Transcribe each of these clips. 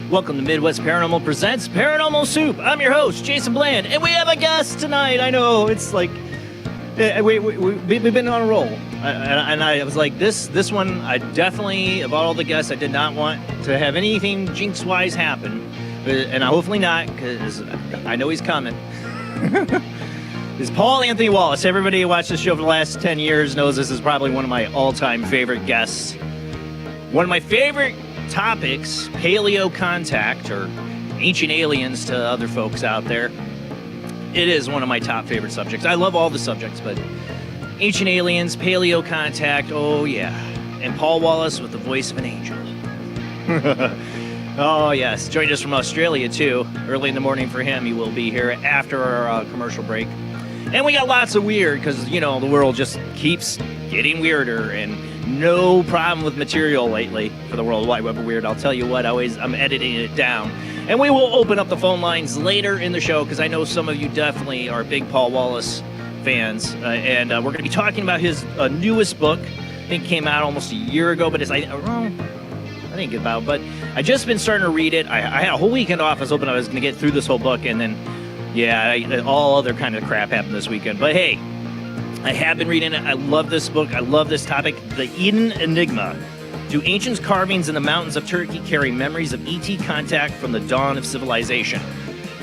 Welcome to Midwest Paranormal Presents Paranormal Soup. I'm your host, Jason Bland, and we have a guest tonight. I know, it's like, we've been on a roll. And I was like, this one, I definitely, of all the guests, I did not want to have anything jinx-wise happen. And hopefully not, because I know he's coming. It's Paul Anthony Wallis. Everybody who watched this show for the last 10 years knows this is probably one of my all-time favorite guests. One of my favorite topics, paleo contact, or ancient aliens to other folks out there. It is one of my top favorite subjects. I love all the subjects, but ancient aliens, paleo contact, oh yeah. And Paul Wallis with the voice of an angel. Oh yes, joined us from Australia too. Early in the morning for him. He will be here after our commercial break. And we got lots of weird, because, you know, the world just keeps getting weirder, and no problem with material lately for the World Wide Web of Weird. I'll tell you what, I'm editing it down. And we will open up the phone lines later in the show, because I know some of you definitely are big Paul Wallis fans. And we're going to be talking about his newest book. I think it came out almost a year ago, but I think about, but I just been starting to read it. I had a whole weekend off. I was hoping I was going to get through this whole book, and then, yeah, all other kind of crap happened this weekend. But hey, I have been reading it. I love this book. I love this topic. The EDEN Enigma. Do ancient carvings in the mountains of Turkey carry memories of ET contact from the dawn of civilization?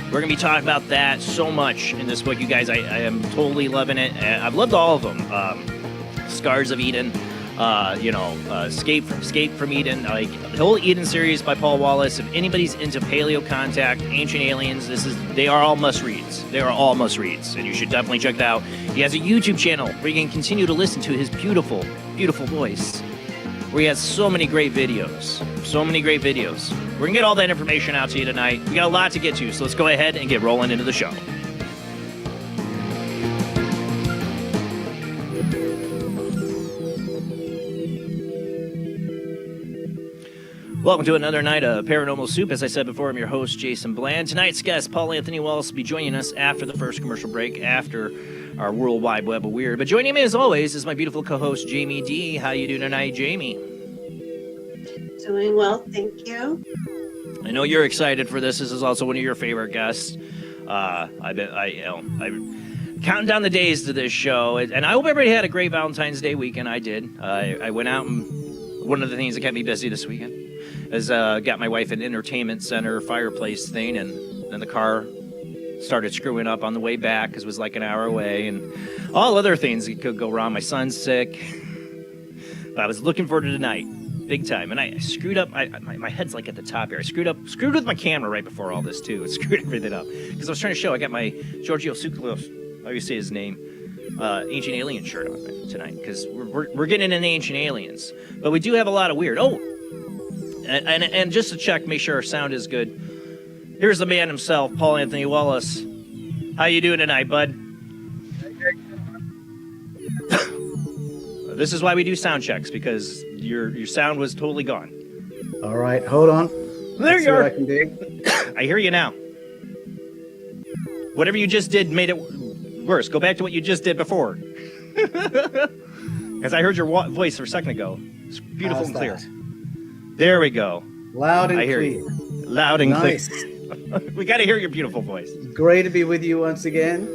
We're going to be talking about that so much in this book, you guys. I am totally loving it. I've loved all of them. Scars of Eden, Escape from Eden, like the whole Eden series by Paul Wallis. If anybody's into paleo contact, ancient aliens, they are all must reads. They are all must reads, and you should definitely check it out. He has a YouTube channel where you can continue to listen to his beautiful, beautiful voice, where he has so many great videos. We're gonna get all that information out to you tonight. We got a lot to get to, so let's go ahead and get rolling into the show. Welcome to another night of Paranormal Soup. As I said before, I'm your host, Jason Bland. Tonight's guest, Paul Anthony Wallis, will be joining us after the first commercial break, after our World Wide Web of Weird. But joining me, as always, is my beautiful co-host, Jamie D. How you doing tonight, Jamie? Doing well, thank you. I know you're excited for this. This is also one of your favorite guests. I'm counting down the days to this show, and I hope everybody had a great Valentine's Day weekend. I did. I went out, and one of the things that kept me busy this weekend is got my wife an entertainment center fireplace thing, and then the car started screwing up on the way back because it was like an hour away, and all other things that could go wrong. My son's sick, but I was looking forward to tonight, big time. And I screwed up. My head's like at the top here. I screwed with my camera right before all this too. It screwed everything up because I was trying to show. I got my Giorgio Tsoukalos, how do you say his name? Ancient Alien shirt on tonight because we're getting into ancient aliens, but we do have a lot of weird. And just to check, make sure our sound is good. Here's the man himself, Paul Anthony Wallis. How you doing tonight, bud? This is why we do sound checks, because your sound was totally gone. All right, hold on. There you are. I can do. I hear you now. Whatever you just did made it worse. Go back to what you just did before. Because I heard your voice a second ago. It's beautiful and clear. There we go. Loud and clear. You. Loud and nice. Clear. We got to hear your beautiful voice. Great to be with you once again.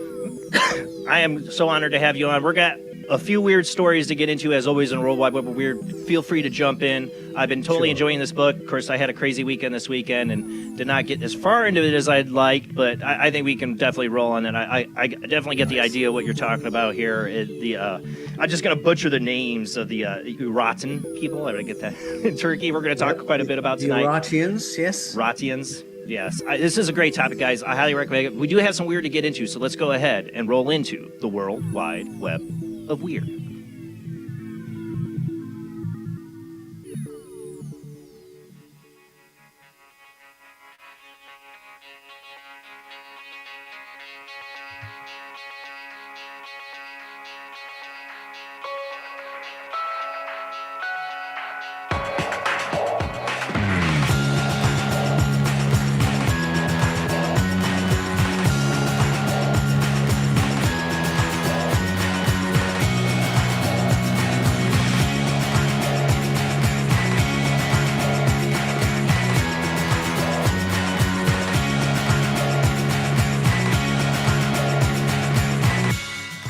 I am so honored to have you on. We've got a few weird stories to get into, as always, in World Wide Web of Weird. Feel free to jump in. I've been totally enjoying this book. Of course, I had a crazy weekend this weekend and did not get as far into it as I'd like, but I think we can definitely roll on it. I definitely get the idea of what you're talking about here. I'm just going to butcher the names of the Urartian people. I get that. In Turkey, we're going to talk quite a bit about tonight. The Urartians, yes. Urartians. Yes, this is a great topic, guys. I highly recommend it. We do have some weird to get into, so let's go ahead and roll into the World Wide Web of Weird.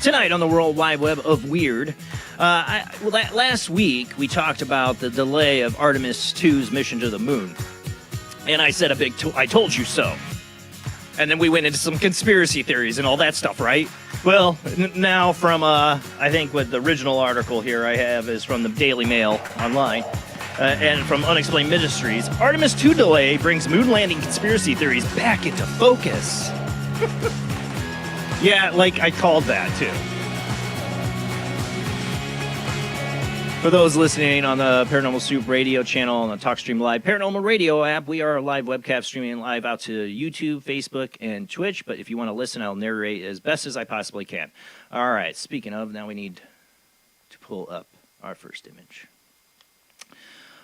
Tonight on the World Wide Web of Weird, last week we talked about the delay of Artemis II's mission to the moon. And I said I told you so. And then we went into some conspiracy theories and all that stuff, right? Well, now from, I think what the original article here I have is from the Daily Mail online. And from Unexplained Ministries, Artemis II delay brings moon landing conspiracy theories back into focus. Yeah, like I called that too. For those listening on the Paranormal Soup radio channel on the Talkstream Live Paranormal Radio app, we are a live webcast streaming live out to YouTube, Facebook, and Twitch. But if you want to listen, I'll narrate as best as I possibly can. All right, speaking of, now we need to pull up our first image.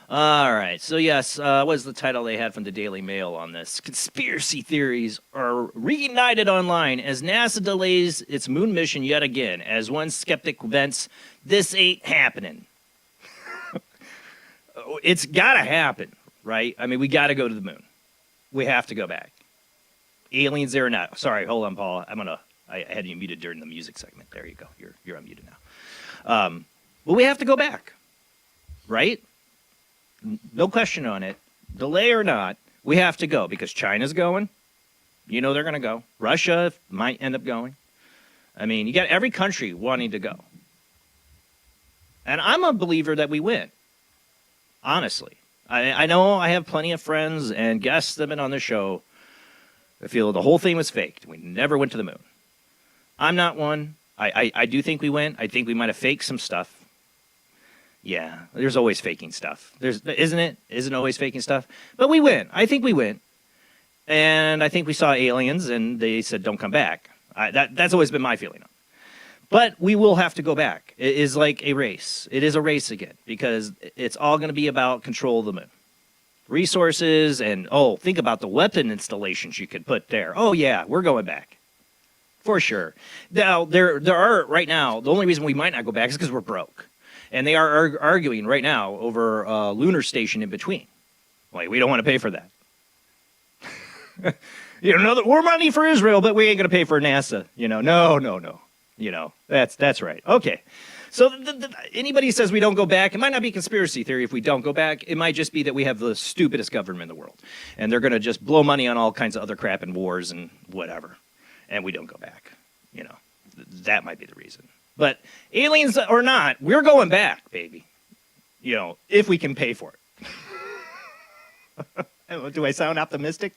All right, so yes, what is the title they had from the Daily Mail on this? Conspiracy theories are reignited online as NASA delays its moon mission yet again. As one skeptic vents, this ain't happening. It's got to happen, right? I mean, we got to go to the moon. We have to go back. Aliens there or not. Sorry, hold on, Paul. I had you muted during the music segment. There you go. You're unmuted now. Well, we have to go back, right? No question on it. Delay or not, we have to go because China's going. You know they're going to go. Russia might end up going. I mean, you got every country wanting to go. And I'm a believer that we win. Honestly. I know I have plenty of friends and guests that have been on the show that feel the whole thing was faked. We never went to the moon. I'm not one. I do think we went. I think we might have faked some stuff. Yeah, there's always faking stuff. Isn't it? Isn't always faking stuff? But we went. I think we went. And I think we saw aliens, and they said, don't come back. That's always been my feeling. But we will have to go back. It is like a race. It is a race again, because it's all going to be about control of the moon. Resources, and, think about the weapon installations you could put there. Oh, yeah, we're going back. For sure. Now, there are, right now, the only reason we might not go back is because we're broke. And they are arguing right now over a lunar station in between. Like, we don't want to pay for that. More money for Israel, but we ain't going to pay for NASA. No. That's right. Okay. So anybody says we don't go back, it might not be conspiracy theory if we don't go back. It might just be that we have the stupidest government in the world. And they're going to just blow money on all kinds of other crap and wars and whatever. And we don't go back. That might be the reason. But aliens or not, we're going back, baby. If we can pay for it. Do I sound optimistic?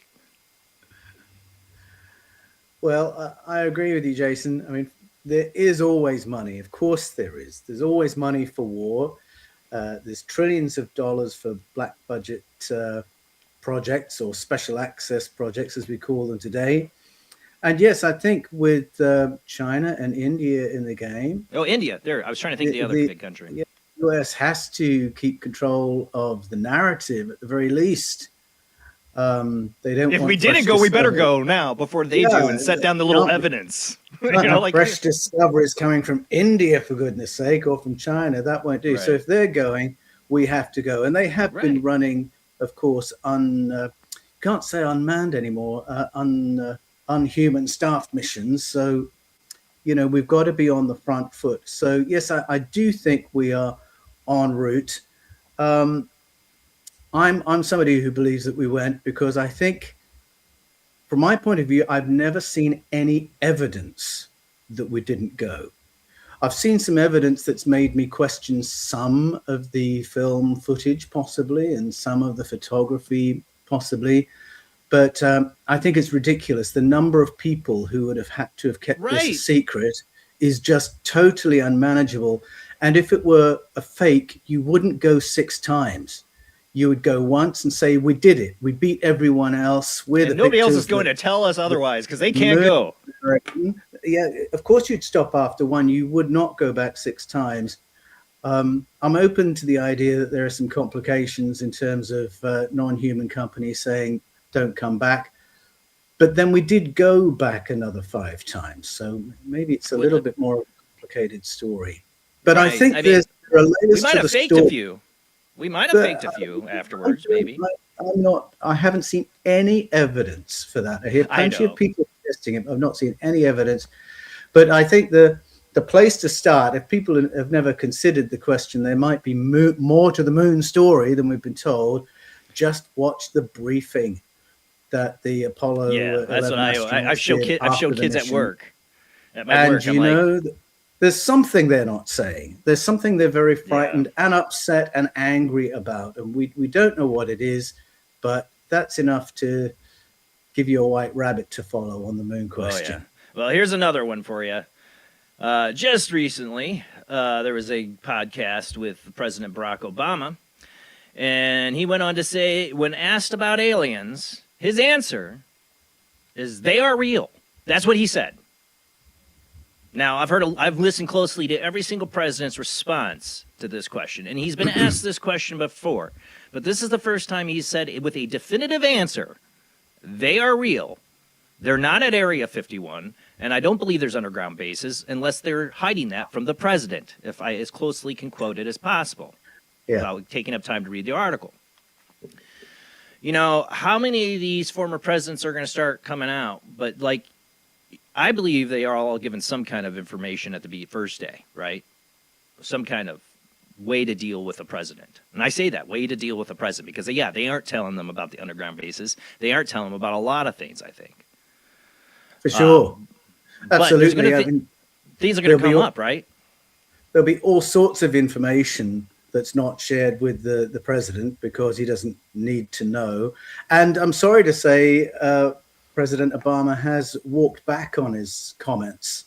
Well, I agree with you, Jason. I mean, there is always money. Of course there is. There's always money for war. There's trillions of dollars for black budget projects or special access projects, as we call them today. And yes, I think with China and India in the game. Oh, India. There, I was trying to think of the other big country. Yeah, the US has to keep control of the narrative at the very least. They don't. If want we didn't go, we better go now before they do and set down the little evidence. Like fresh discoveries coming from India, for goodness sake, or from China. That won't do. Right. So if they're going, we have to go. And they have been running, of course, can't say unmanned anymore, unhuman staffed missions. So, we've got to be on the front foot. So yes, I do think we are en route. I'm somebody who believes that we went, because I think, from my point of view, I've never seen any evidence that we didn't go. I've seen some evidence that's made me question some of the film footage, possibly, and some of the photography, possibly. But I think it's ridiculous. The number of people who would have had to have kept this a secret is just totally unmanageable. And if it were a fake, you wouldn't go 6 times. You would go once and say, we did it. We beat everyone else. And nobody else is going to tell us otherwise, because they can't go. Yeah, of course you'd stop after one. You would not go back 6 times. I'm open to the idea that there are some complications in terms of non-human companies saying, don't come back. But then we did go back another 5 times. So maybe it's a little bit more complicated story. But I think there's a layers to the story. We might have faked a few afterwards, maybe. I haven't seen any evidence for that. I hear plenty of people suggesting it. I've not seen any evidence. But I think the place to start, if people have never considered the question, there might be more to the moon story than we've been told. Just watch the briefing that the Apollo. Yeah, that's what I show kids at work. At my and work, there's something they're not saying. There's something they're very frightened and upset and angry about. And we don't know what it is, but that's enough to give you a white rabbit to follow on the moon question. Oh, yeah. Well, here's another one for you. Just recently, there was a podcast with President Barack Obama, and he went on to say, when asked about aliens, his answer is they are real. That's what he said. Now, I've listened closely to every single president's response to this question, and he's been asked this question before, but this is the first time he said it with a definitive answer. They are real. They're not at Area 51, and I don't believe there's underground bases unless they're hiding that from the president, if I as closely can quote it as possible, without taking up time to read the article. How many of these former presidents are going to start coming out? But, I believe they are all given some kind of information at the first day, right? Some kind of way to deal with the president. And I say that, way to deal with the president, because, they aren't telling them about the underground bases. They aren't telling them about a lot of things, I think. For sure. Absolutely. Things are going to come up, right? There'll be all sorts of information that's not shared with the president because he doesn't need to know. And I'm sorry to say, President Obama has walked back on his comments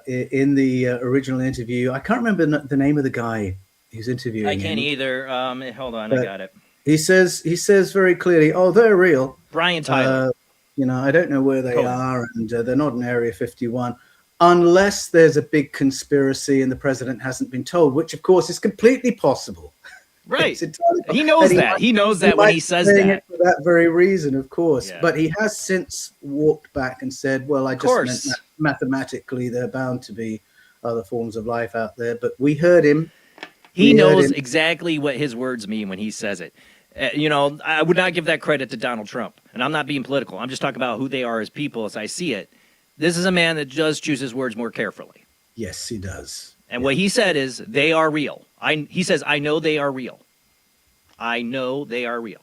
in the original interview. I can't remember the name of the guy who's interviewing him. I can't either. Hold on, I got it. He says very clearly, "Oh, they're real." Brian Tyler. I don't know where they are, and they're not in Area 51, unless there's a big conspiracy and the president hasn't been told, which of course is completely possible. Right. He knows that. He knows that when he says that. For that very reason, of course. Yeah. But he has since walked back and said, well, I just meant mathematically there are bound to be other forms of life out there. But we heard him. He knows exactly what his words mean when he says it. I would not give that credit to Donald Trump. And I'm not being political. I'm just talking about who they are as people as I see it. This is a man that does choose his words more carefully. Yes, he does. And what he said is, they are real. He says, I know they are real. I know they are real.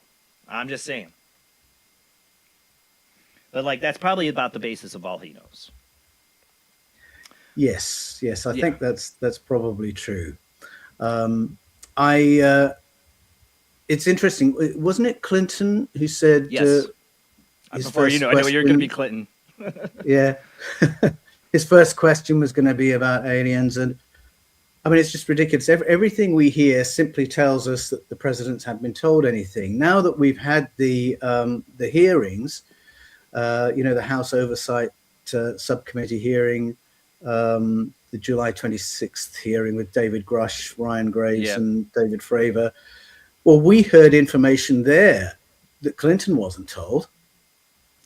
I'm just saying. But, that's probably about the basis of all he knows. Yes. I think that's probably true. It's interesting. Wasn't it Clinton who said... Yes. Before I know you're going to be Clinton. Yeah. His first question was going to be about aliens, and it's just ridiculous. Everything we hear simply tells us that the presidents haven't been told anything. Now that we've had the hearings, The House Oversight Subcommittee hearing, the July 26th hearing with David Grush, Ryan Graves, and David Fravor. Well, we heard information there that Clinton wasn't told.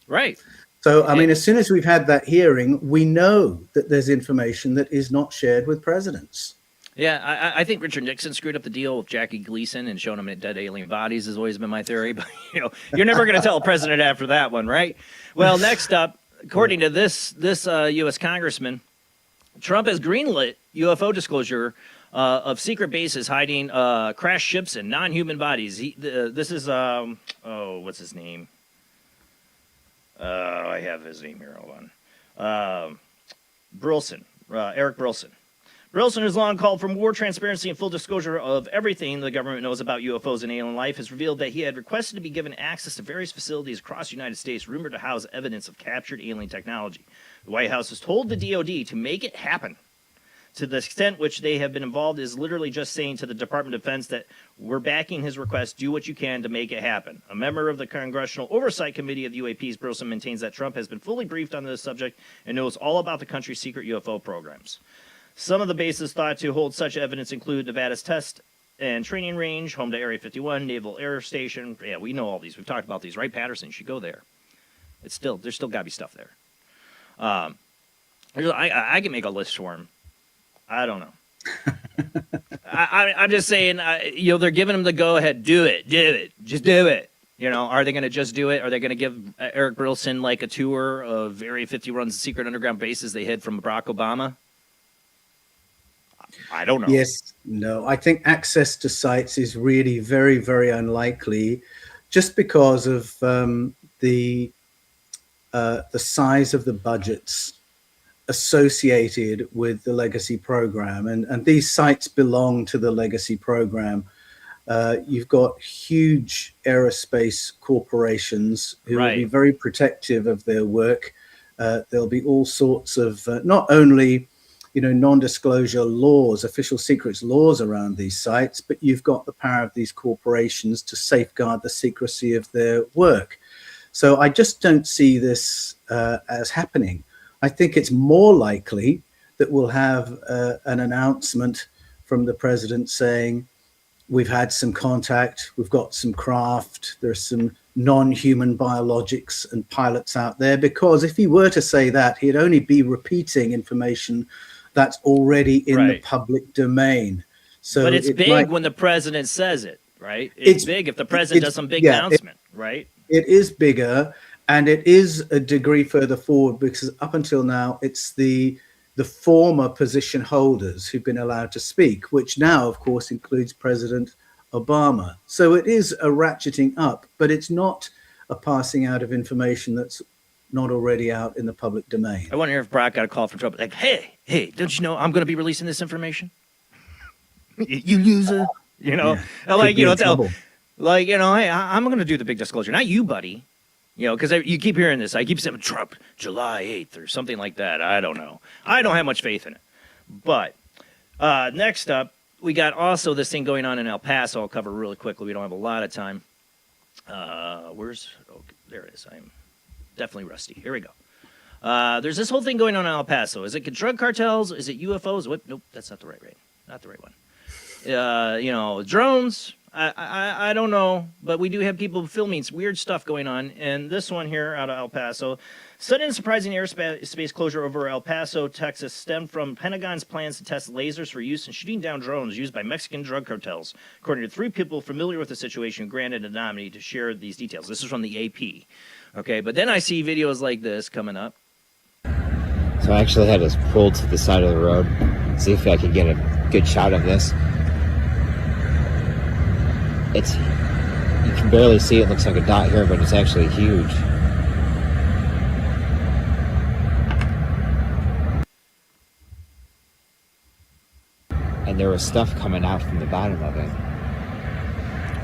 Right. So, I mean, as soon as we've had that hearing, we know that there's information that is not shared with presidents. Yeah, I think Richard Nixon screwed up the deal with Jackie Gleason and showing him dead alien bodies has always been my theory. But, you're never going to tell a president after that one, right? Well, next up, according to this U.S. congressman, Trump has greenlit UFO disclosure of secret bases hiding crashed ships and non-human bodies. This is, what's his name? I have his name here. Hold on. Burleson, Eric Burleson. Burleson has long called for more transparency and full disclosure of everything the government knows about UFOs and alien life. Has revealed that he had requested to be given access to various facilities across the United States rumored to house evidence of captured alien technology. The White House has told the DoD to make it happen. To the extent which they have been involved is literally just saying to the Department of Defense that we're backing his request, do what you can to make it happen. A member of the Congressional Oversight Committee of the UAPs, Burleson maintains that Trump has been fully briefed on this subject and knows all about the country's secret UFO programs. Some of the bases thought to hold such evidence include Nevada's Test and Training Range, home to Area 51, Naval Air Station. Yeah, we know all these. We've talked about these, right, Patterson? You should go there. There's still got to be stuff there. I can make a list for him. I don't know. I'm just saying, they're giving him the go-ahead. Do it. Just do it. Are they going to just do it? Are they going to give Eric Burleson like a tour of Area 51's secret underground bases they hid from Barack Obama? I don't know. Yes, no. I think access to sites is really very, very unlikely, just because of the size of the budgets associated with the legacy program, and these sites belong to the legacy program. You've got huge aerospace corporations who will be very protective of their work. There'll be all sorts of not only non-disclosure laws, official secrets laws around these sites, but you've got the power of these corporations to safeguard the secrecy of their work. So I just don't see this as happening. I think it's more likely that we'll have an announcement from the president saying, we've had some contact, we've got some craft, there's some non-human biologics and pilots out there, because if he were to say that, he'd only be repeating information that's already in the public domain. So, but it's big when the president says it, right? It's big if the president does some big announcement, right? It is bigger, and it is a degree further forward, because up until now, it's the former position holders who've been allowed to speak, which now, of course, includes President Obama. So it is a ratcheting up, but it's not a passing out of information that's not already out in the public domain. I wonder if Brock got a call from Trump, like, hey, don't you know I'm going to be releasing this information? You loser. Yeah, hey, I'm going to do the big disclosure. Not you, buddy. Because you keep hearing this. I keep saying Trump, July 8th or something like that. I don't know. I don't have much faith in it. But next up, we got also this thing going on in El Paso. I'll cover really quickly. We don't have a lot of time. There it is. I'm definitely rusty. Here we go. There's this whole thing going on in El Paso. Is it drug cartels? Is it UFOs? What? Nope, that's not the right rate. Not the right one. Drones. I don't know, but we do have people filming some weird stuff going on. And this one here out of El Paso. Sudden and surprising airspace closure over El Paso, Texas, stemmed from Pentagon's plans to test lasers for use in shooting down drones used by Mexican drug cartels. According to 3 people familiar with the situation, granted anonymity to share these details. This is from the AP. Okay, but then I see videos like this coming up. So I actually had to pull to the side of the road, see if I could get a good shot of this. You can barely see it. Looks like a dot here, but it's actually huge. And there was stuff coming out from the bottom of it.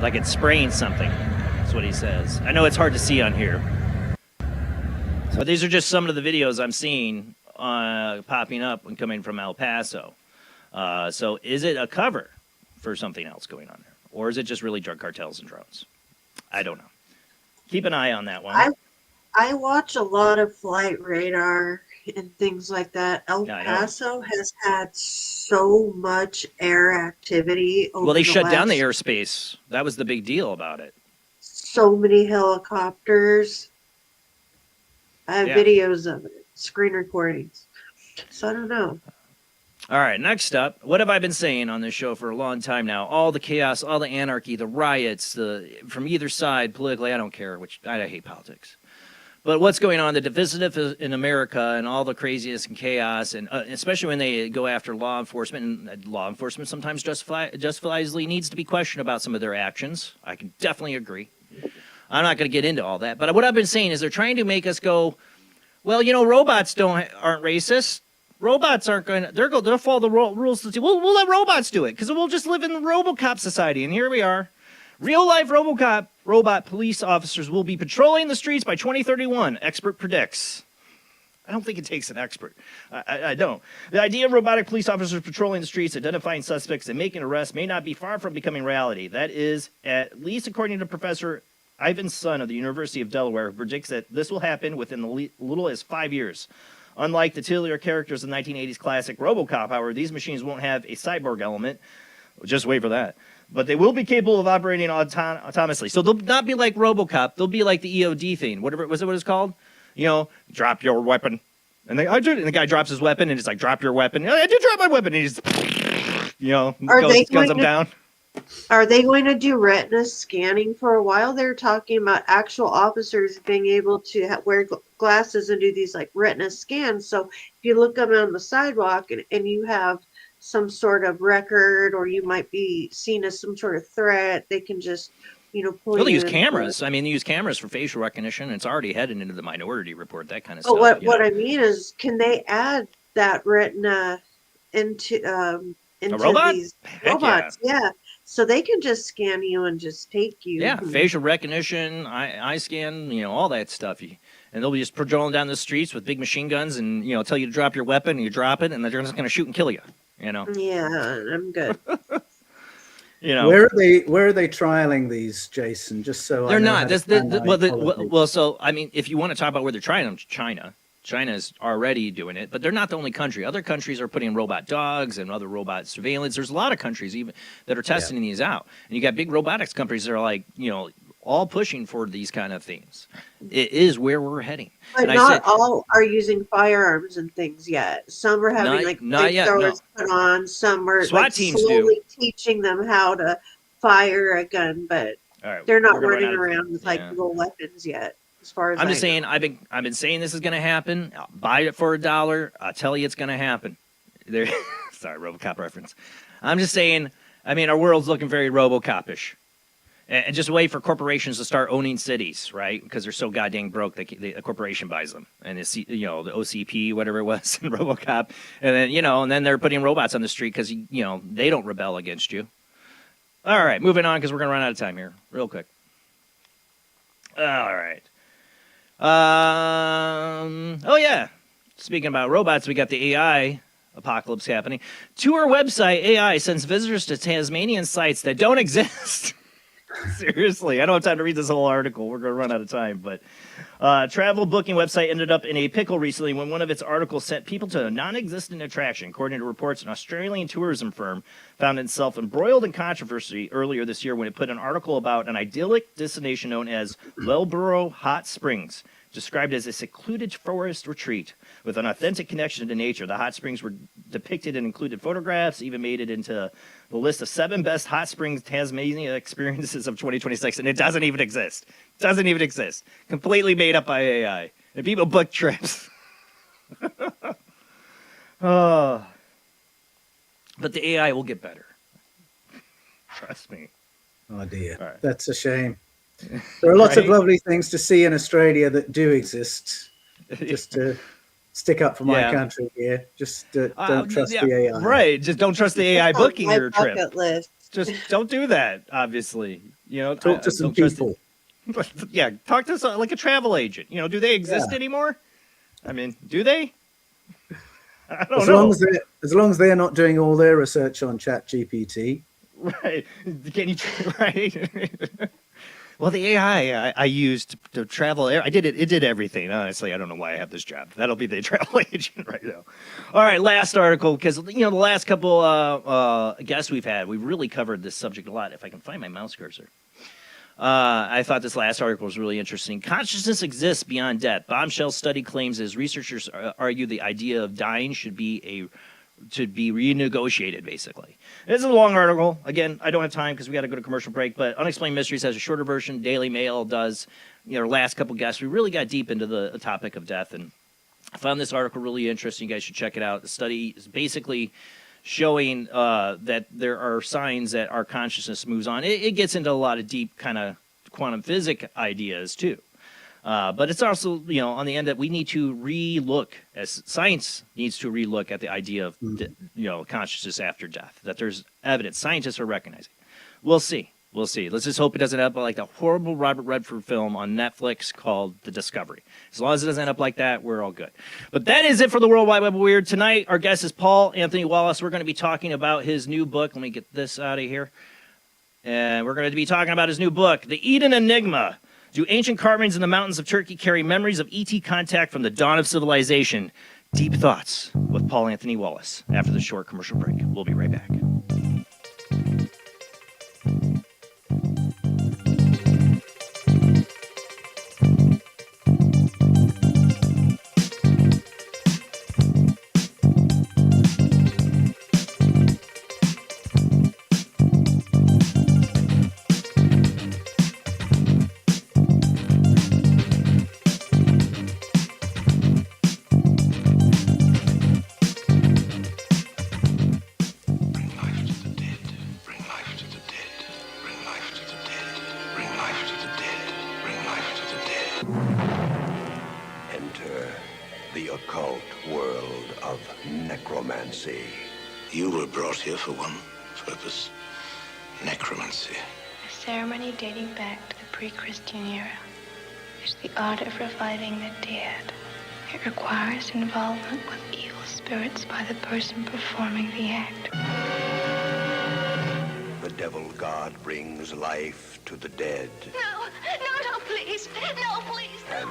Like it's spraying something. That's what he says. I know it's hard to see on here. But these are just some of the videos I'm seeing popping up and coming from El Paso. So is it a cover for something else going on there? Or is it just really drug cartels and drones? I don't know. Keep an eye on that one. I watch a lot of Flight Radar and things like that. El Yeah, I know. Paso has had so much air activity over Well, they the shut down the last, airspace. That was the big deal about it. so many helicopters. I have Yeah. videos of it, screen recordings. So I don't know. All right, next up, what have I been saying on this show for a long time now? All the chaos, all the anarchy, the riots, from either side politically, I don't care, which I hate politics. But what's going on, the divisive in America and all the craziness and chaos, and especially when they go after law enforcement, and law enforcement sometimes justifiably needs to be questioned about some of their actions. I can definitely agree. I'm not going to get into all that. But what I've been saying is they're trying to make us go, well, robots aren't racist. Robots aren't going to, they'll follow the rules. We'll let robots do it because we'll just live in the RoboCop society. And here we are. Real life robot police officers will be patrolling the streets by 2031. Expert predicts. I don't think it takes an expert. I don't. The idea of robotic police officers patrolling the streets, identifying suspects, and making arrests may not be far from becoming reality. That is, at least according to Professor Ivan Sun of the University of Delaware, who predicts that this will happen within little as 5 years. Unlike the titular characters of the 1980s classic RoboCop, however, these machines won't have a cyborg element. Just wait for that. But they will be capable of operating autonomously. So they'll not be like RoboCop. They'll be like the EOD thing. Whatever was it what it's called? Drop your weapon. And the guy drops his weapon and it's like, drop your weapon. I did drop my weapon. And he's, guns him down. Are they going to do retina scanning? For a while they're talking about actual officers being able to wear glasses and do these like retina scans. So if you look them on the sidewalk and you have some sort of record, or you might be seen as some sort of threat, they can just pull Well, they you use in. cameras. I mean, they use cameras for facial recognition. It's already headed into the Minority Report, that kind of But stuff. what I mean is, can they add that retina into robot? these Heck robots? Yeah. So they can just scan you and just take you. Yeah, facial recognition, eye scan, all that stuff. And they'll be just patrolling down the streets with big machine guns and, tell you to drop your weapon, and you drop it, and they're just going to shoot and kill you, Yeah, I'm good. Where are they trialing these, Jason? Just so they're I know not. how to Well, so I mean, if you want to talk about where they're trying them, China is already doing it, but they're not the only country. Other countries are putting robot dogs and other robot surveillance. There's a lot of countries even that are testing these out, and you got big robotics companies that are like, all pushing for these kind of things. It is where we're heading. But not all are using firearms and things yet. Some are having flamethrowers put on. Some are SWAT teams slowly teaching them how to fire a gun, but they're not running around with little weapons yet. As far as I'm just saying, I've been saying this is going to happen. I'll buy it for $1. I'll tell you it's going to happen. Sorry, RoboCop reference. I'm just saying. I mean, our world's looking very RoboCop-ish. And just wait for corporations to start owning cities, right? Because they're so goddamn broke, a corporation buys them, and it's the OCP, whatever it was, in RoboCop, and then and then they're putting robots on the street because they don't rebel against you. All right, moving on because we're gonna run out of time here, real quick. All right. Oh yeah. Speaking about robots, we got the AI apocalypse happening. Tour website AI sends visitors to Tasmanian sites that don't exist. Seriously, I don't have time to read this whole article. We're going to run out of time. But travel booking website ended up in a pickle recently when one of its articles sent people to a non-existent attraction. According to reports, an Australian tourism firm found itself embroiled in controversy earlier this year when it put an article about an idyllic destination known as Wellborough Hot Springs, described as a secluded forest retreat with an authentic connection to nature. The hot springs were depicted and included photographs, even made it into the list of 7 best hot springs Tasmania experiences of 2026, and it doesn't even exist. Doesn't even exist. Completely made up by AI. And people book trips. Oh. But the AI will get better. Trust me. Oh dear, Right. That's a shame. There are lots of lovely things to see in Australia that do exist. Just to stick up for my country here. Just don't trust the AI. Right. Just don't trust the AI booking my your trip. bucket list. Just don't do that, obviously. Talk to some people. Talk to like a travel agent. Do they exist anymore? I mean, do they? I don't know. As long as they're not doing all their research on ChatGPT. Right. Can you right? Well, the AI I used to travel, I did it. It did everything. Honestly, I don't know why I have this job. That'll be the travel agent right now. All right, last article, because the last couple guests we've had, we've really covered this subject a lot. If I can find my mouse cursor. I thought this last article was really interesting. Consciousness exists beyond death. Bombshell study claims as researchers argue the idea of dying should be renegotiated, basically. This is a long article. Again, I don't have time because we got to go to commercial break, but Unexplained Mysteries has a shorter version. Daily Mail does. Our last couple guests, we really got deep into the topic of death, and I found this article really interesting. You guys should check it out. The study is basically showing that there are signs that our consciousness moves on. It gets into a lot of deep kind of quantum physics ideas, too. But it's also, on the end that we need to relook, as science needs to relook at the idea of, consciousness after death, that there's evidence. Scientists are recognizing. We'll see. We'll see. Let's just hope it doesn't end up like the horrible Robert Redford film on Netflix called The Discovery. As long as it doesn't end up like that, we're all good. But that is it for the World Wide Web of Weird. Tonight, our guest is Paul Anthony Wallis. We're going to be talking about his new book. Let me get this out of here. And we're going to be talking about his new book, The EDEN Enigma. Do ancient carvings in the mountains of Turkey carry memories of ET contact from the dawn of civilization? Deep Thoughts with Paul Anthony Wallis after the short commercial break. We'll be right back. Here for one purpose, necromancy. A ceremony dating back to the pre-Christian era. It's the art of reviving the dead. It requires involvement with evil spirits by the person performing the act. The devil god brings life to the dead. No, please. No, please. And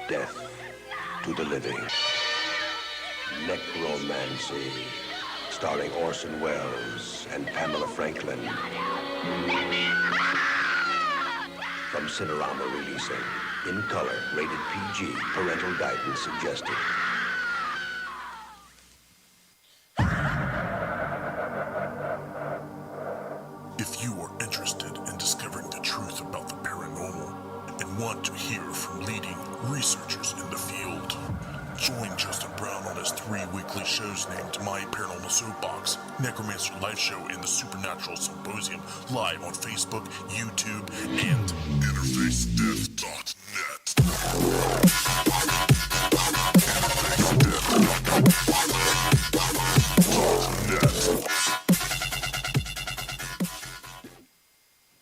death to the living. Necromancy. Starring Orson Welles and Pamela Franklin. From Cinerama releasing. In color, rated PG, parental guidance suggested. If you are interested in discovering the truth about the paranormal and want to hear from leading researchers in the field, join Justin Brown on his 3 weekly shows named My Paranormal Soapbox, Necromancer Live Show, and the Supernatural Symposium, live on Facebook, YouTube, and InterfaceDeath.net.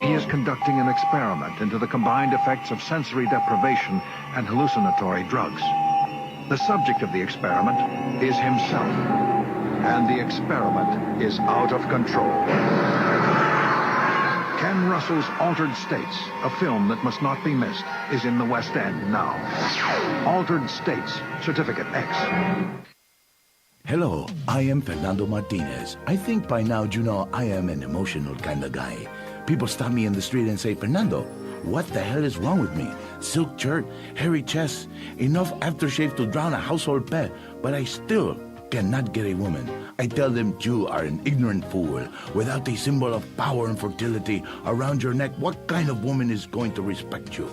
He is conducting an experiment into the combined effects of sensory deprivation and hallucinatory drugs. The subject of the experiment is himself, and the experiment is out of control. Ken Russell's Altered States, a film that must not be missed, is in the West End now. Altered States, Certificate X. Hello, I am Fernando Martinez. I think by now you know I am an emotional kind of guy. People stop me in the street and say, Fernando, what the hell is wrong with me? Silk shirt, hairy chest, enough aftershave to drown a household pet, but I still cannot get a woman. I tell them you are an ignorant fool. Without a symbol of power and fertility around your neck, what kind of woman is going to respect you?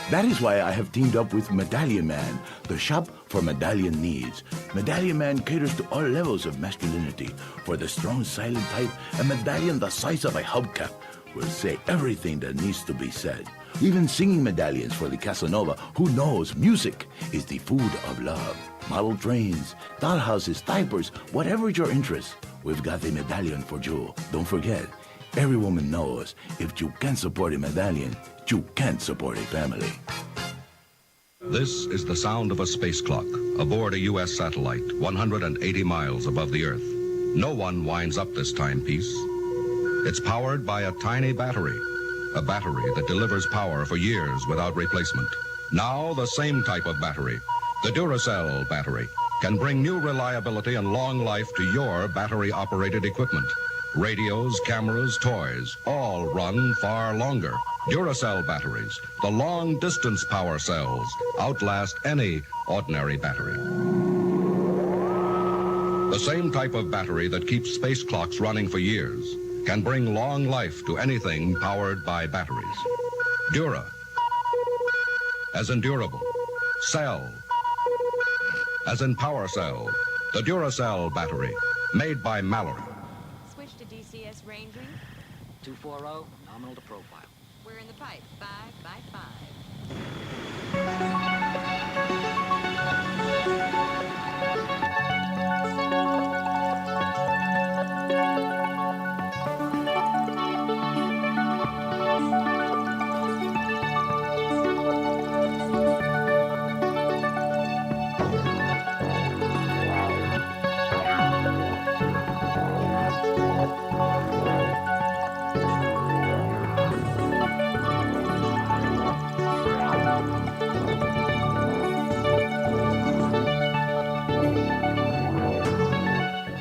That is why I have teamed up with Medallion Man, the shop for medallion needs. Medallion Man caters to all levels of masculinity. For the strong, silent type, a medallion the size of a hubcap will say everything that needs to be said. Even singing medallions for the Casanova who knows music is the food of love. Model trains, dollhouses, diapers, whatever your interest, we've got a medallion for you. Don't forget, every woman knows if you can't support a medallion, you can't support a family. This is the sound of a space clock aboard a U.S. satellite 180 miles above the Earth. No one winds up this timepiece. It's powered by a tiny battery a battery that delivers power for years without replacement. Now the same type of battery, the Duracell battery, can bring new reliability and long life to your battery-operated equipment. Radios, cameras, toys, all run far longer. Duracell batteries, the long-distance power cells, outlast any ordinary battery. The same type of battery that keeps space clocks running for years can bring long life to anything powered by batteries. Dura, as in durable. Cell, as in power cell. The Duracell battery, made by Mallory. Switch to DCS ranging. 240, nominal to profile. We're in the pipe, 5 by 5.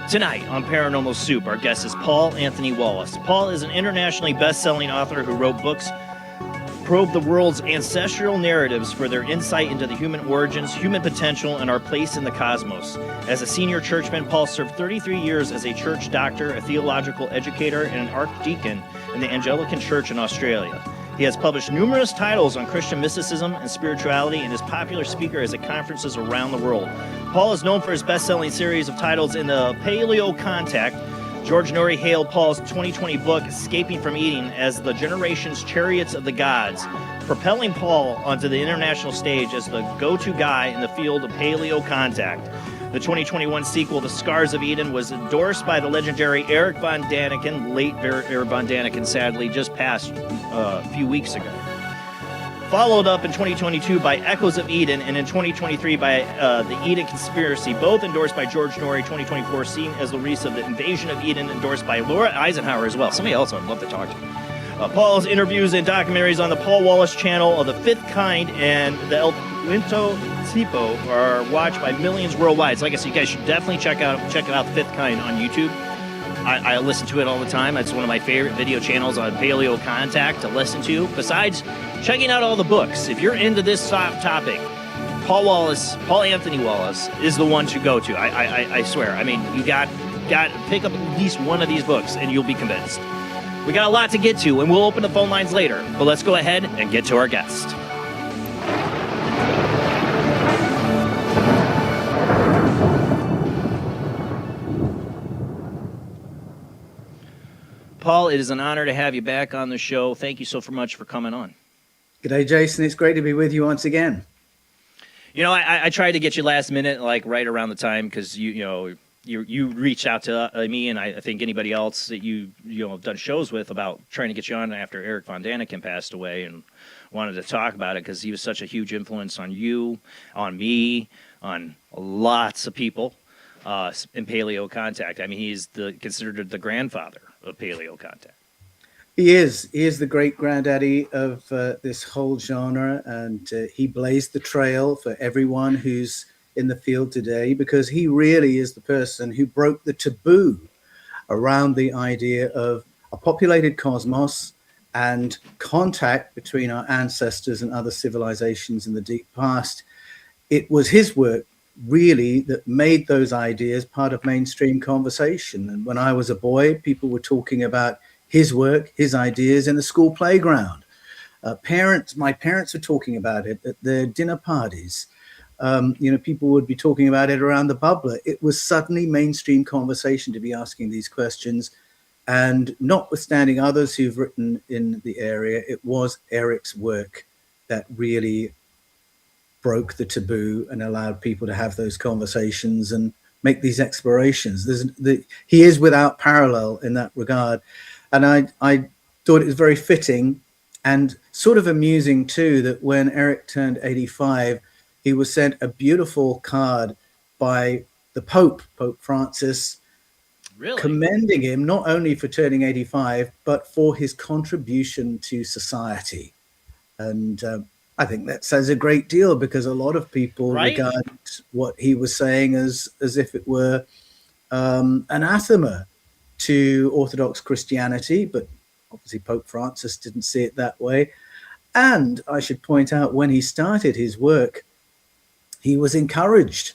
Tonight on Paranormal Soup, our guest is Paul Anthony Wallis. Paul is an internationally best-selling author who wrote books probe the world's ancestral narratives for their insight into the human origins, human potential, and our place in the cosmos. As a senior churchman, Paul served 33 years as a church doctor, a theological educator, and an archdeacon in the Anglican Church in Australia. He has published numerous titles on Christian mysticism and spirituality and is a popular speaker at conferences around the world. Paul is known for his best-selling series of titles in the Paleo Contact. George Norrie hailed Paul's 2020 book, Escaping from Eden, as the generation's chariots of the gods, propelling Paul onto the international stage as the go-to guy in the field of Paleo Contact. The 2021 sequel, The Scars of Eden, was endorsed by the legendary Eric von Daniken. Late Eric von Daniken sadly just passed a few weeks ago. Followed up in 2022 by Echoes of Eden, and in 2023 by The Eden Conspiracy, both endorsed by George Norrie. 2024 seen as the release of The Invasion of Eden, endorsed by Laura Eisenhower as well. Somebody else I'd love to talk to. Paul's interviews and documentaries on the Paul Wallis channel of The Fifth Kind and the El Quinto Tipo are watched by millions worldwide. So I guess you guys should definitely check out The Fifth Kind on YouTube. I listen to it all the time. It's one of my favorite video channels on Paleo Contact to listen to. Besides checking out all the books, if you're into this topic, Paul Anthony Wallis is the one to go to. I swear. I mean, you got to pick up at least one of these books and you'll be convinced. We got a lot to get to, and we'll open the phone lines later. But let's go ahead and get to our guest. Paul, it is an honor to have you back on the show. Thank you so much for coming on. G'day, Jason. It's great to be with you once again. You know, I tried to get you last minute, like right around the time, because you reached out to me, and I think anybody else that you have done shows with about trying to get you on after Eric von Daniken passed away, and wanted to talk about it because he was such a huge influence on you, on me, on lots of people in Paleo Contact. I mean, he's considered the grandfather of Paleo Contact. He is the great granddaddy of this whole genre, and he blazed the trail for everyone who's in the field today, because he really is the person who broke the taboo around the idea of a populated cosmos and contact between our ancestors and other civilizations in the deep past. It was his work really that made those ideas part of mainstream conversation. And when I was a boy, people were talking about his work, his ideas in the school playground. My parents were talking about it at their dinner parties. People would be talking about it around the bubbler. It was suddenly mainstream conversation to be asking these questions. And notwithstanding others who've written in the area, it was Eric's work that really broke the taboo and allowed people to have those conversations and make these explorations. He is without parallel in that regard. And I thought it was very fitting and sort of amusing too, that when Eric turned 85, he was sent a beautiful card by the Pope Francis, Really? commending him not only for turning 85, but for his contribution to society. And I think that says a great deal, because a lot of people regard what he was saying as if it were anathema to Orthodox Christianity, but obviously Pope Francis didn't see it that way. And I should point out, when he started his work, he was encouraged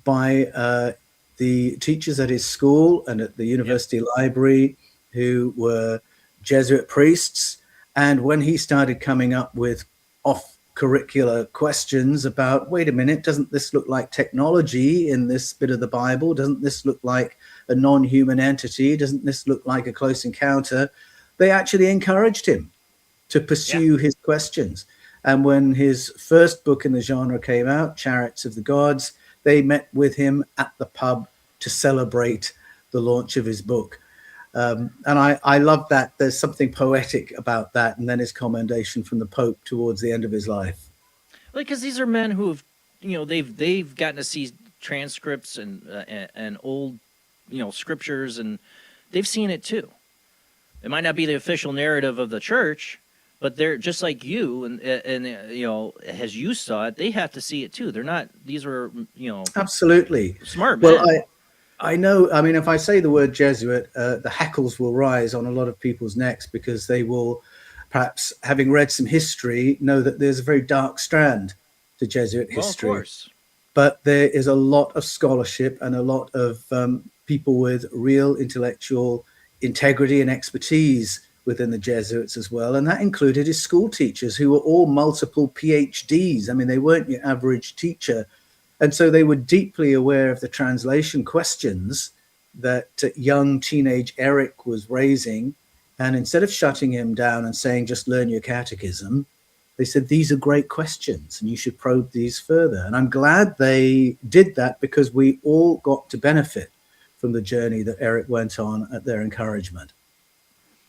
by the teachers at his school and at the university library, who were Jesuit priests. And when he started coming up with off-curricular questions about, wait a minute, doesn't this look like technology in this bit of the Bible? Doesn't this look like a non-human entity? Doesn't this look like a close encounter? They actually encouraged him to pursue his questions. And when his first book in the genre came out, Chariots of the Gods, they met with him at the pub to celebrate the launch of his book. And I love that. There's something poetic about that. And then his commendation from the Pope towards the end of his life. Because these are men who have, they've gotten to see transcripts and old, scriptures, and they've seen it too. It might not be the official narrative of the church, but they're just like you, and as you saw it, they have to see it too. They're not; these are absolutely smart men. Well, I know. I mean, if I say the word Jesuit, the hackles will rise on a lot of people's necks, because they will, perhaps having read some history, know that there's a very dark strand to Jesuit history. Of course. But there is a lot of scholarship and a lot of people with real intellectual integrity and expertise within the Jesuits as well. And that included his school teachers, who were all multiple PhDs. I mean, they weren't your average teacher. And so they were deeply aware of the translation questions that young teenage Eric was raising. And instead of shutting him down and saying, just learn your catechism, they said, these are great questions and you should probe these further. And I'm glad they did that, because we all got to benefit from the journey that Eric went on at their encouragement.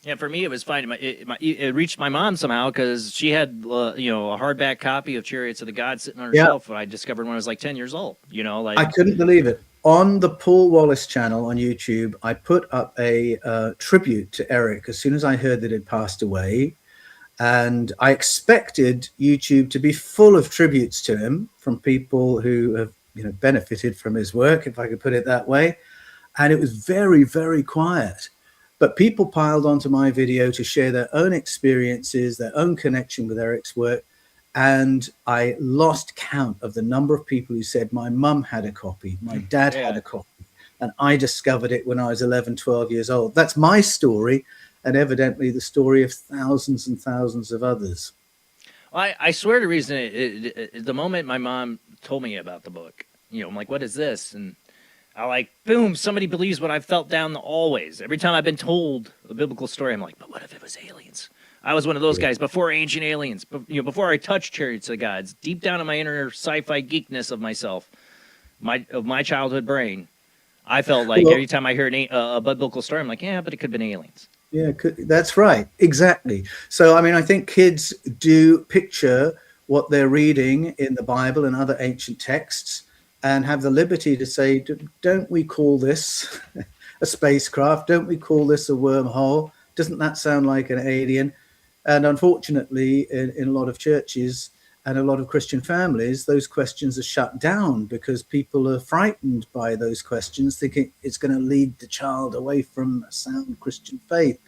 Yeah, for me, it was fine. It reached my mom somehow, because she had, a hardback copy of Chariots of the Gods sitting on her shelf. I discovered when I was like 10 years old. I couldn't believe it. On the Paul Wallis channel on YouTube, I put up a tribute to Eric as soon as I heard that he'd passed away. And I expected YouTube to be full of tributes to him from people who have, benefited from his work, if I could put it that way. And it was very, very quiet. But people piled onto my video to share their own experiences, their own connection with Eric's work. And I lost count of the number of people who said, my mum had a copy, my dad had a copy, and I discovered it when I was 11, 12 years old. That's my story, and evidently the story of thousands and thousands of others. I swear to reason, the moment my mom told me about the book, I'm like, what is this? And I boom, somebody believes what I've felt down the hallways. Every time I've been told a biblical story, I'm like, but what if it was aliens? I was one of those guys before Ancient Aliens, before I touched Chariots of the Gods, deep down in my inner sci-fi geekness of myself, of my childhood brain, I felt like every time I heard a biblical story, I'm like, yeah, but it could have been aliens. Yeah, that's right. Exactly. So, I mean, I think kids do picture what they're reading in the Bible and other ancient texts, and have the liberty to say, don't we call this a spacecraft? Don't we call this a wormhole? Doesn't that sound like an alien? And unfortunately, in a lot of churches and a lot of Christian families, those questions are shut down because people are frightened by those questions, thinking it's going to lead the child away from a sound Christian faith.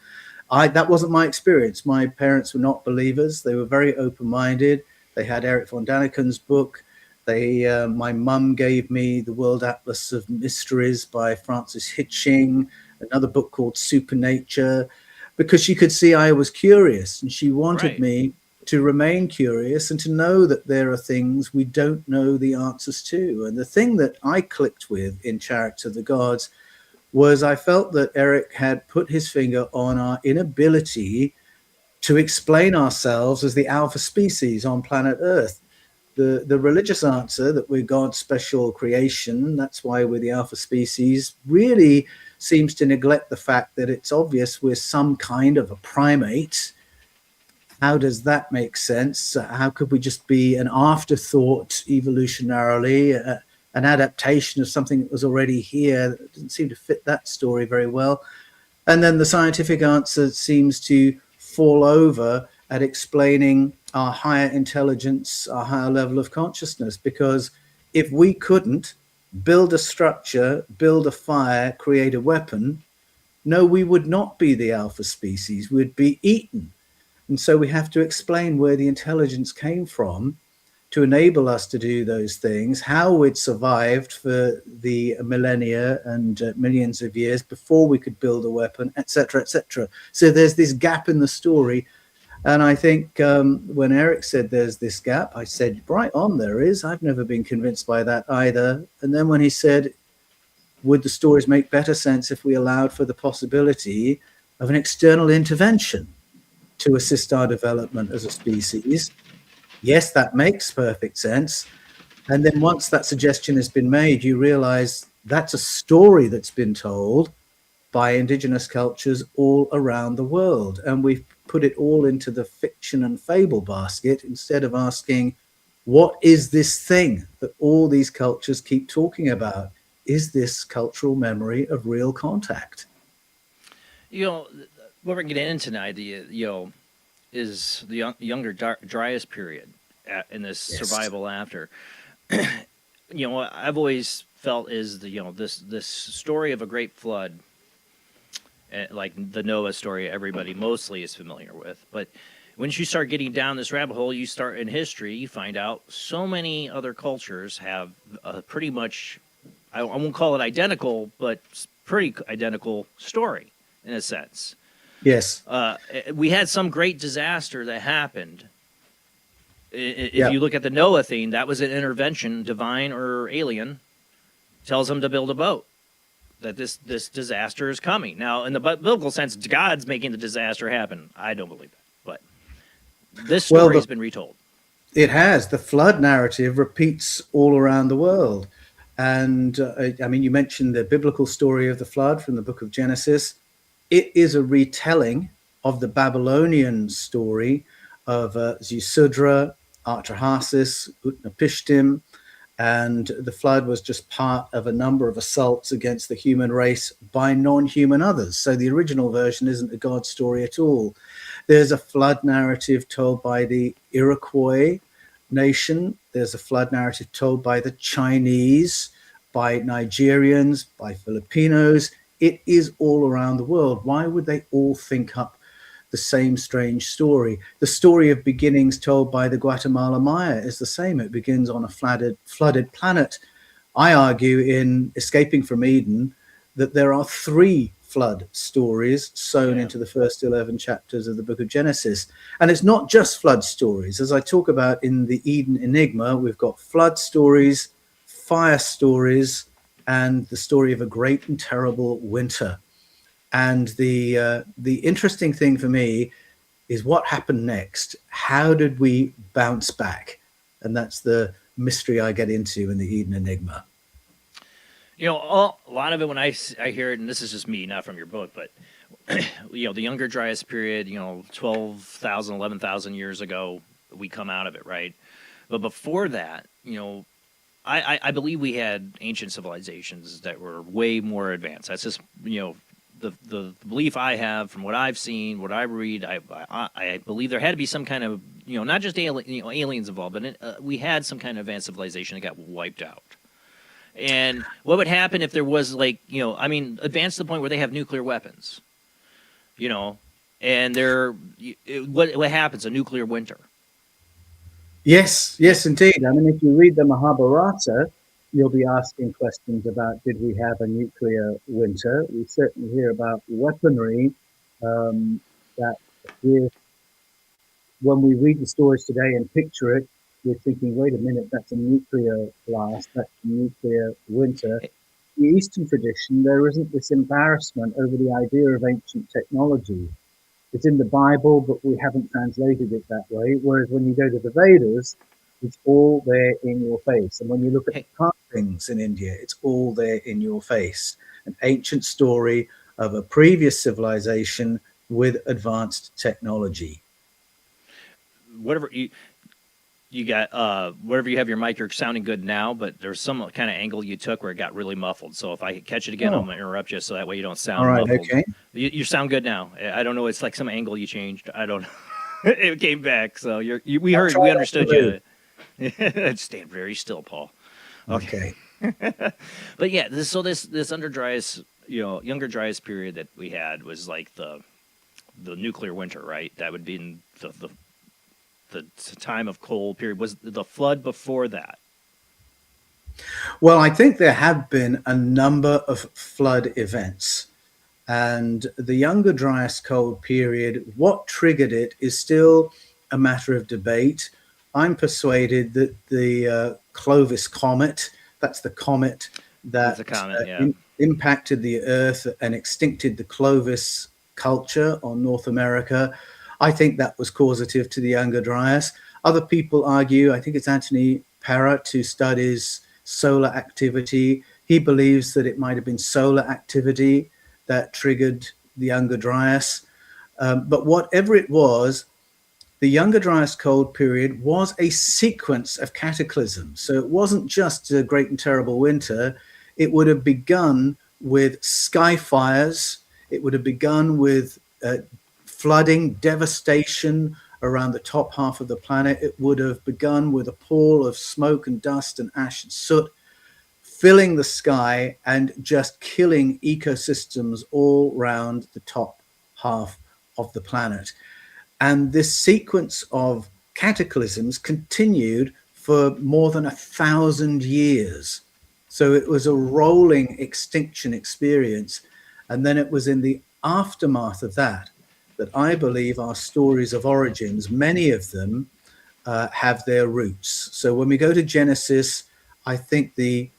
That wasn't my experience. My parents were not believers. They were very open-minded. They had Erich von Daniken's book. My mum gave me the World Atlas of Mysteries by Francis Hitching, another book called Supernature, because she could see I was curious, and she wanted me to remain curious and to know that there are things we don't know the answers to. And the thing that I clicked with in Chariots of the Gods was I felt that Eric had put his finger on our inability to explain ourselves as the alpha species on planet Earth. The religious answer that we're God's special creation, that's why we're the alpha species, really seems to neglect the fact that it's obvious we're some kind of a primate. How does that make sense? How could we just be an afterthought evolutionarily? an adaptation of something that was already here. That didn't seem to fit that story very well. And then the scientific answer seems to fall over at explaining our higher intelligence, our higher level of consciousness, because if we couldn't build a structure, build a fire, create a weapon, no, we would not be the alpha species, we'd be eaten. And so we have to explain where the intelligence came from to enable us to do those things, how it survived for the millennia and millions of years before we could build a weapon, etc., etc. So there's this gap in the story. And I think when Eric said there's this gap, I said, right on, there is. I've never been convinced by that either. And then when he said, would the stories make better sense if we allowed for the possibility of an external intervention to assist our development as a species? Yes, that makes perfect sense. And then once that suggestion has been made, you realize that's a story that's been told by indigenous cultures all around the world. And we've put it all into the fiction and fable basket instead of asking, what is this thing that all these cultures keep talking about? Is this cultural memory of real contact? You know, what we're getting into tonight, is the younger Dryas period in this survival after. What I've always felt is this story of a great flood, like the Noah story, everybody mostly is familiar with. But once you start getting down this rabbit hole, you start in history, you find out so many other cultures have pretty much, I won't call it identical, but pretty identical story in a sense. Yes. We had some great disaster that happened. If you look at the Noah thing, that was an intervention, divine or alien, tells them to build a boat, that this disaster is coming. Now, in the biblical sense, God's making the disaster happen. I don't believe that. But this story has been retold. It has. The flood narrative repeats all around the world. And I mean, you mentioned the biblical story of the flood from the book of Genesis. It is a retelling of the Babylonian story of Ziusudra, Archdeacon, Utnapishtim, and the flood was just part of a number of assaults against the human race by non-human others. So the original version isn't a God story at all. There's a flood narrative told by the Iroquois nation. There's a flood narrative told by the Chinese, by Nigerians, by Filipinos. It is all around the world. Why would they all think up the same strange story? The story of beginnings told by the Guatemala Maya is the same. It begins on a flooded planet. I argue in Escaping from Eden that there are 3 flood stories sewn into the first 11 chapters of the book of Genesis. And it's not just flood stories. As I talk about in the Eden Enigma, we've got flood stories, fire stories, and the story of a great and terrible winter. And the interesting thing for me is what happened next. How did we bounce back? And that's the mystery I get into in the Eden Enigma. A lot of it when I hear it, and this is just me, not from your book, but the younger Dryas period, 12,000, 11,000 years ago, we come out of it, right? But before that, I believe we had ancient civilizations that were way more advanced. That's just, the belief I have from what I've seen, what I read. I believe there had to be some kind of, not just aliens involved, but we had some kind of advanced civilization that got wiped out. And what would happen if there was advanced to the point where they have nuclear weapons, and what happens? A nuclear winter. Yes, indeed. I mean, if you read the Mahabharata, you'll be asking questions about, did we have a nuclear winter? We certainly hear about weaponry that appears. When we read the stories today and picture it, we're thinking, wait a minute, that's a nuclear blast, that's a nuclear winter. In the Eastern tradition, there isn't this embarrassment over the idea of ancient technology. It's in the Bible, but we haven't translated it that way. Whereas when you go to the Vedas, it's all there in your face. And when you look at the carvings in India, it's all there in your face. An ancient story of a previous civilization with advanced technology. You got wherever you have your mic, you're sounding good now, but there's some kind of angle you took where it got really muffled. So if I catch it again, I'm gonna interrupt you so that way you don't sound All right, muffled. okay. You sound good now. I don't know. It's like some angle you changed. I don't know. It came back. So we understood you. Stand very still, Paul. Okay. But yeah, this under Dryas, younger Dryas period that we had was like the nuclear winter, right? That would be in the time of cold period. Was the flood before that? Well, I think there have been a number of flood events, and the younger Dryas cold period, what triggered it is still a matter of debate. I'm persuaded that the Clovis comet, that's the comet that impacted the Earth and extincted the Clovis culture on North America. I think that was causative to the younger Dryas. Other people argue, I think it's Anthony Parrott, who studies solar activity. He believes that it might have been solar activity that triggered the younger Dryas. But whatever it was, the younger Dryas cold period was a sequence of cataclysms. So it wasn't just a great and terrible winter. It would have begun with sky fires. It would have begun with flooding, devastation around the top half of the planet. It would have begun with a pall of smoke and dust and ash and soot filling the sky and just killing ecosystems all around the top half of the planet. And this sequence of cataclysms continued for more than 1,000 years. So it was a rolling extinction experience. And then it was in the aftermath of that I believe our stories of origins, many of them have their roots. So when we go to Genesis, I think the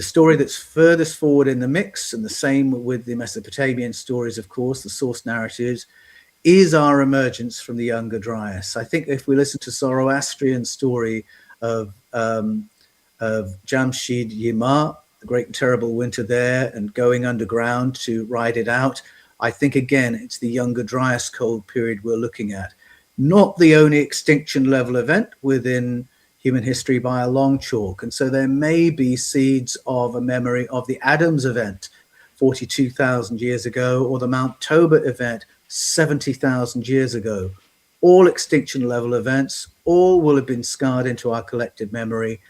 story that's furthest forward in the mix, and the same with the Mesopotamian stories, of course, the source narratives, is our emergence from the younger Dryas. I think if we listen to Zoroastrian story of Jamshid Yima, the great and terrible winter there, and going underground to ride it out, I think, again, it's the younger Dryas cold period we're looking at. Not the only extinction level event within human history by a long chalk. And so there may be seeds of a memory of the Adams event 42,000 years ago, or the Mount Tobit event 70,000 years ago. All extinction level events, all will have been scarred into our collective memory.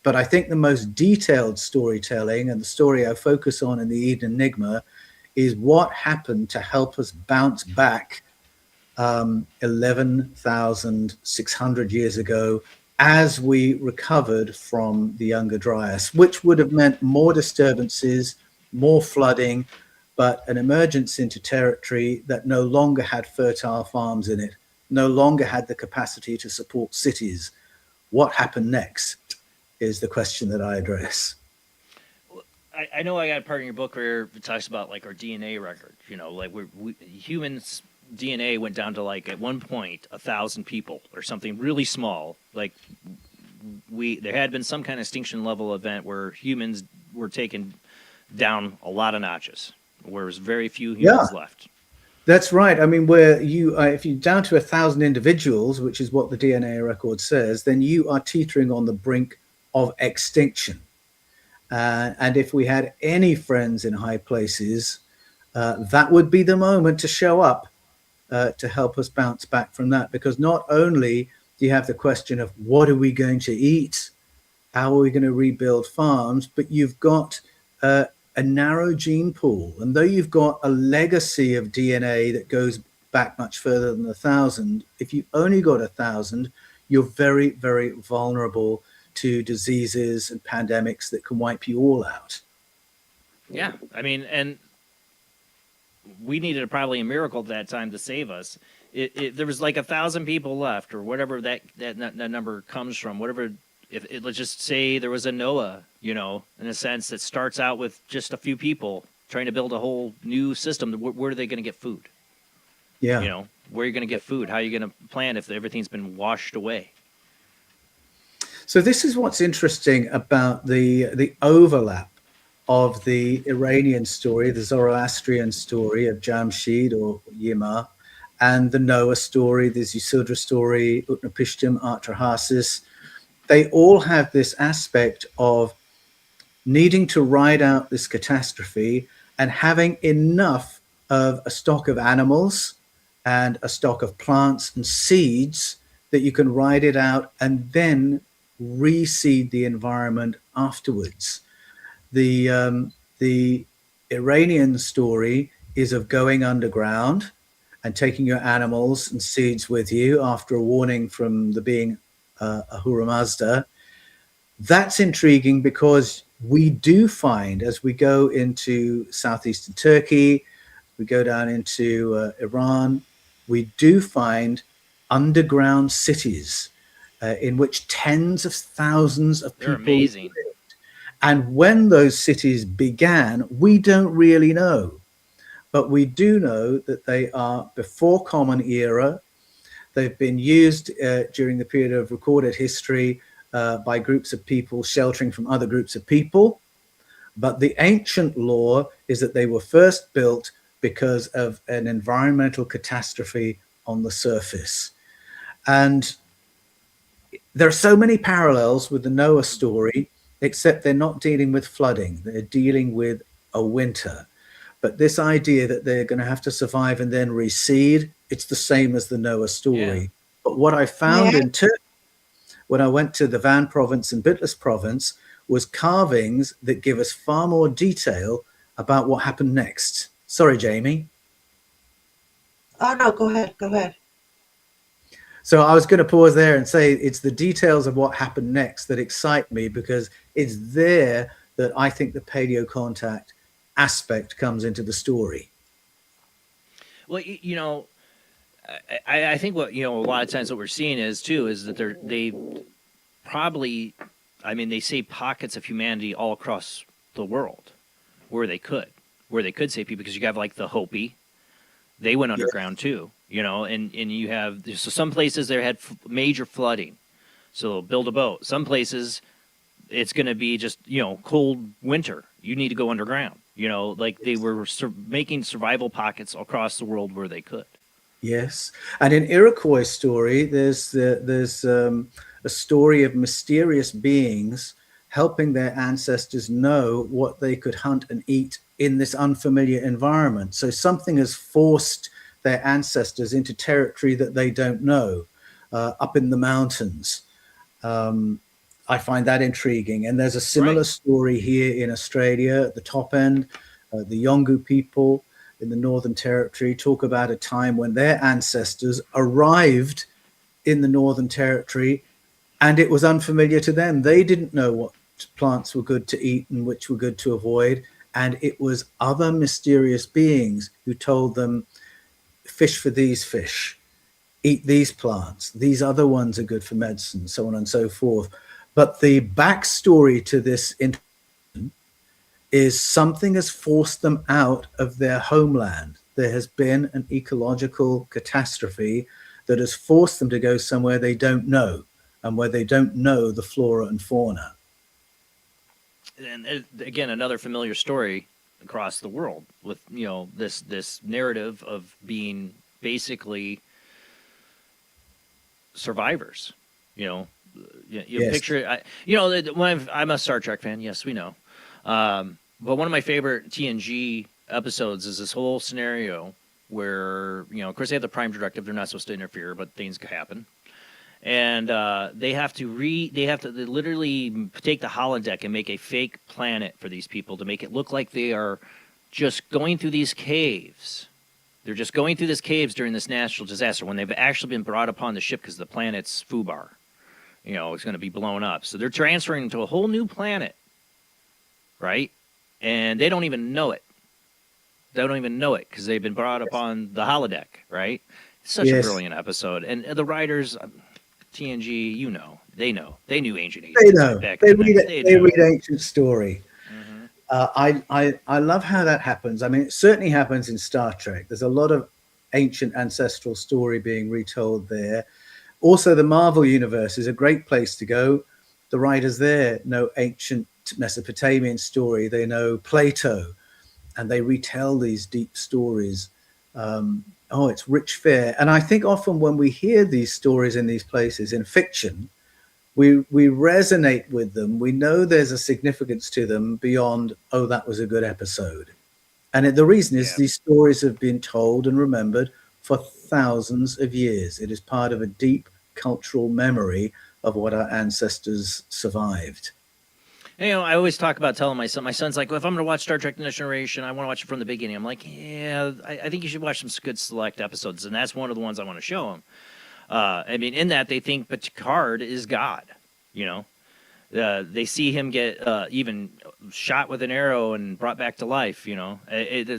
But I think the most detailed storytelling, and the story I focus on in the Eden Enigma, is what happened to help us bounce back 11,600 years ago as we recovered from the younger Dryas, which would have meant more disturbances, more flooding, but an emergence into territory that no longer had fertile farms in it, no longer had the capacity to support cities. What happened next is the question that I address. I know I got a part in your book where it talks about like our DNA record. Like humans' DNA went down to like at one point 1,000 people or something really small. Like there had been some kind of extinction level event where humans were taken down a lot of notches, where there's very few humans left. That's right. I mean, where if you're down to 1,000 individuals, which is what the DNA record says, then you are teetering on the brink of extinction. And if we had any friends in high places, that would be the moment to show up to help us bounce back from that. Because not only do you have the question of what are we going to eat, how are we going to rebuild farms, but you've got a narrow gene pool. And though you've got a legacy of DNA that goes back much further than 1,000, if you've only got 1,000, you're very, very vulnerable to diseases and pandemics that can wipe you all out. Yeah, I mean, and we needed probably a miracle at that time to save us. There was like 1,000 people left, or whatever that number comes from. Whatever, let's just say there was a Noah, in a sense, that starts out with just a few people trying to build a whole new system. Where are they going to get food? Yeah, where are you going to get food? How are you going to plan if everything's been washed away? So this is what's interesting about the overlap of the Iranian story, the Zoroastrian story of Jamshid or Yima, and the Noah story, the Yesodra story, Utnapishtim, Atrahasis, they all have this aspect of needing to ride out this catastrophe and having enough of a stock of animals and a stock of plants and seeds that you can ride it out and then reseed the environment afterwards. The Iranian story is of going underground and taking your animals and seeds with you after a warning from the being Ahura Mazda. That's intriguing because we do find, as we go into southeastern Turkey, we go down into Iran, we do find underground cities in which tens of thousands of people amazing. lived. And when those cities began, we don't really know. But we do know that they are before Common Era. They've been used during the period of recorded history by groups of people sheltering from other groups of people. But the ancient lore is that they were first built because of an environmental catastrophe on the surface. And there are so many parallels with the Noah story, except they're not dealing with flooding. They're dealing with a winter. But this idea that they're going to have to survive and then reseed, it's the same as the Noah story. Yeah. But what I found in Turkey, when I went to the Van province and Bitlis province, was carvings that give us far more detail about what happened next. Sorry, Jamie. Oh, no, go ahead. Go ahead. So I was going to pause there and say it's the details of what happened next that excite me, because it's there that I think the paleo contact aspect comes into the story. Well, you know, I think what, you know, a lot of times what we're seeing is that they probably, I mean, they say pockets of humanity all across the world where they could save people, because you have like the Hopi, they went underground too, you know, and you have, so some places there had major flooding, so they'll build a boat. Some places it's going to be just, you know, cold winter. You need to go underground, you know, like they were making survival pockets across the world where they could. Yes. And in Iroquois story, there's a story of mysterious beings helping their ancestors know what they could hunt and eat in this unfamiliar environment. So something has forced their ancestors into territory that they don't know, up in the mountains. I find that intriguing. And there's a similar story here in Australia at the top end. The Yolngu people in the Northern Territory talk about a time when their ancestors arrived in the Northern Territory and it was unfamiliar to them. They didn't know what plants were good to eat and which were good to avoid. And it was other mysterious beings who told them, fish for these fish, eat these plants, these other ones are good for medicine, so on and so forth. But the backstory to this is something has forced them out of their homeland. There has been an ecological catastrophe that has forced them to go somewhere they don't know, and where they don't know the flora and fauna. And again, another familiar story across the world with, you know, this narrative of being basically survivors. You know, you picture it. You know, when I'm a Star Trek fan, yes, we know. But one of my favorite TNG episodes is this whole scenario where, you know, of course they have the Prime Directive; they're not supposed to interfere, but things can happen. And they have to literally take the holodeck and make a fake planet for these people to make it look like they are just going through these caves. They're just going through these caves during this natural disaster when they've actually been brought upon the ship because the planet's Fubar. You know, it's going to be blown up. So they're transferring to a whole new planet, right? And they don't even know it. They don't even know it because they've been brought upon the holodeck, right? It's such a brilliant episode. And the writers... TNG, you know, they knew ancient Egypt. They know. They read ancient story. Mm-hmm. I love how that happens. I mean, it certainly happens in Star Trek. There's a lot of ancient ancestral story being retold there. Also, the Marvel universe is a great place to go. The writers there know ancient Mesopotamian story. They know Plato, and they retell these deep stories It's rich fare. And I think often when we hear these stories in these places in fiction, we resonate with them. We know there's a significance to them beyond, oh, that was a good episode. And the reason is these stories have been told and remembered for thousands of years. It is part of a deep cultural memory of what our ancestors survived. You know, I always talk about telling my son's like, well, if I'm going to watch Star Trek The Next Generation, I want to watch it from the beginning. I'm like, yeah, I think you should watch some good select episodes. And that's one of the ones I want to show him. I mean, in that they think Picard is God, you know. They see him get even shot with an arrow and brought back to life, you know.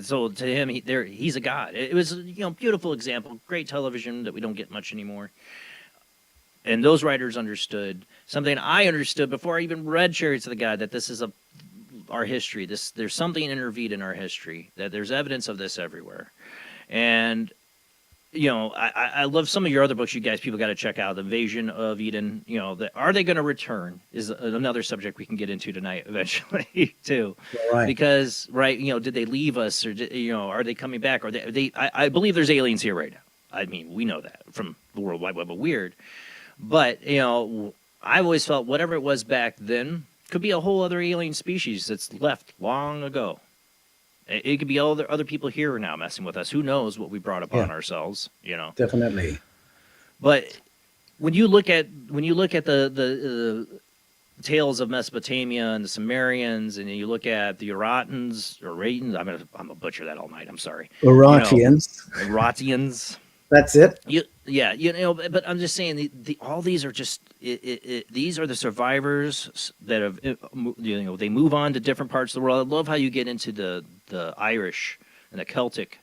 So to him, he's a god. It was, you know, beautiful example, great television that we don't get much anymore. And those writers understood something I understood before I even read Chariots of the God, that this is our history. There's something intervened in our history, that there's evidence of this everywhere. And you know, I love some of your other books, people got to check out. The Invasion of Eden, you know, are they going to return is another subject we can get into tonight eventually too. Right. Because, right, you know, did they leave us, or, you know, are they coming back? Or I believe there's aliens here right now. I mean, we know that from the World Wide Web of Weird. But, you know, I've always felt whatever it was back then could be a whole other alien species that's left long ago. It could be other people here now messing with us. Who knows what we brought upon ourselves, you know? Definitely. But when you look at the tales of Mesopotamia and the Sumerians, and you look at the Urartians, I'm gonna butcher that all night. I'm sorry. Urartians. You know, Urartians. That's it. You know, but I'm just saying all these are just these are the survivors that have, you know, they move on to different parts of the world. I love how you get into the Irish and the Celtic.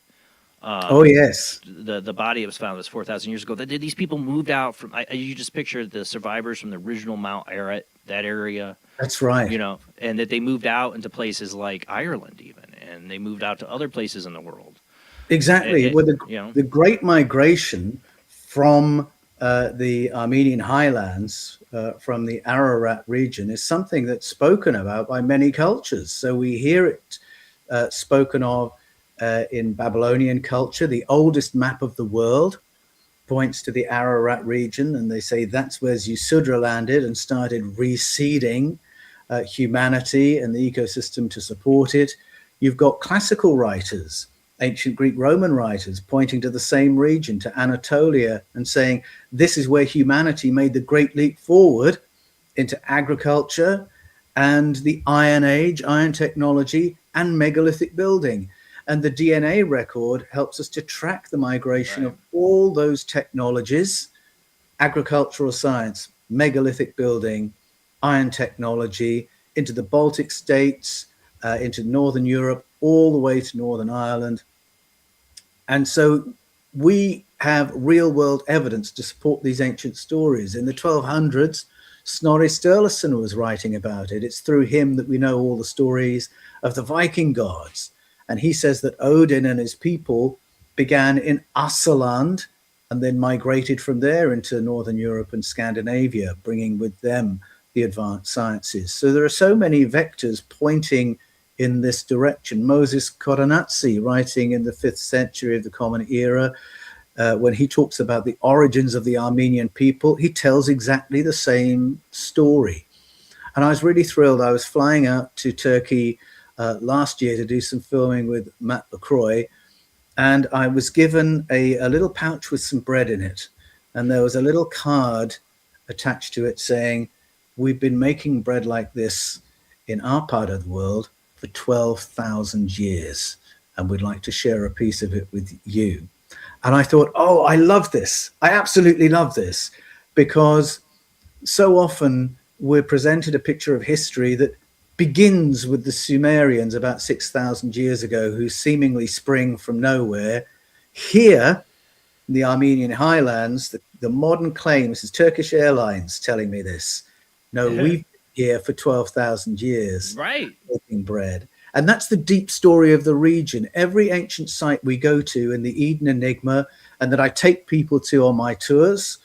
Yes. The body that was found was 4,000 years ago. These people moved out from. You just picture the survivors from the original Mount Ararat, that area. That's right. You know, and that they moved out into places like Ireland, even, and they moved out to other places in the world. Exactly. The Great Migration from the Armenian highlands, from the Ararat region, is something that's spoken about by many cultures. So we hear it spoken of in Babylonian culture. The oldest map of the world points to the Ararat region, and they say that's where Yasudra landed and started reseeding humanity and the ecosystem to support it. You've got classical writers, ancient Greek Roman writers, pointing to the same region, to Anatolia, and saying this is where humanity made the great leap forward into agriculture and the Iron Age, iron technology, and megalithic building. And the DNA record helps us to track the migration of all those technologies: agricultural science, megalithic building, iron technology, into the Baltic states, into Northern Europe, all the way to Northern Ireland. And so we have real world evidence to support these ancient stories. In the 1200s, Snorri Sturluson was writing about it. It's through him that we know all the stories of the Viking gods. And he says that Odin and his people began in Assaland and then migrated from there into Northern Europe and Scandinavia, bringing with them the advanced sciences. So there are so many vectors pointing in this direction. Moses Koronatsi, writing in the 5th century of the Common Era, when he talks about the origins of the Armenian people, he tells exactly the same story. And I was really thrilled. I was flying out to Turkey last year to do some filming with Matt LaCroix, and I was given a little pouch with some bread in it. And there was a little card attached to it saying, we've been making bread like this in our part of the world for 12,000 years, and we'd like to share a piece of it with you. And I thought, oh, I love this. I absolutely love this, because so often we're presented a picture of history that begins with the Sumerians about 6,000 years ago, who seemingly spring from nowhere. Here, in the Armenian highlands, the modern claim, this is Turkish Airlines telling me this, no, we've been here for 12,000 years, making bread. And that's the deep story of the region. Every ancient site we go to in the Eden Enigma, and that I take people to on my tours,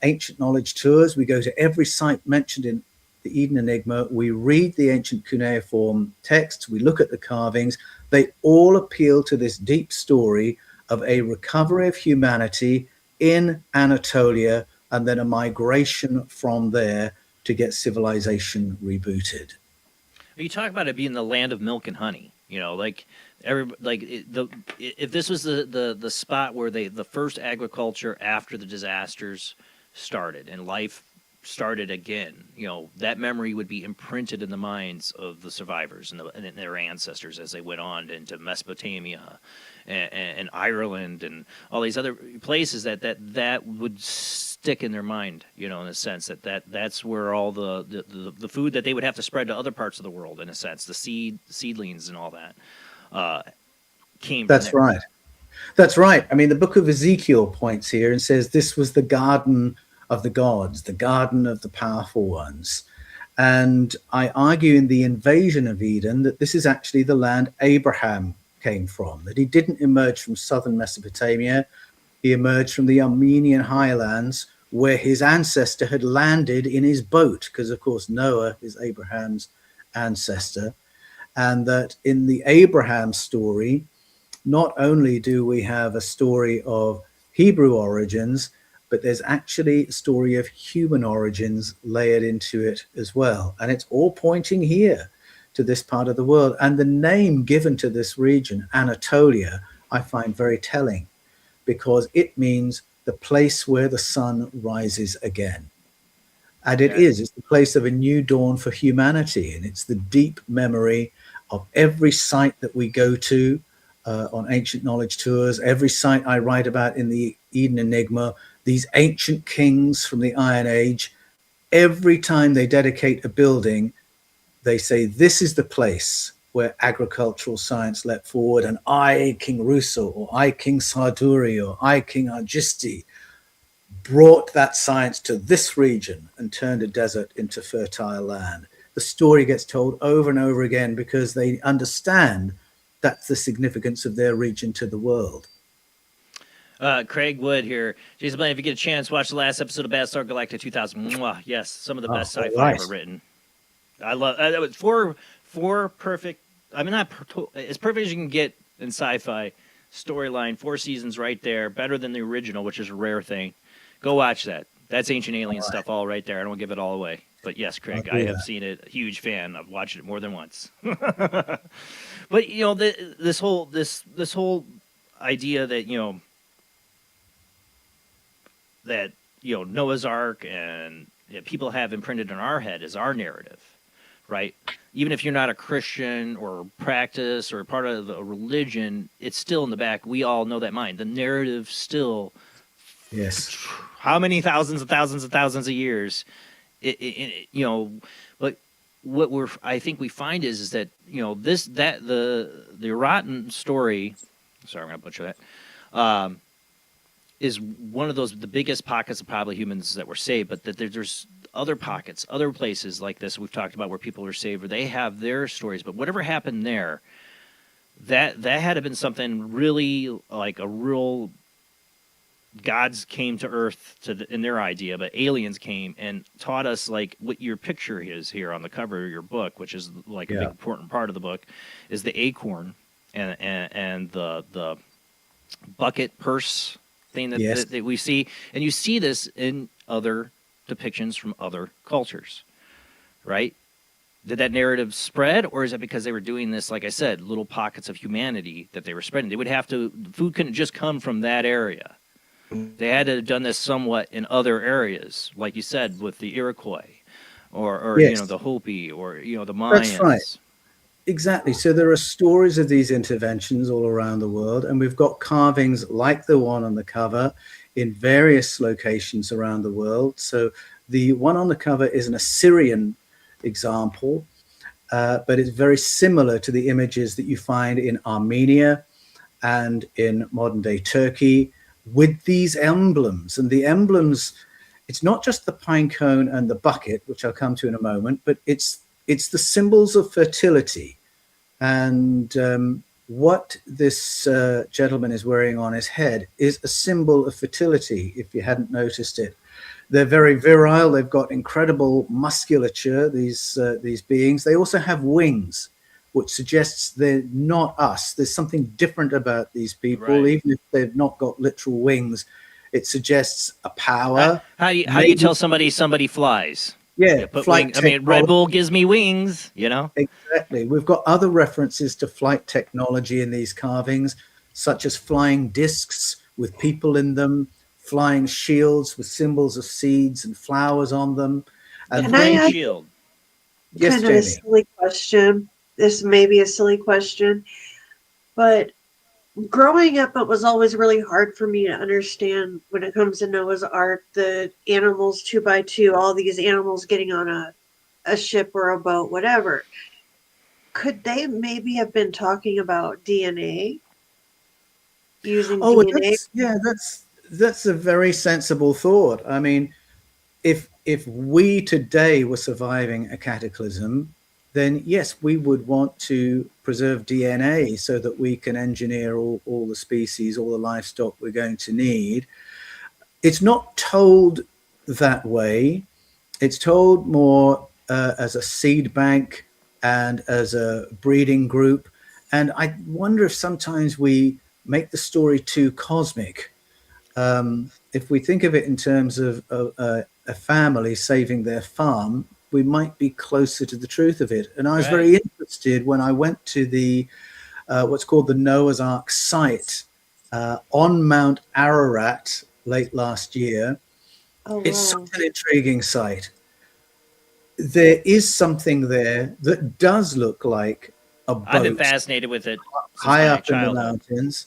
ancient knowledge tours, we go to every site mentioned in the Eden Enigma, we read the ancient cuneiform texts, we look at the carvings, they all appeal to this deep story of a recovery of humanity in Anatolia, and then a migration from there to get civilization rebooted. You talk about it being the land of milk and honey, you know, like if this was the spot where the first agriculture after the disasters started and life started again, you know, that memory would be imprinted in the minds of the survivors and their ancestors as they went on into Mesopotamia and Ireland and all these other places that would stick in their mind, you know, in a sense that's where all the food that they would have to spread to other parts of the world, in a sense, the seedlings and all that came from there. Right. That's right. I mean, the book of Ezekiel points here and says this was the garden of the gods, the garden of the powerful ones. And I argue in the invasion of Eden that this is actually the land Abraham came from, that he didn't emerge from southern Mesopotamia. He emerged from the Armenian highlands, where his ancestor had landed in his boat, because of course Noah is Abraham's ancestor. And that in the Abraham story, not only do we have a story of Hebrew origins, but there's actually a story of human origins layered into it as well. And it's all pointing here to this part of the world. And the name given to this region, Anatolia, I find very telling, because it means the place where the sun rises again. And it's the place of a new dawn for humanity. And it's the deep memory of every site that we go to on Ancient Knowledge Tours, every site I write about in the Eden Enigma, these ancient kings from the Iron Age. Every time they dedicate a building, they say, this is the place where agricultural science leapt forward, and I, King Russo, or I, King Sarduri, or I, King Argisti, brought that science to this region and turned a desert into fertile land. The story gets told over and over again because they understand that's the significance of their region to the world. Craig Wood here. Jason Blaine, if you get a chance, watch the last episode of Battlestar Galactica 2000. Mwah. Yes, some of the best sci-fi ever written. I love that. Was four perfect. I mean, not as perfect as you can get in sci-fi storyline. 4 seasons right there, better than the original, which is a rare thing. Go watch that. That's ancient alien stuff all right there. I don't want to give it all away. But yes, Craig, I have seen it. Huge fan. I've watched it more than once. But you know, this whole idea that Noah's Ark and people have imprinted in our head as our narrative, right? Even if you're not a Christian or practice or part of a religion, it's still in the back. We all know that mind. The narrative still. Yes. How many thousands and thousands and thousands of years? But what I think we find is that the rotten story. Sorry, I'm gonna butcher that. Is one of the biggest pockets of probably humans that were saved, but that there's other pockets, other places like this we've talked about where people are saved, where they have their stories. But whatever happened there, that had to have been something really like a real. Gods came to Earth in their idea, but aliens came and taught us like what your picture is here on the cover of your book, which is like a big important part of the book, is the acorn and the bucket purse thing that we see, and you see this in other depictions from other cultures, right? Did that narrative spread, or is it because they were doing this, like I said, little pockets of humanity that they were spreading? They would have to. Food couldn't just come from that area. They had to have done this somewhat in other areas, like you said, with the Iroquois, or the Hopi, or the Mayans. That's right. Exactly. So there are stories of these interventions all around the world, and we've got carvings like the one on the cover in various locations around the world. So the one on the cover is an Assyrian example, but it's very similar to the images that you find in Armenia and in modern-day Turkey, with these emblems. And the emblems, it's not just the pine cone and the bucket, which I'll come to in a moment, but it's the symbols of fertility. And what this gentleman is wearing on his head is a symbol of fertility, if you hadn't noticed it. They're very virile. They've got incredible musculature, these beings. They also have wings. which suggests they're not us. There's something different about these people, Right. even if they've not got literal wings. It suggests a power. How do you tell somebody flies? Yeah, Put flight wing. I mean, Red technology. Bull gives me wings. You know. Exactly. We've got other references to flight technology in these carvings, such as flying discs with people in them, flying shields with symbols of seeds and flowers on them. And Can I ask shield. Yes, kind of a Jamie. silly question? This may be a silly question, but growing up, it was always really hard for me to understand when it comes to Noah's Ark, the animals 2 by 2, all these animals getting on a ship or a boat, whatever. Could they maybe have been talking about DNA? Using DNA? That's a very sensible thought. I mean, if we today were surviving a cataclysm, then yes, we would want to preserve DNA so that we can engineer all the species, all the livestock we're going to need. It's not told that way. It's told more as a seed bank and as a breeding group. And I wonder if sometimes we make the story too cosmic. If we think of it in terms of a family saving their farm, we might be closer to the truth of it. And I was very interested when I went to the what's called the Noah's Ark site on Mount Ararat late last year. Oh, wow. It's such an intriguing site. There is something there that does look like a boat. I've been fascinated with it high up in the mountains.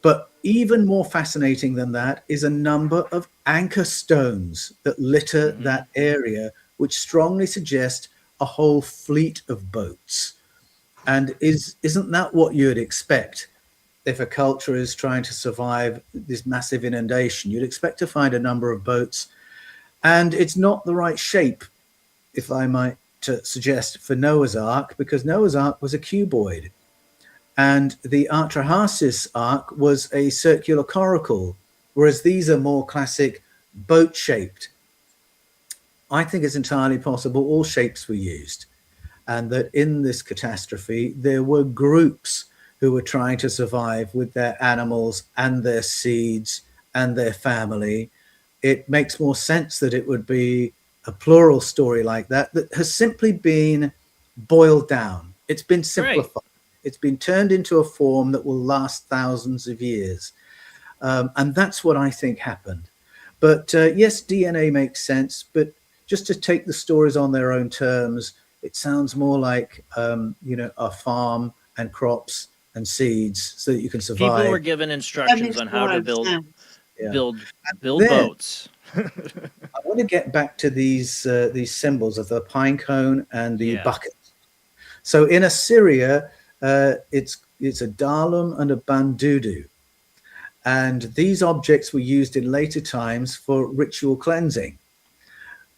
But even more fascinating than that is a number of anchor stones that litter that area, which strongly suggest a whole fleet of boats. And isn't that what you'd expect if a culture is trying to survive this massive inundation? You'd expect to find a number of boats, and it's not the right shape, if I might suggest, for Noah's Ark, because Noah's Ark was a cuboid. And the Archdeacon Ark was a circular coracle, whereas these are more classic boat-shaped. I think it's entirely possible all shapes were used, and that in this catastrophe, there were groups who were trying to survive with their animals and their seeds and their family. It makes more sense that it would be a plural story like that has simply been boiled down. It's been simplified. It's been turned into a form that will last thousands of years. And that's what I think happened. But yes, DNA makes sense. But just to take the stories on their own terms, it sounds more like, a farm and crops and seeds so that you can survive. People were given instructions on how to build boats. I want to get back to these symbols of the pine cone and the bucket. So in Assyria, it's a dalum and a bandudu. And these objects were used in later times for ritual cleansing.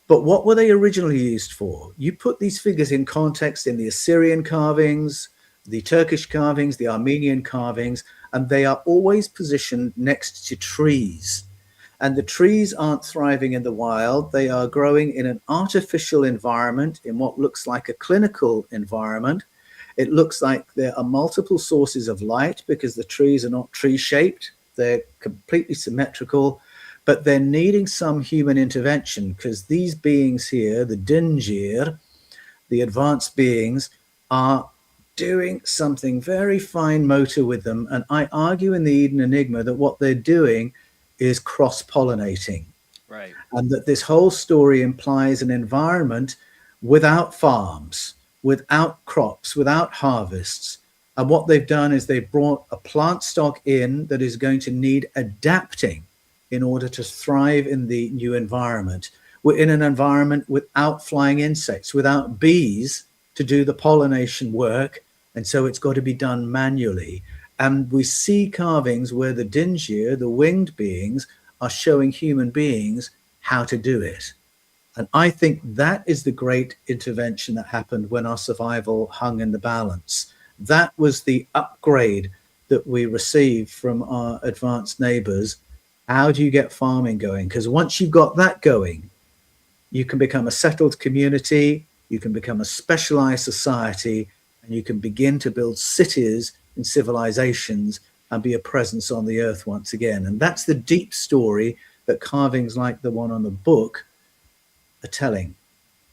But what were they originally used for? You put these figures in context in the Assyrian carvings, the Turkish carvings, the Armenian carvings, and they are always positioned next to trees. And the trees aren't thriving in the wild. They are growing in an artificial environment, in what looks like a clinical environment. It looks like there are multiple sources of light because the trees are not tree-shaped. They're completely symmetrical, but they're needing some human intervention because these beings here, the Dingir, the advanced beings, are doing something very fine motor with them. And I argue in the Eden Enigma that what they're doing is cross-pollinating. Right. And that this whole story implies an environment without farms, without crops, without harvests. And what they've done is they've brought a plant stock in that is going to need adapting in order to thrive in the new environment. We're in an environment without flying insects, without bees to do the pollination work. And so it's got to be done manually. And we see carvings where the Dingir, the winged beings, are showing human beings how to do it. And I think that is the great intervention that happened when our survival hung in the balance. That was the upgrade that we received from our advanced neighbors. How do you get farming going? Because once you've got that going, you can become a settled community, you can become a specialized society, and you can begin to build cities and civilizations and be a presence on the earth once again. And that's the deep story that carvings like the one on the book are telling.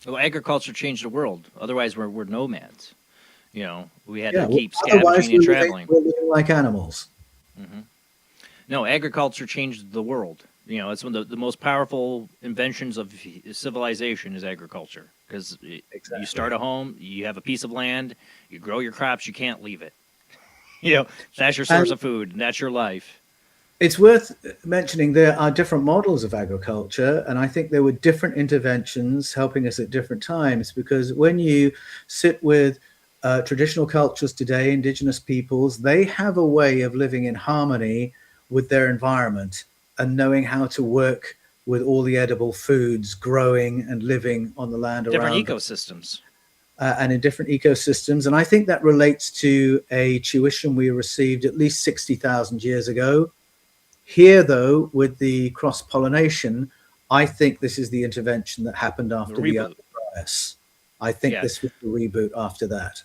Well, agriculture changed the world. Otherwise, we're nomads. We had Yeah, to keep otherwise scavenging and traveling. we're living like animals. No, agriculture changed the world. It's one of the most powerful inventions of civilization is agriculture. Because you start a home, you have a piece of land, you grow your crops, you can't leave it. That's your source of food, and that's your life. It's worth mentioning there are different models of agriculture, and I think there were different interventions helping us at different times, because when you sit with traditional cultures today, indigenous peoples, they have a way of living in harmony with their environment and knowing how to work with all the edible foods growing and living on the land around Different them. ecosystems. And in different ecosystems. And I think that relates to a tuition we received at least 60,000 years ago. Here, though, with the cross-pollination, I think this is the intervention that happened after the Younger Dryas. I think this was the reboot after that.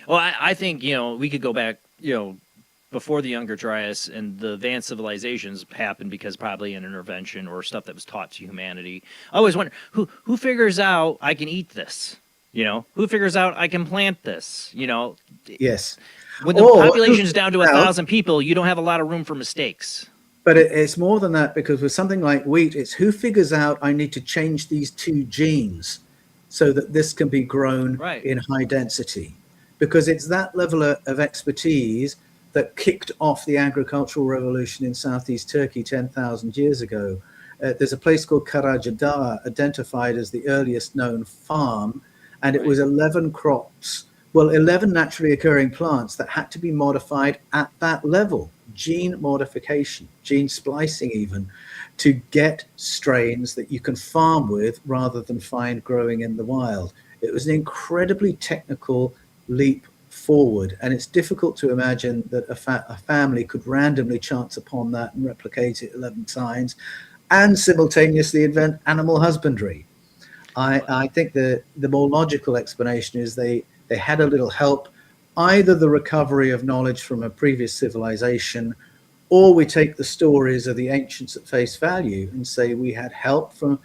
Well, I think, we could go back, before the Younger Dryas, and the advanced civilizations happened because probably an intervention or stuff that was taught to humanity. I always wonder, who figures out I can eat this? Who figures out I can plant this? Yes. When the population's down to 1,000 people, you don't have a lot of room for mistakes. But it's more than that, because with something like wheat, it's who figures out I need to change these 2 genes so that this can be grown in high density. Because it's that level of expertise that kicked off the agricultural revolution in southeast Turkey 10,000 years ago. There's a place called Karacadağ identified as the earliest known farm, and it was 11 crops, 11 naturally occurring plants that had to be modified at that level, gene modification, gene splicing even, to get strains that you can farm with rather than find growing in the wild. It was an incredibly technical leap forward, and it's difficult to imagine that a family could randomly chance upon that and replicate it 11 times and simultaneously invent animal husbandry. I think the more logical explanation is they had a little help, either the recovery of knowledge from a previous civilization, or we take the stories of the ancients at face value and say we had help from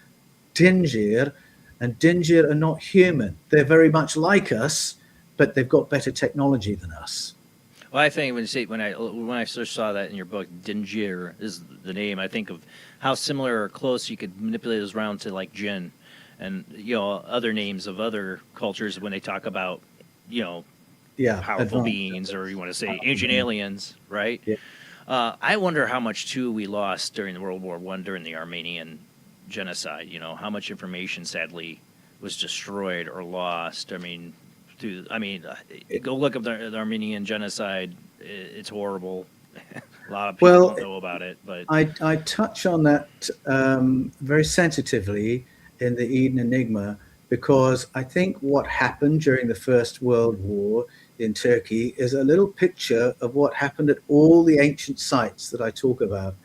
Dingir, and Dingir are not human. They're very much like us, but they've got better technology than us. Well, I think when I first saw that in your book, Dingir is the name. I think of how similar or close you could manipulate those around to like jinn, and other names of other cultures when they talk about powerful beings, or you want to say ancient aliens, right? Yeah. I wonder how much too we lost during the World War I during the Armenian genocide. How much information sadly was destroyed or lost. Go look up the Armenian genocide. It's horrible. A lot of people don't know about it. But I touch on that very sensitively in the Eden Enigma, because I think what happened during the First World War in Turkey is a little picture of what happened at all the ancient sites that I talk about.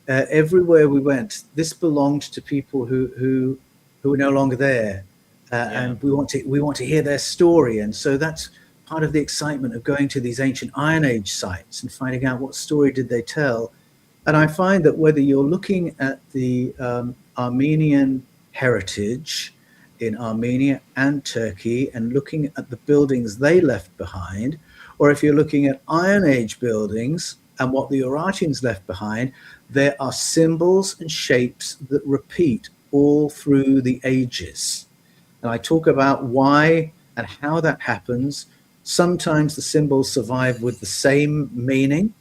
Everywhere we went, this belonged to people who are no longer there. And we want to hear their story, and so that's part of the excitement of going to these ancient Iron Age sites and finding out what story did they tell. And I find that whether you're looking at the Armenian heritage in Armenia and Turkey and looking at the buildings they left behind, or if you're looking at Iron Age buildings and what the Urartians left behind, there are symbols and shapes that repeat all through the ages. And I talk about why and how that happens. Sometimes the symbols survive with the same meaning,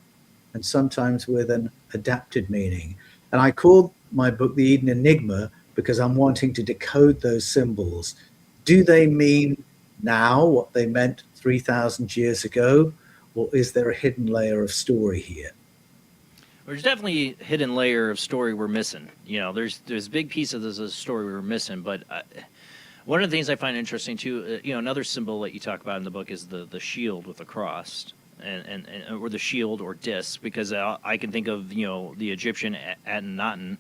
and sometimes with an adapted meaning. And I called my book The Eden Enigma because I'm wanting to decode those symbols. Do they mean now what they meant 3,000 years ago, or is there a hidden layer of story here? There's definitely a hidden layer of story we're missing. There's a big piece of this story we're missing, but one of the things I find interesting too, another symbol that you talk about in the book is the shield with the cross, and or the shield or disc, because I can think of the Egyptian Akhenaten,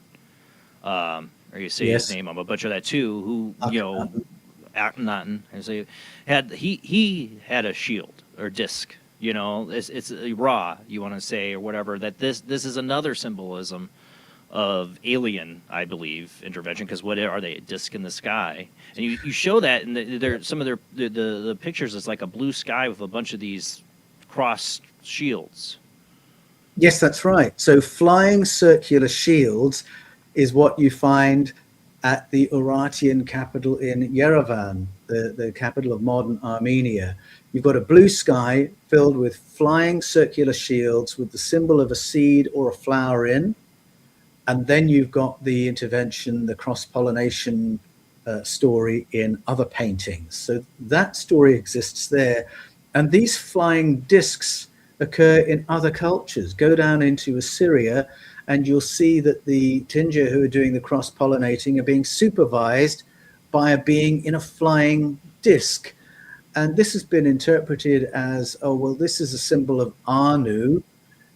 or you say his name, I'm a butcher that too, who Akhenaten, as he had a shield or disc. You know, it's Ra, you want to say, or whatever. That this is another symbolism of alien, I believe, intervention. Because what are they? A disc in the sky, and you show that in some of the pictures. It's like a blue sky with a bunch of these crossed shields. Yes, that's right. So flying circular shields is what you find at the Urartian capital in Yerevan, the capital of modern Armenia. You've got a blue sky filled with flying circular shields with the symbol of a seed or a flower in. And then you've got the intervention, the cross-pollination story in other paintings. So that story exists there. And these flying discs occur in other cultures. Go down into Assyria and you'll see that the Tinja who are doing the cross-pollinating are being supervised by a being in a flying disc. And this has been interpreted as, oh, well, this is a symbol of Anu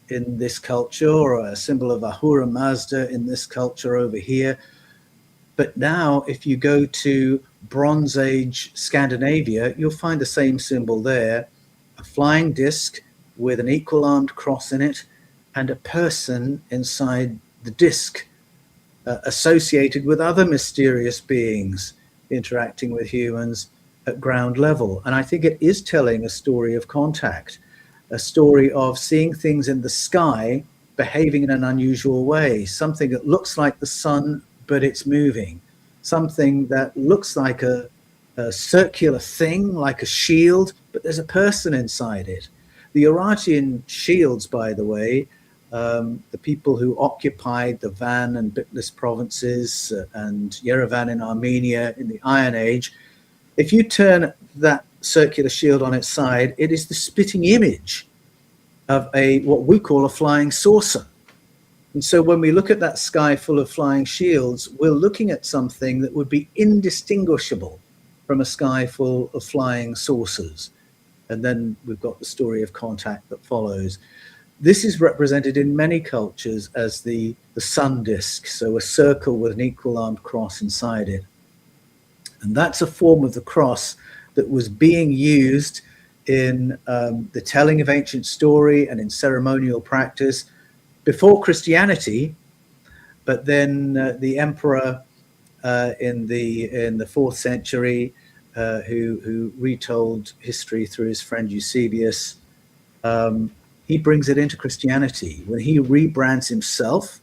in this culture, or a symbol of Ahura Mazda in this culture over here. But now, if you go to Bronze Age Scandinavia, you'll find the same symbol there, a flying disc with an equal-armed cross in it, and a person inside the disc associated with other mysterious beings interacting with humans at ground level. And I think it is telling a story of contact, a story of seeing things in the sky behaving in an unusual way, something that looks like the sun, but it's moving, something that looks like a circular thing, like a shield, but there's a person inside it. The Urartian shields, by the way, the people who occupied the Van and Bitlis provinces and Yerevan in Armenia in the Iron Age, if you turn that circular shield on its side, it is the spitting image of what we call a flying saucer. And so when we look at that sky full of flying shields, we're looking at something that would be indistinguishable from a sky full of flying saucers. And then we've got the story of contact that follows. This is represented in many cultures as the sun disk, so a circle with an equal-armed cross inside it. And that's a form of the cross that was being used in the telling of ancient story and in ceremonial practice before Christianity. But then the emperor in the 4th century, who retold history through his friend Eusebius, he brings it into Christianity. When he rebrands himself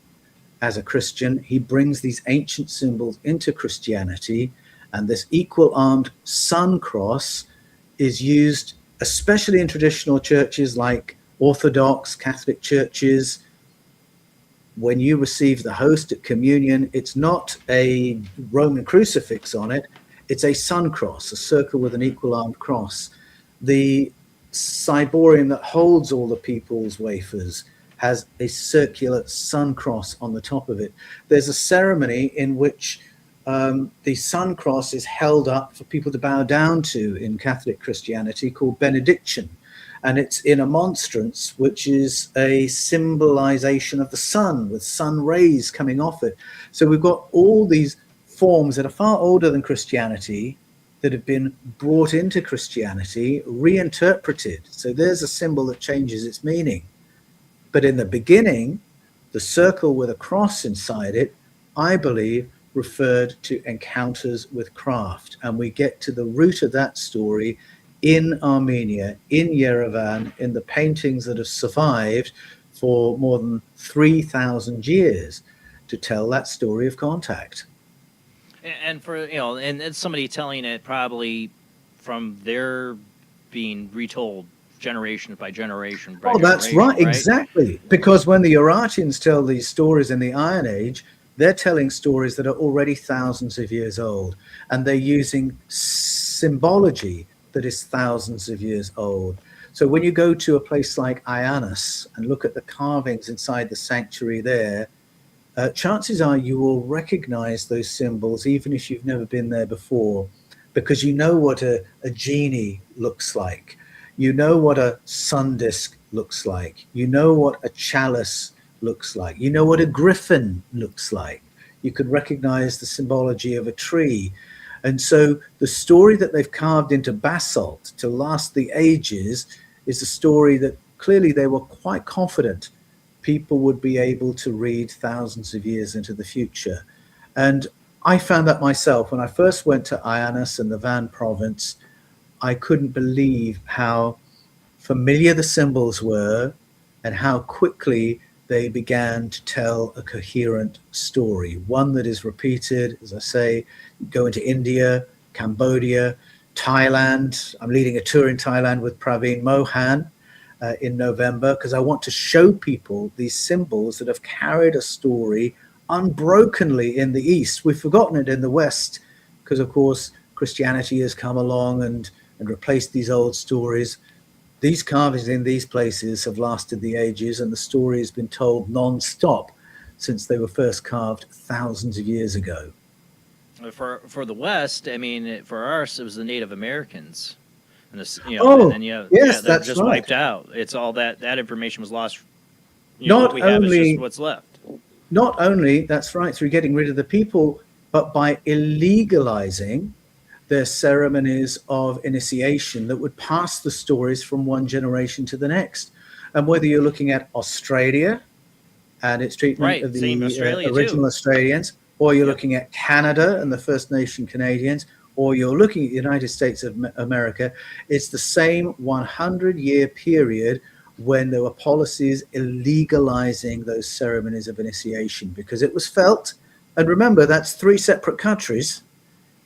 as a Christian, he brings these ancient symbols into Christianity, and this equal-armed sun cross is used especially in traditional churches like Orthodox, Catholic churches. When you receive the host at communion, it's not a Roman crucifix on it, it's a sun cross, a circle with an equal-armed cross. The ciborium that holds all the people's wafers has a circular sun cross on the top of it. There's a ceremony in which the sun cross is held up for people to bow down to in Catholic Christianity, called benediction. And it's in a monstrance, which is a symbolization of the sun, with sun rays coming off it. So we've got all these forms that are far older than Christianity that have been brought into Christianity, reinterpreted. So there's a symbol that changes its meaning. But in the beginning, the circle with a cross inside it, I believe, referred to encounters with craft. And we get to the root of that story in Armenia, in Yerevan, in the paintings that have survived for more than 3,000 years to tell that story of contact. And for, and it's somebody telling it probably from their being retold generation by generation. Oh, that's right, exactly. Because when the Urartians tell these stories in the Iron Age, they're telling stories that are already thousands of years old, and they're using symbology that is thousands of years old. So when you go to a place like Ioannis and look at the carvings inside the sanctuary there, chances are you will recognize those symbols even if you've never been there before, because you know what a genie looks like. You know what a sun disk looks like. You know what a chalice looks like. You know what a griffin looks like. You could recognize the symbology of a tree. And so the story that they've carved into basalt to last the ages is a story that clearly they were quite confident people would be able to read thousands of years into the future. And I found that myself when I first went to Ionis and the Van province. I couldn't believe how familiar the symbols were and how quickly they began to tell a coherent story, one that is repeated. As I say, go into India, Cambodia, Thailand. I'm leading a tour in Thailand with Praveen Mohan in November, because I want to show people these symbols that have carried a story unbrokenly in the East. We've forgotten it in the West because, of course, Christianity has come along and replaced these old stories. These carvings in these places have lasted the ages, and the story has been told non-stop since they were first carved thousands of years ago. For the West, I mean, for us, it was the Native Americans, and this, and then yes, they're that's just right. wiped out. It's all that information was lost. What we have is just what's left. Not only, that's right, through getting rid of the people, but by illegalizing their ceremonies of initiation that would pass the stories from one generation to the next. And whether you're looking at Australia and its treatment of the original Australians, or you're looking at Canada and the First Nation Canadians, or you're looking at the United States of America, it's the same 100-year period when there were policies illegalizing those ceremonies of initiation, because it was felt, and remember, that's 3 separate countries,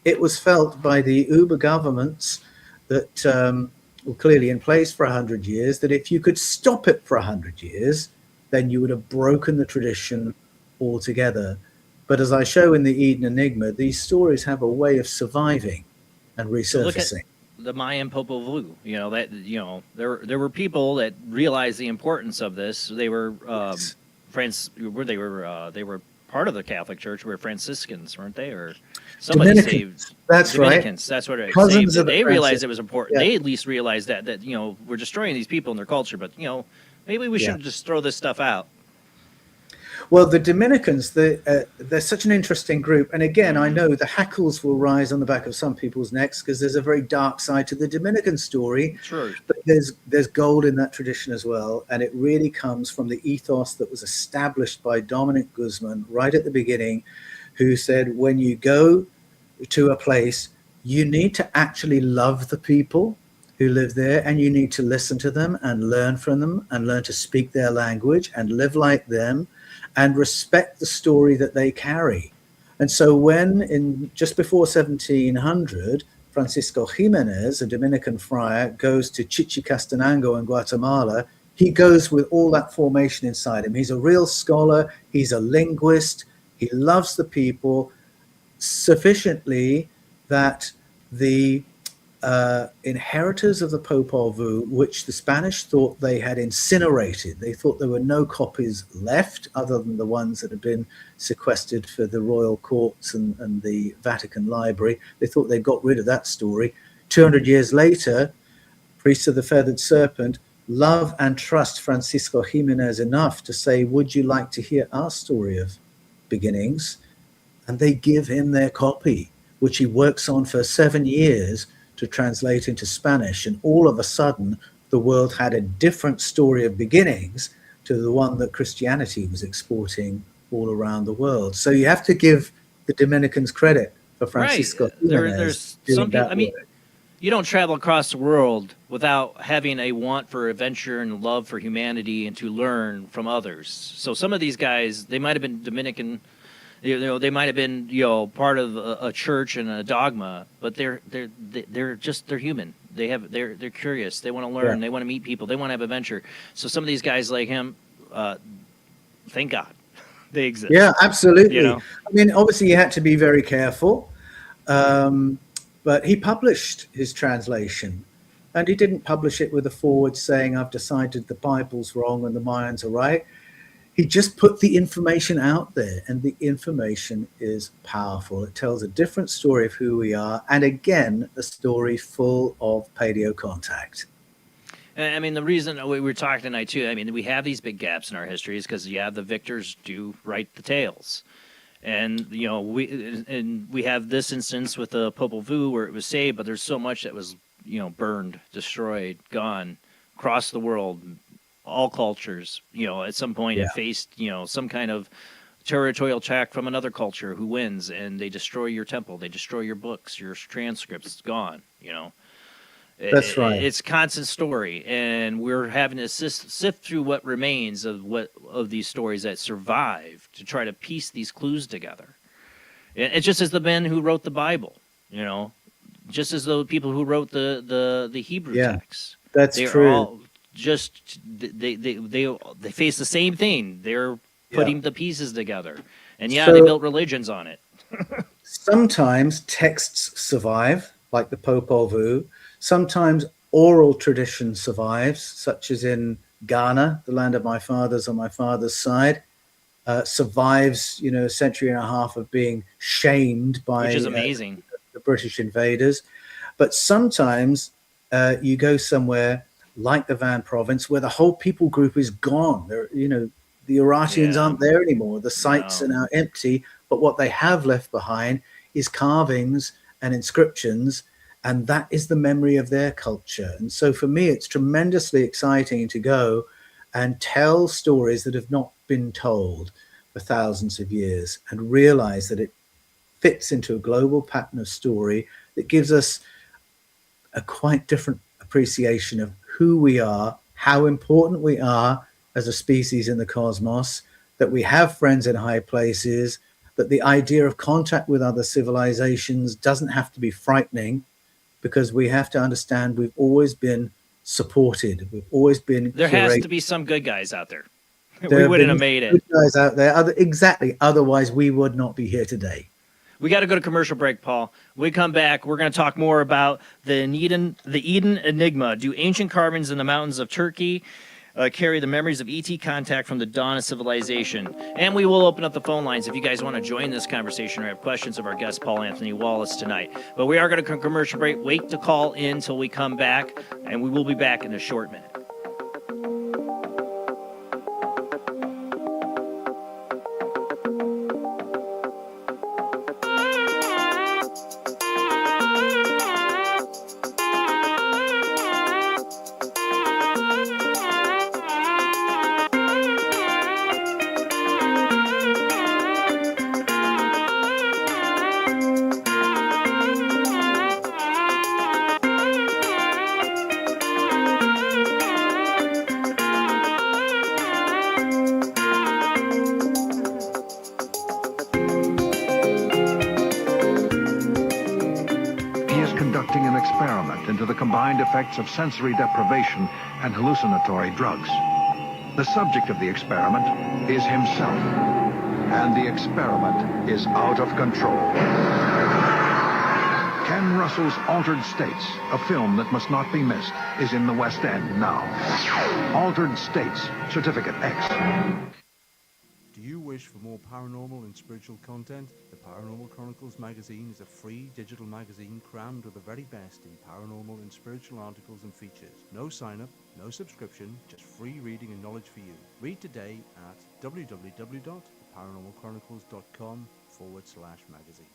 it was felt by the Uber governments that were clearly in place for 100 years, that if you could stop it for 100 years, then you would have broken the tradition altogether. But as I show in the Eden Enigma, these stories have a way of surviving and resurfacing. The Mayan Popol Vuh, there were people that realized the importance of this. They were they were part of the Catholic Church. Were Franciscans, weren't they, or somebody Dominicans. saved? That's Dominicans. right. That's what it Cousins saved. of the They realized Francis. it was important. Yeah. They at least realized that we're destroying these people and their culture, but maybe we should just throw this stuff out. Well, the Dominicans, they're such an interesting group. And again, I know the hackles will rise on the back of some people's necks because there's a very dark side to the Dominican story. Sure. But there's gold in that tradition as well. And it really comes from the ethos that was established by Dominic Guzman right at the beginning, who said, when you go to a place, you need to actually love the people who live there, and you need to listen to them and learn from them and learn to speak their language and live like them and respect the story that they carry. And so when in just before 1700, Francisco Jimenez, a Dominican friar, goes to Chichicastenango in Guatemala, he goes with all that formation inside him. He's a real scholar. He's a linguist. He loves the people sufficiently that the inheritors of the Popol Vuh, which the Spanish thought they had incinerated. They thought there were no copies left other than the ones that had been sequestered for the royal courts and the Vatican Library. They thought they got rid of that story. 200 years later, priests of the Feathered Serpent love and trust Francisco Jimenez enough to say, would you like to hear our story of beginnings? And they give him their copy, which he works on for 7 years to translate into Spanish. And all of a sudden, the world had a different story of beginnings to the one that Christianity was exporting all around the world. So you have to give the Dominicans credit for Francisco Jimenez. There's doing some people, that I mean, work. you don't travel across the world without having a want for adventure and love for humanity and to learn from others. So some of these guys, they might have been Dominican, they might have been, part of a church and a dogma, but they're human. They're curious. They want to learn. Yeah. They want to meet people. They want to have adventure. So some of these guys like him, thank God they exist. Yeah, absolutely. I mean, obviously he had to be very careful, but he published his translation, and he didn't publish it with a foreword saying, I've decided the Bible's wrong and the Mayans are right. He just put the information out there, and the information is powerful. It tells a different story of who we are, and again, a story full of paleo contact. I mean, the reason we were talking tonight, too, I mean, we have these big gaps in our history is because, the victors do write the tales. And we have this instance with the Popol Vuh where it was saved, but there's so much that was burned, destroyed, gone across the world, all cultures. At some point it faced some kind of territorial attack from another culture who wins, and they destroy your temple, they destroy your books, your transcripts, gone. That's right. It's a constant story, and we're having to sift through what remains of these stories that survive to try to piece these clues together. It's just as the men who wrote the Bible, just as the people who wrote the Hebrew texts. That's true. All just they face the same thing. They're putting the pieces together, and So- they built religions on it. Sometimes texts survive, like the Popol Vuh. Sometimes oral tradition survives, such as in Ghana, the land of my fathers on my father's side, survives, a century and a half of being shamed by Which is amazing. The British invaders. But sometimes you go somewhere like the Van province where the whole people group is gone. The Urartians aren't there anymore. The sites are now empty, but what they have left behind is carvings and inscriptions, and that is the memory of their culture. And so for me, it's tremendously exciting to go and tell stories that have not been told for thousands of years and realize that it fits into a global pattern of story that gives us a quite different appreciation of who we are, how important we are as a species in the cosmos, that we have friends in high places, that the idea of contact with other civilizations doesn't have to be frightening, because we have to understand we've always been supported. We've always been There has curated. to be some good guys out there. There We have wouldn't been have made it. good guys out there. Exactly. Otherwise, we would not be here today. We got to go to commercial break, Paul. When we come back, we're going to talk more about the Eden Enigma. Do ancient carvings in the mountains of Turkey carry the memories of ET contact from the dawn of civilization? And we will open up the phone lines if you guys want to join this conversation or have questions of our guest, Paul Anthony Wallis, tonight. But we are going to commercial break. Wait to call in until we come back, and we will be back in a short minute. Conducting an experiment into the combined effects of sensory deprivation and hallucinatory drugs. The subject of the experiment is himself, and the experiment is out of control. Ken Russell's Altered States, a film that must not be missed, is in the West End now. Altered States, Certificate X. Do you wish for more paranormal and spiritual content? The Paranormal Chronicles magazine is a free digital magazine crammed with the very best in paranormal and spiritual articles and features. No sign-up, no subscription, just free reading and knowledge for you. Read today at www.paranormalchronicles.com/magazine.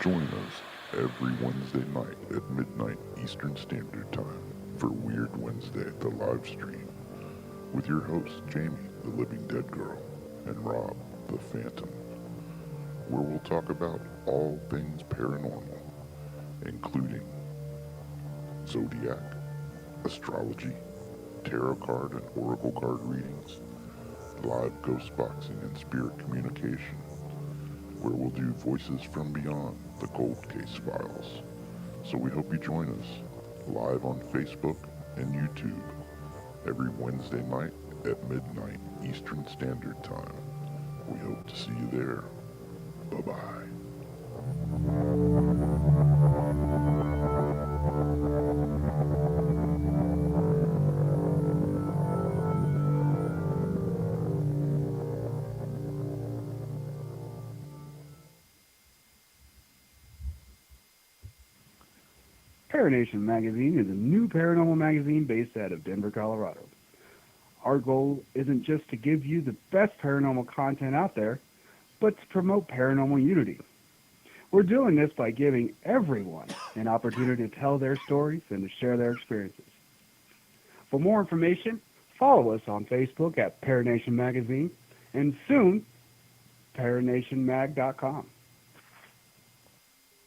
Join us every Wednesday night at midnight Eastern Standard Time for Weird Wednesday, the live stream, with your hosts Jamie, the Living Dead Girl, and Rob, the Phantom, where we'll talk about all things paranormal, including zodiac, astrology, tarot card and oracle card readings, live ghost boxing and spirit communication, where we'll do Voices from Beyond, the Cold Case Files. So we hope you join us live on Facebook and YouTube every Wednesday night at midnight Eastern Standard Time. We hope to see you there. Bye-bye. Paranation magazine is a new paranormal magazine based out of Denver, Colorado. Our goal isn't just to give you the best paranormal content out there, but to promote paranormal unity. We're doing this by giving everyone an opportunity to tell their stories and to share their experiences. For more information, follow us on Facebook at Paranation Magazine and soon, paranationmag.com.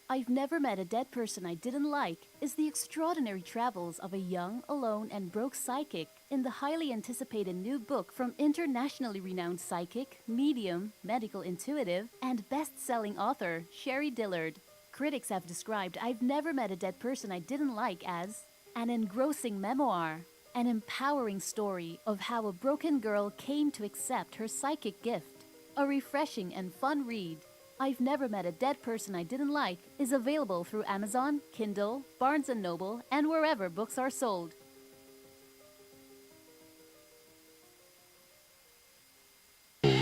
I've Never Met a Dead Person I Didn't Like is the extraordinary travels of a young, alone, and broke psychic in the highly anticipated new book from internationally renowned psychic, medium, medical intuitive, and best-selling author Sherry Dillard. Critics have described I've Never Met a Dead Person I Didn't Like as an engrossing memoir, an empowering story of how a broken girl came to accept her psychic gift, a refreshing and fun read. I've Never Met a Dead Person I Didn't Like is available through Amazon, Kindle, Barnes & Noble, and wherever books are sold.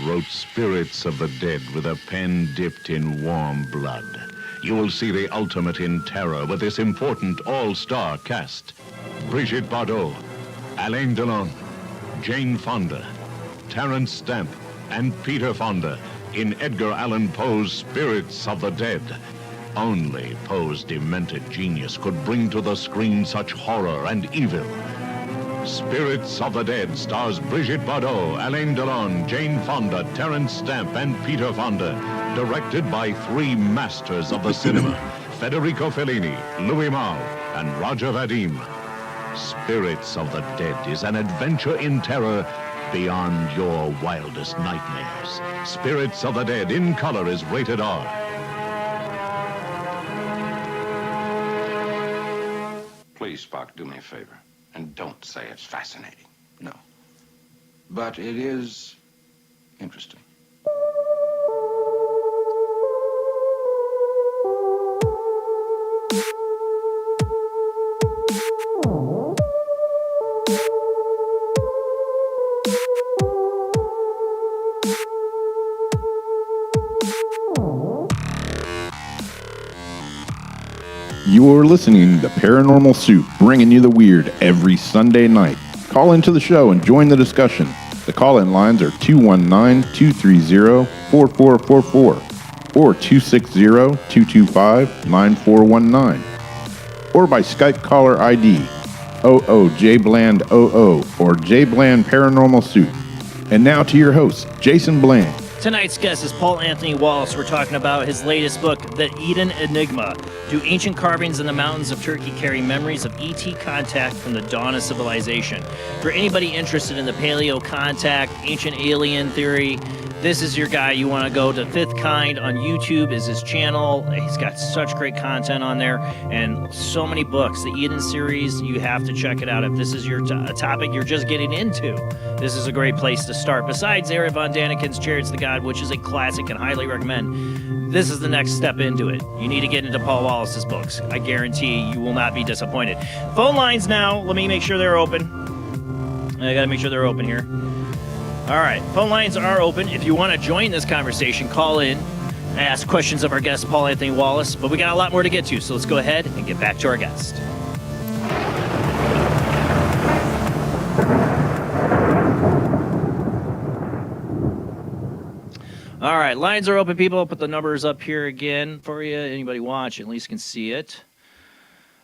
Wrote Spirits of the Dead with a pen dipped in warm blood. You will see the ultimate in terror with this important all-star cast. Brigitte Bardot, Alain Delon, Jane Fonda, Terence Stamp, and Peter Fonda in Edgar Allan Poe's Spirits of the Dead. Only Poe's demented genius could bring to the screen such horror and evil. Spirits of the Dead stars Brigitte Bardot, Alain Delon, Jane Fonda, Terence Stamp, and Peter Fonda. Directed by three masters of the cinema, Federico Fellini, Louis Malle, and Roger Vadim. Spirits of the Dead is an adventure in terror beyond your wildest nightmares. Spirits of the Dead in color is rated R. Please, Spock, do me a favor. And don't say it's fascinating. No. But it is interesting. You're listening to Paranormal Soup, bringing you the weird every Sunday night. Call into the show and join the discussion. The call-in lines are 219-230-4444 or 260-225-9419 or by Skype caller ID OOJBland00 or JBland Paranormal Soup. And now to your host, Jason Bland. Tonight's guest is Paul Anthony Wallis. We're talking about his latest book, The EDEN Enigma. Do ancient carvings in the mountains of Turkey carry memories of ET contact from the dawn of civilization? For anybody interested in the paleo contact, ancient alien theory, this is your guy. You want to go to Fifth Kind on YouTube is his channel. He's got such great content on there and so many books. The Eden series, you have to check it out. If this is your a topic you're just getting into, this is a great place to start. Besides Erich von Daniken's Chariots of God, which is a classic and highly recommend, this is the next step into it. You need to get into Paul Wallis's books. I guarantee you will not be disappointed. Phone lines now. Let me make sure they're open. I got to make sure they're open here. All right, phone lines are open. If you want to join this conversation, call in, ask questions of our guest, Paul Anthony Wallis. But we got a lot more to get to, so let's go ahead and get back to our guest. All right, lines are open, people. I'll put the numbers up here again for you. Anybody watch, at least can see it.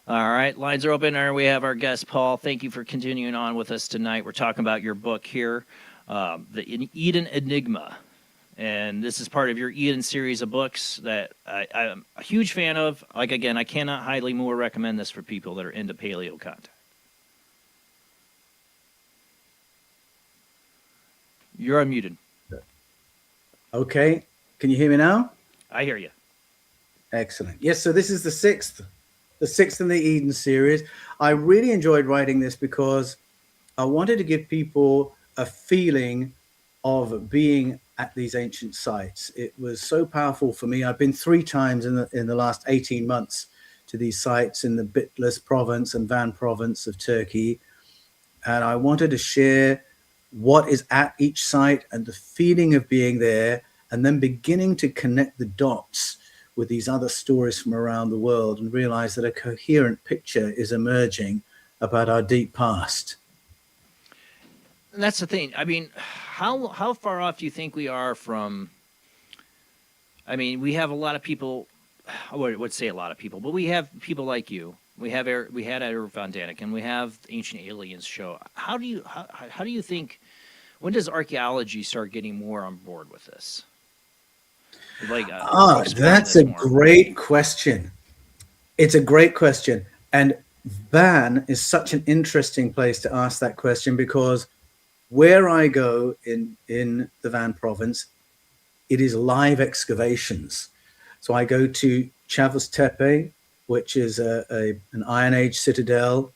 All right, lines are open. There we have our guest, Paul. Thank you for continuing on with us tonight. We're talking about your book here. The EDEN Enigma, and this is part of your EDEN series of books that I'm a huge fan of. Like, again, I cannot highly more recommend this for people that are into paleo contact. You're unmuted. Okay, can you hear me now? I hear you. Excellent. Yes, so this is the sixth in the EDEN series. I really enjoyed writing this because I wanted to give people a feeling of being at these ancient sites. It was so powerful for me. I've been 3 times in the last 18 months to these sites in the Bitlis province and Van province of Turkey. And I wanted to share what is at each site and the feeling of being there, and then beginning to connect the dots with these other stories from around the world and realize that a coherent picture is emerging about our deep past. And that's the thing. I mean, how far off do you think we are from? I mean, we have a lot of people. I would say a lot of people, but we have people like you. We had Eric Von Daniken. We have Ancient Aliens show. How do you think? When does archaeology start getting more on board with this? Like, that's a great question. It's a great question, and Van is such an interesting place to ask that question, because where I go in the Van province, it is live excavations. So I go to Chavos Tepe, which is an Iron Age citadel,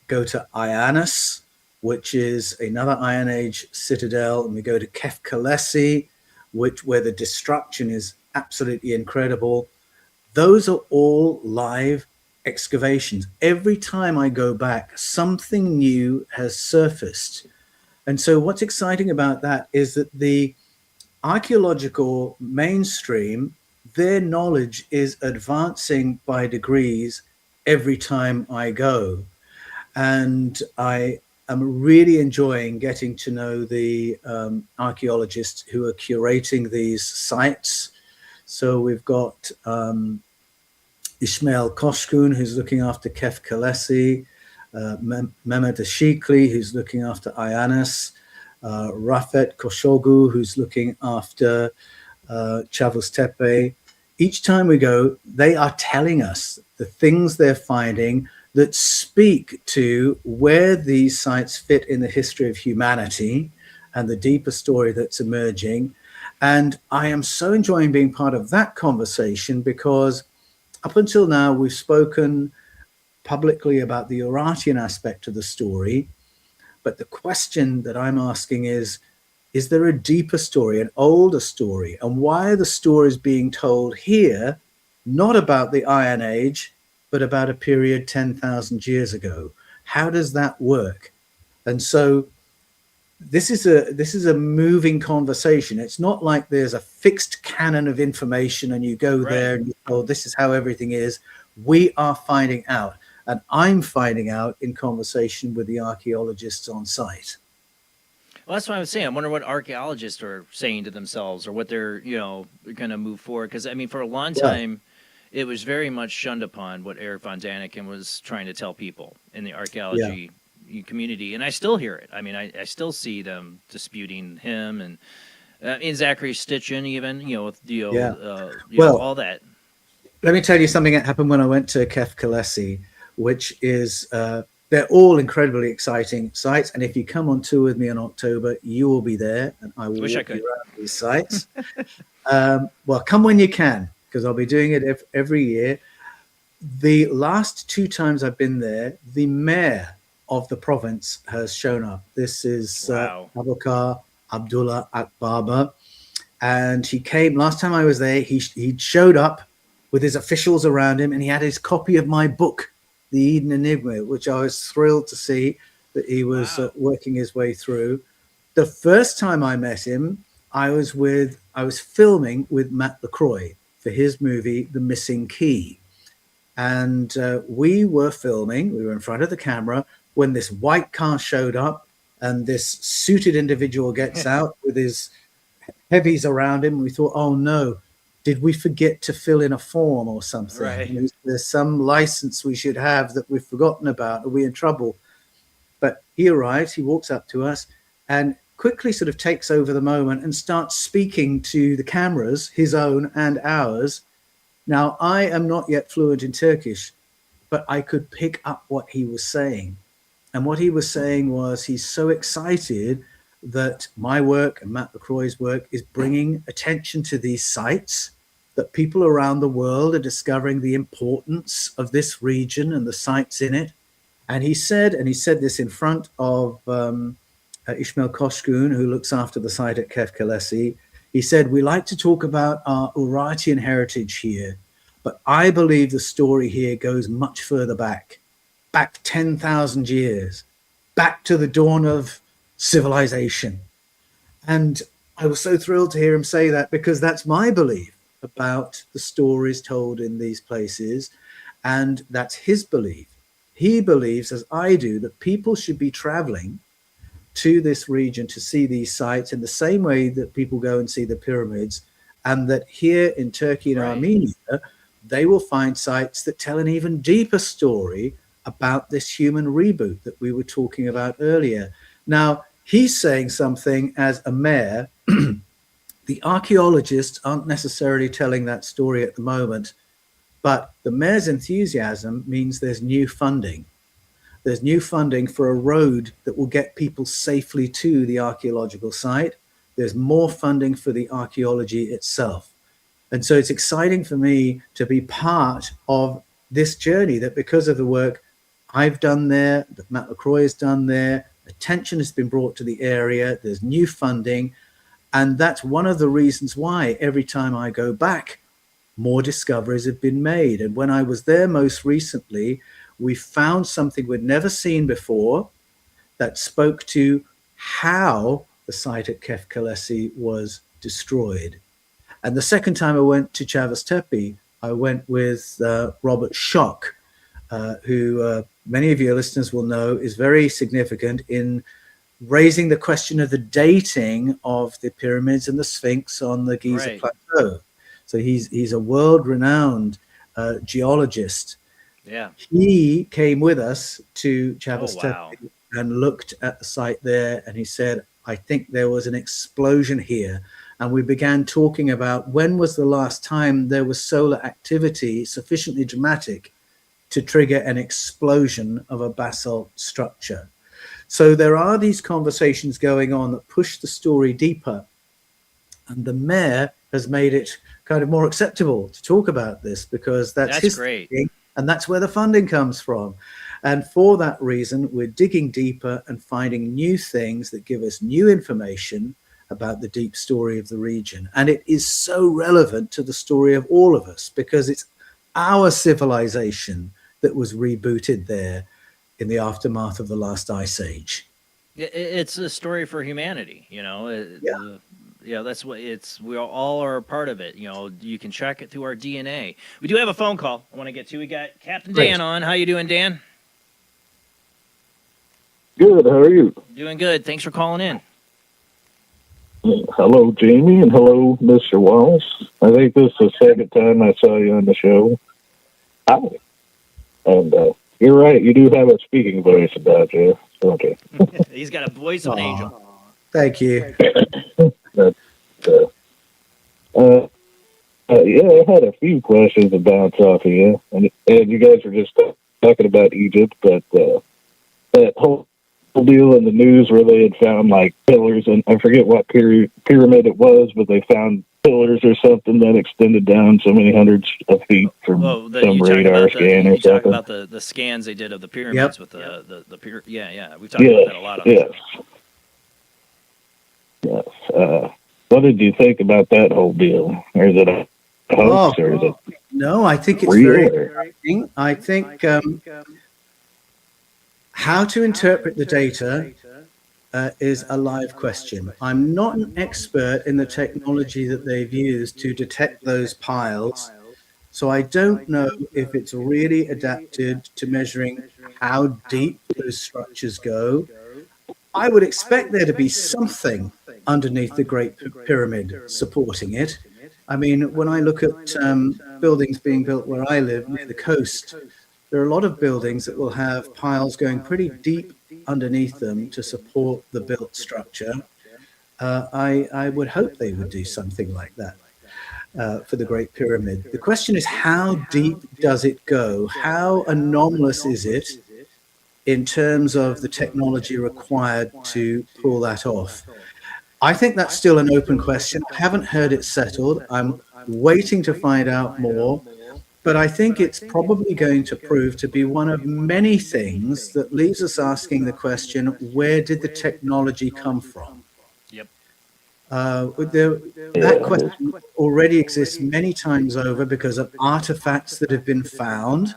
go to Ianus, which is another Iron Age citadel, and we go to Kefkalesi, where the destruction is absolutely incredible. Those are all live excavations. Every time I go back, something new has surfaced. And so what's exciting about that is that the archaeological mainstream, their knowledge is advancing by degrees every time I go. And I am really enjoying getting to know the archaeologists who are curating these sites. So we've got Ismail Koshkun, who's looking after Kefkalesi, Mehmet Ashikli, who's looking after Ianus, Rafet Koshogu, who's looking after Chavos Tepe. Each time we go, they are telling us the things they're finding that speak to where these sites fit in the history of humanity and the deeper story that's emerging. And I am so enjoying being part of that conversation, because up until now, we've spoken publicly about the Urartian aspect of the story. But the question that I'm asking is there a deeper story, an older story? And why are the stories being told here, not about the Iron Age, but about a period 10,000 years ago? How does that work? And so this is a moving conversation. It's not like there's a fixed canon of information and you go there and you're told this is how everything is. We are finding out. And I'm finding out in conversation with the archaeologists on site. Well, that's what I was saying. I wonder what archaeologists are saying to themselves, or what they're, going to move forward. Because, I mean, for a long time, it was very much shunned upon what Eric Von Daniken was trying to tell people in the archaeology community. And I still hear it. I mean, I still see them disputing him, and in Zachary Stitchin even, with all that. Let me tell you something that happened when I went to Kefkalesi, which is they're all incredibly exciting sites. And if you come on tour with me in October, you will be there, and I will walk you around these sites. Well, come when you can, because I'll be doing it every year. The last 2 times I've been there, the mayor of the province has shown up. This is Abubakar Abdullah Akbaba. And he came, last time I was there, he showed up with his officials around him, and he had his copy of my book, The Eden Enigma, which I was thrilled to see that he was working his way through. The first time I met him, I was filming with Matt LaCroix for his movie, The Missing Key. And we were filming, we were in front of the camera, when this white car showed up, and this suited individual gets out with his heavies around him. We thought, oh no, did we forget to fill in a form or something? Right. There's some license we should have that we've forgotten about. Are we in trouble? But he arrives, he walks up to us and quickly sort of takes over the moment and starts speaking to the cameras, his own and ours. Now, I am not yet fluent in Turkish, but I could pick up what he was saying. And what he was saying was he's so excited that my work and Matt LaCroix's work is bringing attention to these sites, that people around the world are discovering the importance of this region and the sites in it. And he said this in front of Ismail Koshkun, who looks after the site at Kefkalesi. He said, we like to talk about our Urartian heritage here, but I believe the story here goes much further back 10,000 years, back to the dawn of civilization. And I was so thrilled to hear him say that, because that's my belief. about the stories told in these places, and that's his belief. He believes, as I do, that people should be traveling to this region to see these sites in the same way that people go and see the pyramids, and that here in Turkey and Armenia, they will find sites that tell an even deeper story about this human reboot that we were talking about earlier. Now, he's saying something as a mayor. The archaeologists aren't necessarily telling that story at the moment, but the mayor's enthusiasm means there's new funding. There's new funding for a road that will get people safely to the archaeological site. There's more funding for the archaeology itself. And so it's exciting for me to be part of this journey, that because of the work I've done there, that Matt LaCroix has done there, attention has been brought to the area, there's new funding. And that's one of the reasons why every time I go back, more discoveries have been made. And when I was there most recently, we found something we'd never seen before that spoke to how the site at Kefkalesi was destroyed. And the second time I went to Chavez-Tepe, I went with Robert Schock, who many of your listeners will know is very significant in raising the question of the dating of the pyramids and the Sphinx on the Giza Plateau. So he's a world-renowned geologist. Yeah. He came with us to Chavez-Tepe and looked at the site there, and he said, I think there was an explosion here. And we began talking about when was the last time there was solar activity sufficiently dramatic to trigger an explosion of a basalt structure. So there are these conversations going on that push the story deeper. And the mayor has made it kind of more acceptable to talk about this, because that's his great. thinking, and that's where the funding comes from. And for that reason, we're digging deeper and finding new things that give us new information about the deep story of the region. And it is so relevant to the story of all of us, because it's our civilization that was rebooted there in the aftermath of the last ice age. It's a story for humanity, you know. Yeah, that's what it's. We all are a part of it. You know, you can check it through our DNA. We do have a phone call I want to get to. We got Captain Dan on. How you doing, Dan? Good. How are you? Doing good. Thanks for calling in. Hello, Jamie, and hello, Mr. Wallis. I think this is the second time I saw you on the show. Hi. And you're right. You do have a speaking voice about you, don't you? He's got a voice of an angel. Thank you. Yeah, I had a few questions about Sophia, and you guys were just talking about Egypt, but that whole deal in the news where they had found like pillars, and I forget what pyramid it was, but they found pillars or something that extended down so many hundreds of feet from some radar scan or something. You talk about the scans they did of the pyramids with the yeah. We talked about that a lot on the show. Yes. What did you think about that whole deal? Or is it a hoax, or is it? No, I think it's real, very interesting. I think how to interpret the data is a live question. I'm not an expert in the technology that they've used to detect those piles, so I don't know if it's really adapted to measuring how deep those structures go. I would expect there to be something underneath the Great Pyramid supporting it. I mean, when I look at buildings being built where I live near the coast, there are a lot of buildings that will have piles going pretty deep underneath them to support the built structure. I would hope they would do something like that for the Great Pyramid. The question is, how deep does it go? How anomalous is it in terms of the technology required to pull that off? I think that's still an open question. I haven't heard it settled. I'm waiting to find out more. But I think it's probably going to prove to be one of many things that leaves us asking the question, where did the technology come from? Yep. That question already exists many times over because of artifacts that have been found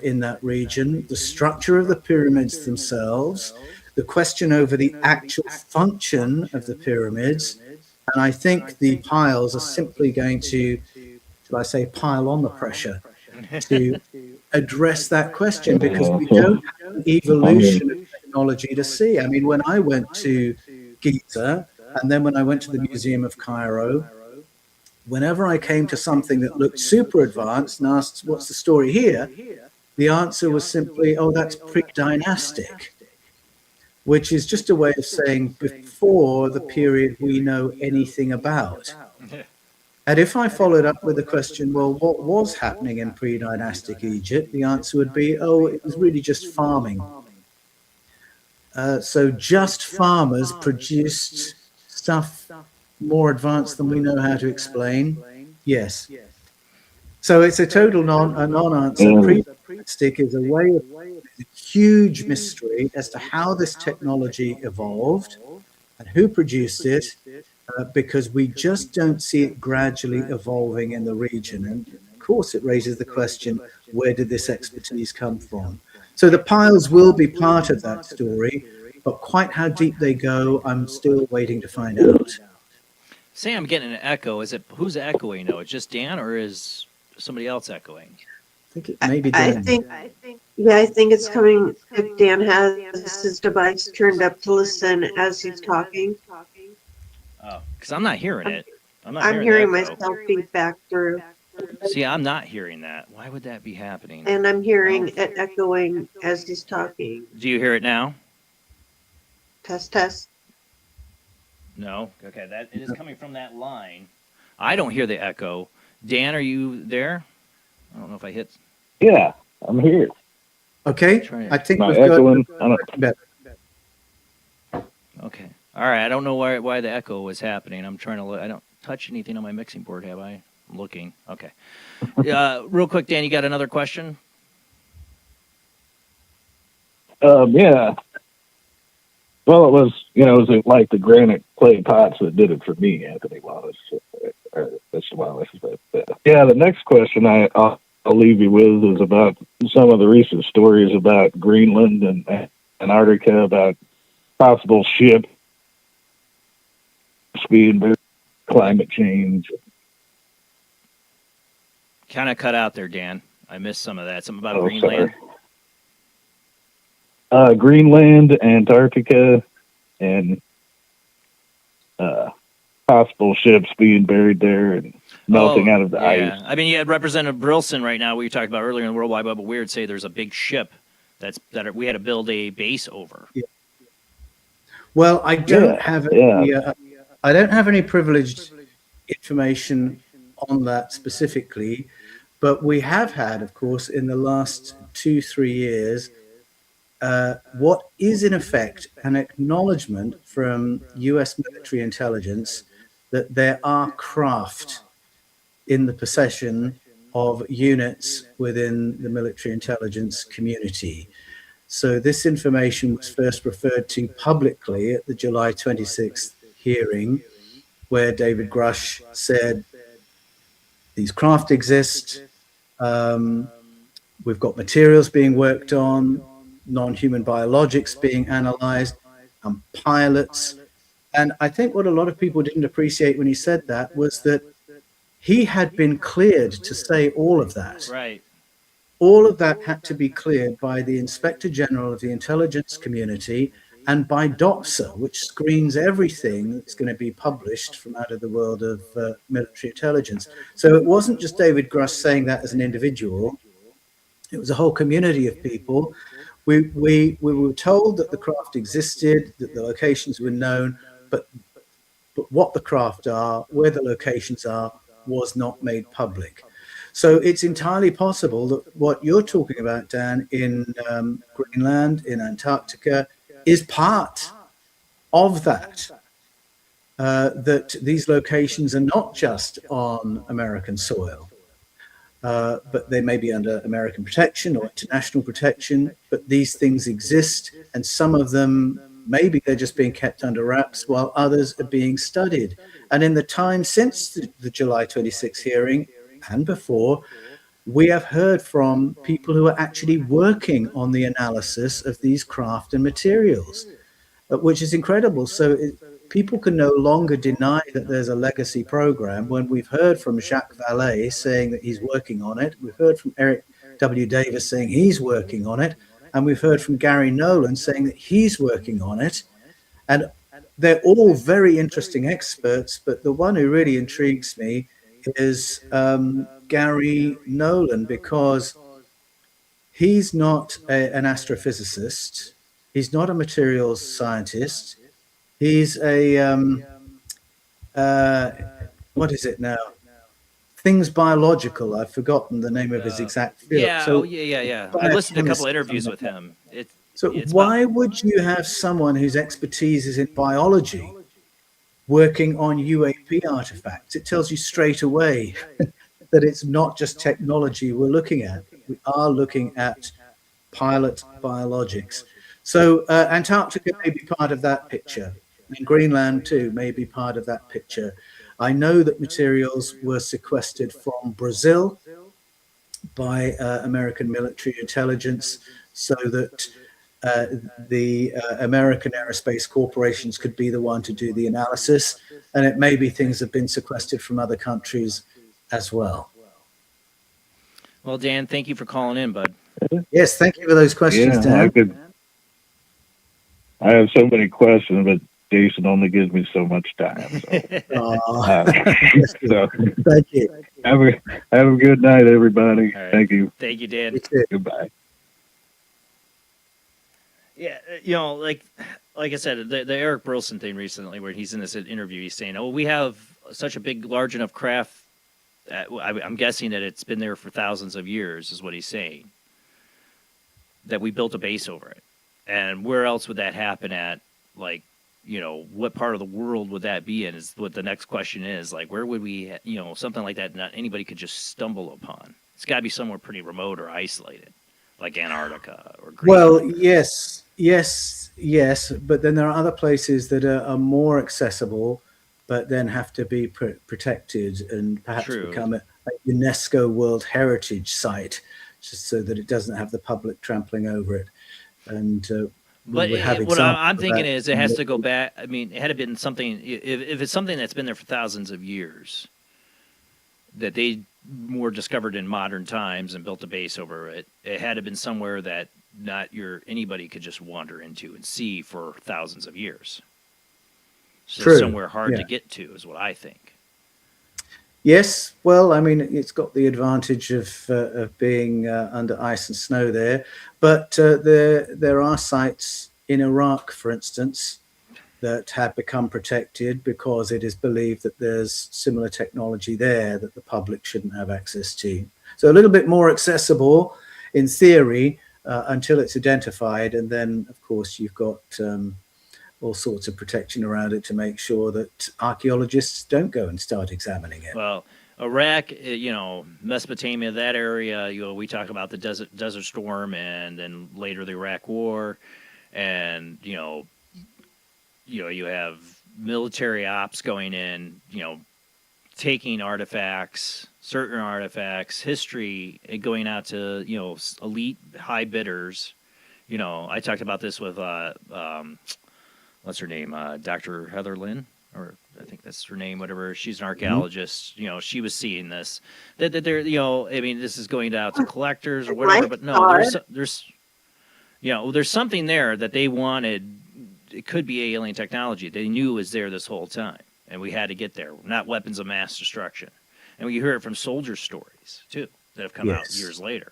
in that region, the structure of the pyramids themselves, the question over the actual function of the pyramids, And I think the piles are simply going to, shall I say, pile on the pressure to address that question, because we don't have an evolution of technology to see. I mean, when I went to Giza, and then when I went to the Museum of Cairo, whenever I came to something that looked super advanced and asked, what's the story here? The answer was simply, oh, that's pre-dynastic, which is just a way of saying before the period we know anything about. And if I followed up with the question, well, what was happening in pre-dynastic Egypt? The answer would be, oh, it was really just farming. So just farmers produced stuff more advanced than we know how to explain. Yes. So it's a total non-answer. Pre-dynastic is a way of a huge mystery as to how this technology evolved and who produced it, because we just don't see it gradually evolving in the region. And of course, it raises the question, where did this expertise come from? So the piles will be part of that story, but quite how deep they go, I'm still waiting to find out. Sam, I'm getting an echo. Who's echoing? No, it's just Dan, or is somebody else echoing? I think it may be Dan. I think it's coming if Dan has his device turned up to listen as he's talking. Oh, because I'm not hearing it. I'm hearing myself feedback through. See, I'm not hearing that. Why would that be happening? And I'm hearing it echoing as he's talking. Do you hear it now? Test, test. No? Okay, that it is coming from that line. I don't hear the echo. Dan, are you there? I don't know if I hit. Yeah, I'm here. Okay, I think Not we've echoing. got... Okay. All right, I don't know why the echo was happening. I'm trying to look. I don't touch anything on my mixing board, have I? I'm looking. Okay. Real quick, Dan, you got another question? Yeah. Well, it was like the granite clay pots that did it for me, Anthony Wallis. Mr. Wallis. But, yeah, the next question I'll leave you with is about some of the recent stories about Greenland and Antarctica, about possible ships being climate change. Kind of cut out there, Dan. I missed some of that. Something about Oh, Greenland. Greenland, Antarctica, and possible ships being buried there and melting out of the ice. I mean, you had Representative Brilson right now, we talked about earlier in the Worldwide Web of Weird, say there's a big ship that we had to build a base over. Yeah. Well, I don't have any, I don't have any privileged information on that specifically, but we have had, of course, in the last 2-3 years, what is in effect an acknowledgement from US military intelligence that there are craft in the possession of units within the military intelligence community. So this information was first referred to publicly at the July 26th hearing, where David Grush said, these craft exist, we've got materials being worked on, non-human biologics being analyzed, and pilots. And I think what a lot of people didn't appreciate when he said that was that he had been cleared to say all of that. Right. All of that had to be cleared by the Inspector General of the intelligence community and by DOPSA, which screens everything that's going to be published from out of the world of military intelligence. So it wasn't just David Grush saying that as an individual. It was a whole community of people. We were told that the craft existed, that the locations were known, but what the craft are, where the locations are, was not made public. So it's entirely possible that what you're talking about, Dan, in Greenland, in Antarctica, is part of that. That these locations are not just on American soil, but they may be under American protection or international protection, but these things exist, and some of them, maybe they're just being kept under wraps while others are being studied. And in the time since the July 26th hearing and before, we have heard from people who are actually working on the analysis of these craft and materials, which is incredible. So people can no longer deny that there's a legacy program when we've heard from Jacques Vallée saying that he's working on it. We've heard from Eric W. Davis saying he's working on it. And we've heard from Gary Nolan saying that he's working on it. And they're all very interesting experts, but the one who really intrigues me is Gary Nolan, because he's not an astrophysicist. He's not a materials scientist. He's a, what is it now? Things biological. I've forgotten the name of his exact field. Yeah, So, yeah. I listened to a couple of interviews with him. So why would you have someone whose expertise is in biology working on UAP artifacts? It tells you straight away that it's not just technology we're looking at. We are looking at pilot biologics. So Antarctica may be part of that picture, and Greenland too may be part of that picture. I know that materials were sequestered from Brazil by American military intelligence so that the American aerospace corporations could be the one to do the analysis, and it may be things have been sequestered from other countries as well. Well, Dan, thank you for calling in, bud. Yes, thank you for those questions, Dan. I have so many questions, but Jason only gives me so much time. So, so thank you. Have a good night, everybody. Right. Thank you. Thank you, Dan. Goodbye. Yeah, you know, like I said, the Eric Burleson thing recently, where he's in this interview, he's saying, "Oh, we have such a big, large enough craft. I'm guessing that it's been there for thousands of years," is what he's saying. That we built a base over it, and where else would that happen at? Like, you know, what part of the world would that be in? Is what the next question is. Like, where would we, you know, something like that? Not anybody could just stumble upon. It's got to be somewhere pretty remote or isolated, like Antarctica or Greenland. Well, yes, but then there are other places that are more accessible, but then have to be protected and perhaps become a UNESCO World Heritage Site, just so that it doesn't have the public trampling over it. And but what I'm thinking is it has to go back. I mean, it had to been something. If it's something that's been there for thousands of years, that they were discovered in modern times and built a base over it, it had to been somewhere that anybody could just wander into and see for thousands of years. So somewhere hard to get to is what I think. Yes, well, I mean, it's got the advantage of being under ice and snow there, but there are sites in Iraq, for instance, that have become protected because it is believed that there's similar technology there that the public shouldn't have access to. So a little bit more accessible in theory until it's identified, and then, of course, you've got all sorts of protection around it to make sure that archaeologists don't go and start examining it. Well, Iraq, you know, Mesopotamia, that area, you know, we talk about the Desert Storm and then later the Iraq War, and, you know, you have military ops going in, you know, taking artifacts, certain artifacts, history, and going out to, you know, elite high bidders. You know, I talked about this with, what's her name? Dr. Heather Lynn, or I think that's her name, whatever. She's an archaeologist. Mm-hmm. You know, she was seeing this. That they're, you know, I mean, this is going out to collectors or whatever, but no, there's, you know, there's something there that they wanted. It could be alien technology. They knew was there this whole time, and we had to get there. Not weapons of mass destruction. And we hear it from soldier stories too that have come out years later.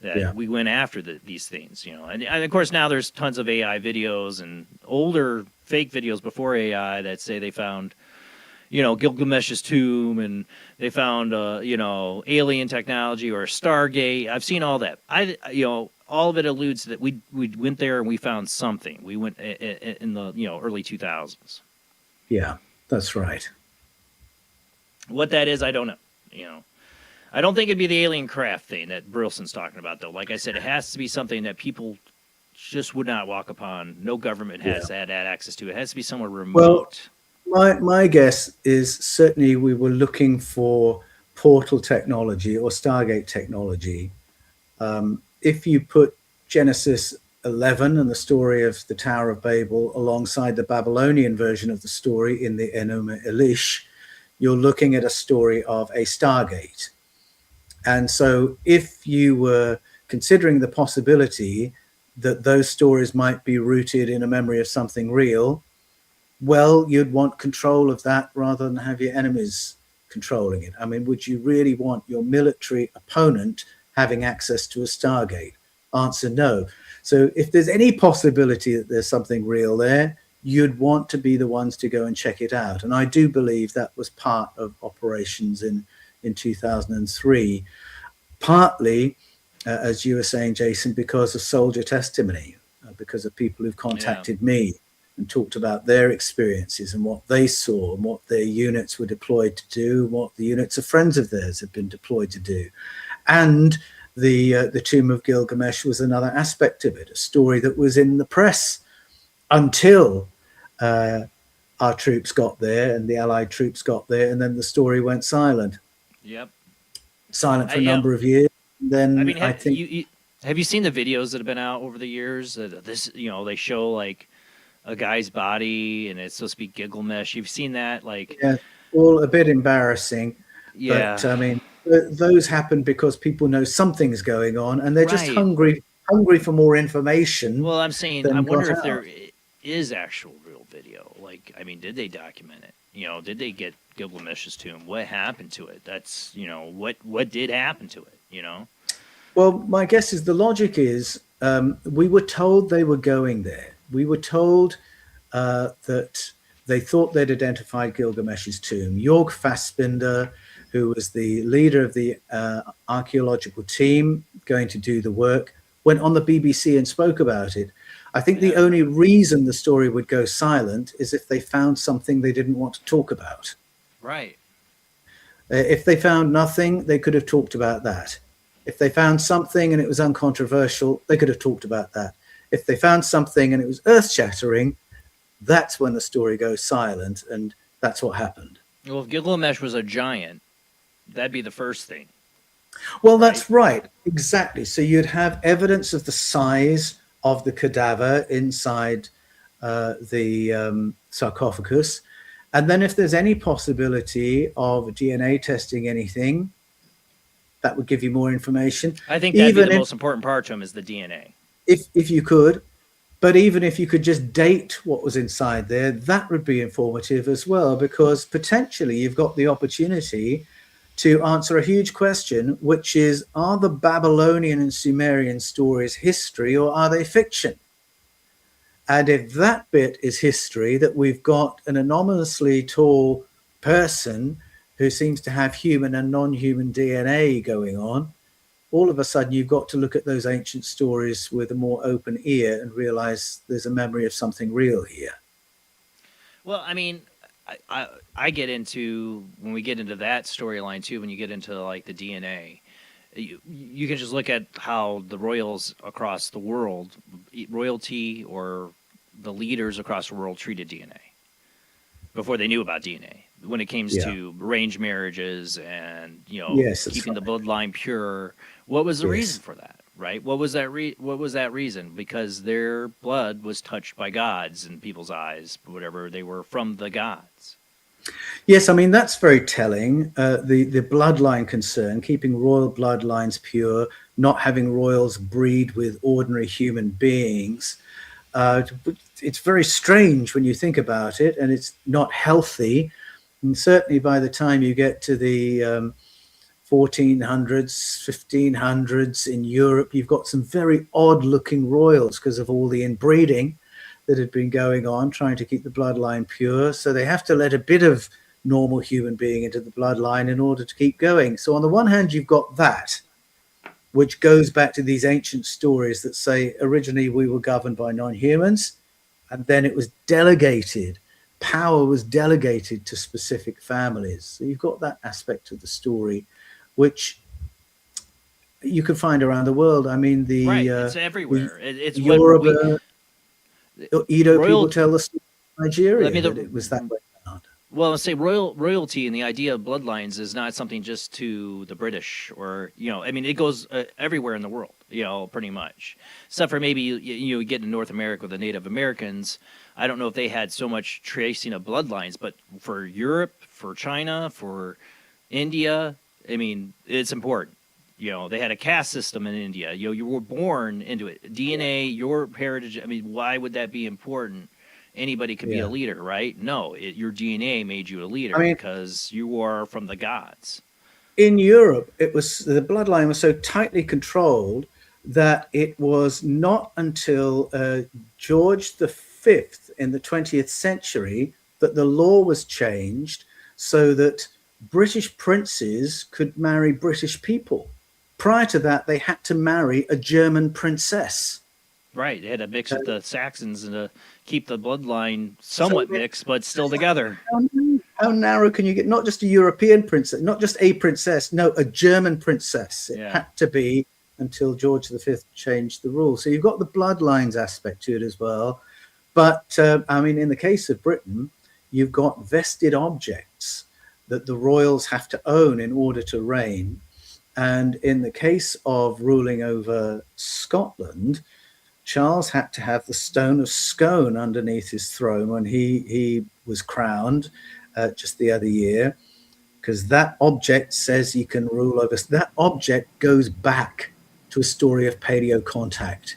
That we went after these things, you know, and of course now there's tons of AI videos and older fake videos before AI that say they found, you know, Gilgamesh's tomb and they found, you know, alien technology or Stargate. I've seen all that. You know, all of it alludes that we went there and we found something. We went in the, you know, early 2000s. Yeah, that's right. What that is, I don't know. You know. I don't think it'd be the alien craft thing that Burleson's talking about, though. Like I said, it has to be something that people just would not walk upon. No government has had access to. It has to be somewhere remote. Well, my guess is certainly we were looking for portal technology or Stargate technology. If you put Genesis 11 and the story of the Tower of Babel alongside the Babylonian version of the story in the Enuma Elish, you're looking at a story of a Stargate. And so if you were considering the possibility that those stories might be rooted in a memory of something real, well, you'd want control of that rather than have your enemies controlling it. I mean, would you really want your military opponent having access to a Stargate? Answer, no. So if there's any possibility that there's something real there, you'd want to be the ones to go and check it out. And I do believe that was part of operations in 2003, partly, as you were saying, Jason, because of soldier testimony, because of people who've contacted me and talked about their experiences and what they saw and what their units were deployed to do, what the units of friends of theirs had been deployed to do. And the Tomb of Gilgamesh was another aspect of it, a story that was in the press until our troops got there and the Allied troops got there, and then the story went silent. Yep. Silent for a number of years. Then I mean, I think. Have you seen the videos that have been out over the years? This, they show like a guy's body and it's supposed to be Gilgamesh. You've seen that, like? Yeah, all a bit embarrassing. Yeah. But I mean, those happen because people know something's going on and they're just Right. hungry for more information. Well, I'm saying, than I wonder got if there out. is actual real video. Like, I mean, did they document it? Did they get Gilgamesh's tomb? What happened to it? That's, what did happen to it? Well, my guess is the logic is we were told they were going there. We were told that they thought they'd identified Gilgamesh's tomb. Jörg Fassbinder, who was the leader of the archaeological team going to do the work, went on the BBC and spoke about it. I think the only reason the story would go silent is if they found something they didn't want to talk about. Right. If they found nothing, they could have talked about that. If they found something and it was uncontroversial, they could have talked about that. If they found something and it was earth-shattering, that's when the story goes silent, and that's what happened. Well, if Gilgamesh was a giant, that'd be the first thing. Well, that's right. Exactly. So you'd have evidence of the size of the cadaver inside the sarcophagus. And then if there's any possibility of DNA testing anything, that would give you more information. I think that'd be the most important part to him is the DNA. If you could. But even if you could just date what was inside there, that would be informative as well, because potentially you've got the opportunity to answer a huge question, which is, are the Babylonian and Sumerian stories history or are they fiction? And if that bit is history, that we've got an anomalously tall person who seems to have human and non-human DNA going on, all of a sudden you've got to look at those ancient stories with a more open ear and realize there's a memory of something real here. Well, I mean, I get into, when we get into that storyline too, when you get into like the DNA, you can just look at how the royals across the world, royalty or the leaders across the world treated DNA before they knew about DNA. When it came to arranged marriages and, keeping the bloodline pure, what was the reason for that, right? What was that reason? Because their blood was touched by gods in people's eyes, whatever, they were from the gods. Yes, I mean, that's very telling. The bloodline concern, keeping royal bloodlines pure, not having royals breed with ordinary human beings. It's very strange when you think about it, and it's not healthy. And certainly by the time you get to the 1400s, 1500s in Europe, you've got some very odd looking royals because of all the inbreeding that had been going on, trying to keep the bloodline pure. So they have to let a bit of normal human being into the bloodline in order to keep going. So on the one hand, you've got that, which goes back to these ancient stories that say originally we were governed by non-humans, and then it was delegated. Power was delegated to specific families. So you've got that aspect of the story, which you can find around the world. I mean, It's everywhere. It's Yoruba, Edo royal- people tell the story of Nigeria I mean, that it was that way around. Well, let's say royalty and the idea of bloodlines is not something just to the British or, I mean, it goes everywhere in the world, pretty much. Except for maybe you get in North America with the Native Americans. I don't know if they had so much tracing of bloodlines, but for Europe, for China, for India, I mean, it's important. They had a caste system in India. You were born into it. DNA, your heritage, I mean, why would that be important? Anybody could be a leader, right? No, your DNA made you a leader because you are from the gods. In Europe, the bloodline was so tightly controlled that it was not until George V in the 20th century that the law was changed so that British princes could marry British people. Prior to that, they had to marry a German princess. Right, they had to mix with the Saxons and to keep the bloodline somewhat mixed, but still together. How narrow can you get? Not just a European princess, not just a princess, no, a German princess. It had to be until George V changed the rules. So you've got the bloodlines aspect to it as well. But, I mean, in the case of Britain, you've got vested objects that the royals have to own in order to reign. And in the case of ruling over Scotland, Charles had to have the stone of Scone underneath his throne when he was crowned just the other year, because that object says he can rule over. That object goes back to a story of paleo-contact,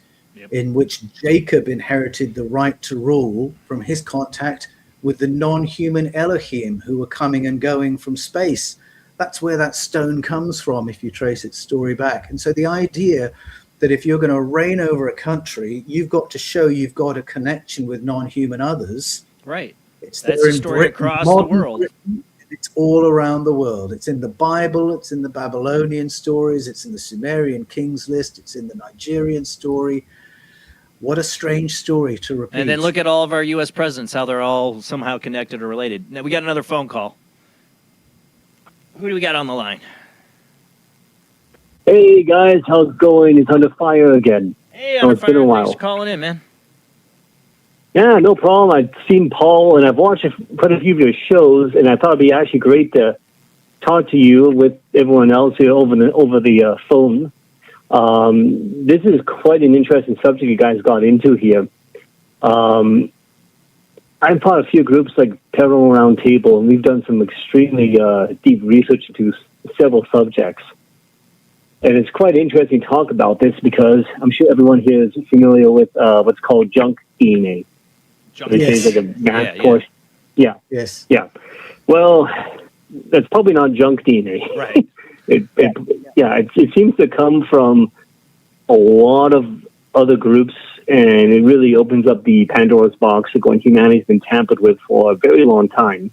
in which Jacob inherited the right to rule from his contact with the non-human Elohim who were coming and going from space. That's where that stone comes from if you trace its story back. And so the idea that if you're going to reign over a country, you've got to show you've got a connection with non-human others. Right. That's the story across the world. Britain, it's all around the world. It's in the Bible. It's in the Babylonian stories. It's in the Sumerian Kings list. It's in the Nigerian story. What a strange story to repeat. And then look at all of our U.S. presidents, how they're all somehow connected or related. Now, we got another phone call. Who do we got on the line? Hey guys, how's it going? It's Under Fire again. Hey, Under It's been a Fire, while. thanks for calling in, man. Yeah, no problem. I've seen Paul, and I've watched quite a few of your shows, and I thought it'd be actually great to talk to you with everyone else here over the phone. This is quite an interesting subject you guys got into here. I'm part of a few groups like Paranormal Roundtable, and we've done some extremely deep research into several subjects. And it's quite interesting to talk about this because I'm sure everyone here is familiar with what's called junk DNA. Yes. Like a mass portion. Yeah. Yes. Yeah. Well, that's probably not junk DNA. Right. It seems to come from a lot of other groups, and it really opens up the Pandora's box of going humanity's been tampered with for a very long time.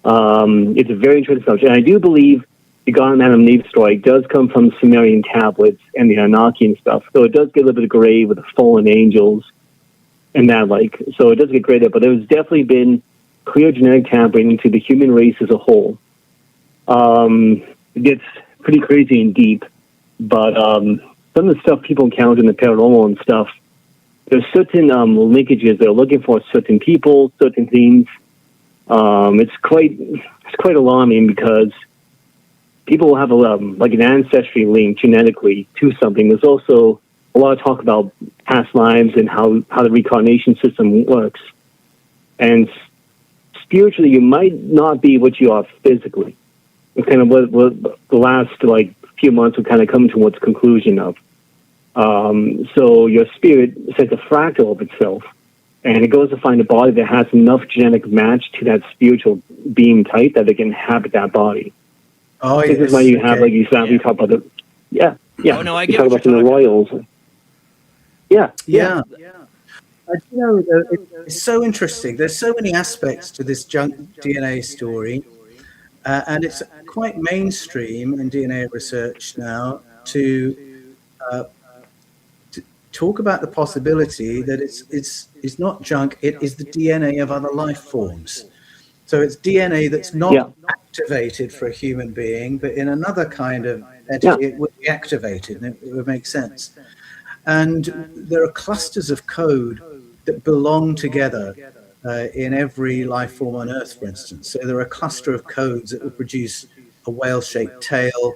It's a very interesting subject, and I do believe the God and Adam and Eve story does come from Sumerian tablets and the Anunnaki and stuff. So it does get a little bit of gray with the fallen angels and that, so it does get gray there. But there's definitely been clear genetic tampering into the human race as a whole. It gets pretty crazy and deep, but some of the stuff people encounter in the paranormal and stuff, there's certain linkages. They're looking for certain people, certain things. It's quite alarming because people will have an ancestry link genetically to something. There's also a lot of talk about past lives and how the reincarnation system works. And spiritually, you might not be what you are physically. It's kind of what the last few months we've kind of come towards the conclusion of. So your spirit sets a fractal of itself, and it goes to find a body that has enough genetic match to that spiritual being type that they can inhabit that body. Oh, this is why you have, like you said, we talk about Oh, no, I we get talk what about the you're talking royals. Yeah. It's so interesting. There's so many aspects to this junk DNA story, and it's quite mainstream in DNA research now to talk about the possibility that it's not junk. It is the DNA of other life forms. So it's DNA that's not activated for a human being, but in another kind of entity, it would be activated, and it would make sense. And there are clusters of code that belong together in every life form on Earth, for instance. So there are a cluster of codes that will produce a whale-shaped tail,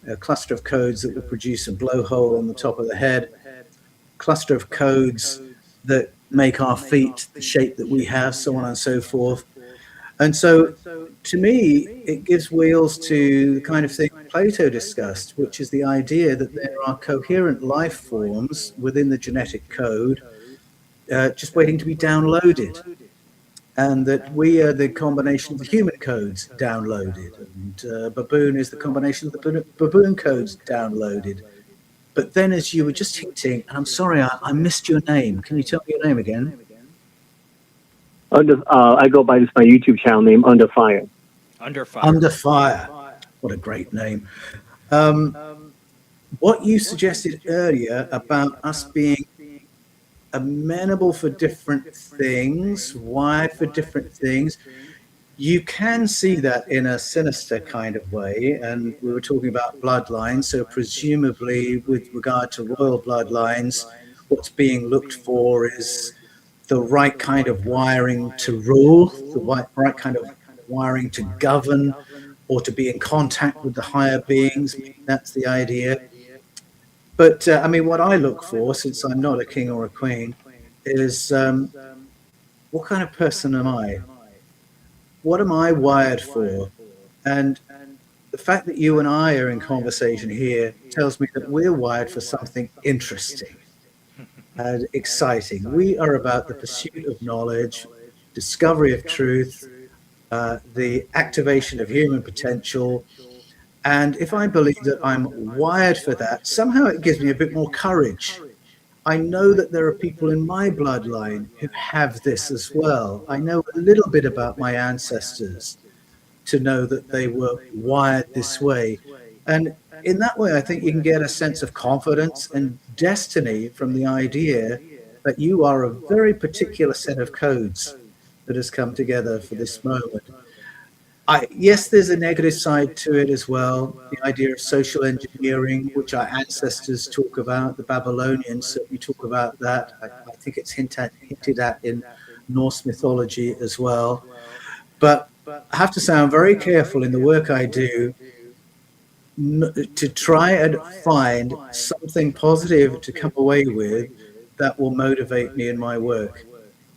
a cluster of codes that will produce a blowhole on the top of the head, cluster of codes that make our feet the shape that we have, so on and so forth. And so, to me, it gives wheels to the kind of thing Plato discussed, which is the idea that there are coherent life forms within the genetic code just waiting to be downloaded. And that we are the combination of the human codes downloaded. And baboon is the combination of the baboon codes downloaded. But then, as you were just hinting, and I'm sorry, I missed your name. Can you tell me your name again? I go by my YouTube channel name, Under Fire. Under Fire. Under Fire. What a great name. What you suggested earlier about us being amenable for different things, wired for different things, you can see that in a sinister kind of way. And we were talking about bloodlines. So presumably with regard to royal bloodlines, what's being looked for is the right kind of wiring to rule, the right kind of wiring to govern, or to be in contact with the higher beings. That's the idea. But I mean, what I look for, since I'm not a king or a queen, is what kind of person am I? What am I wired for? And the fact that you and I are in conversation here tells me that we're wired for something interesting and exciting. We are about the pursuit of knowledge, discovery of truth, the activation of human potential. And if I believe that I'm wired for that, somehow it gives me a bit more courage. I know that there are people in my bloodline who have this as well. I know a little bit about my ancestors to know that they were wired this way. And in that way, I think you can get a sense of confidence and destiny from the idea that you are a very particular set of codes that has come together for this moment. Yes, there's a negative side to it as well. The idea of social engineering, which our ancestors talk about, the Babylonians certainly talk about that. I think it's hinted at in Norse mythology as well. But I have to say I'm very careful in the work I do to try and find something positive to come away with that will motivate me in my work.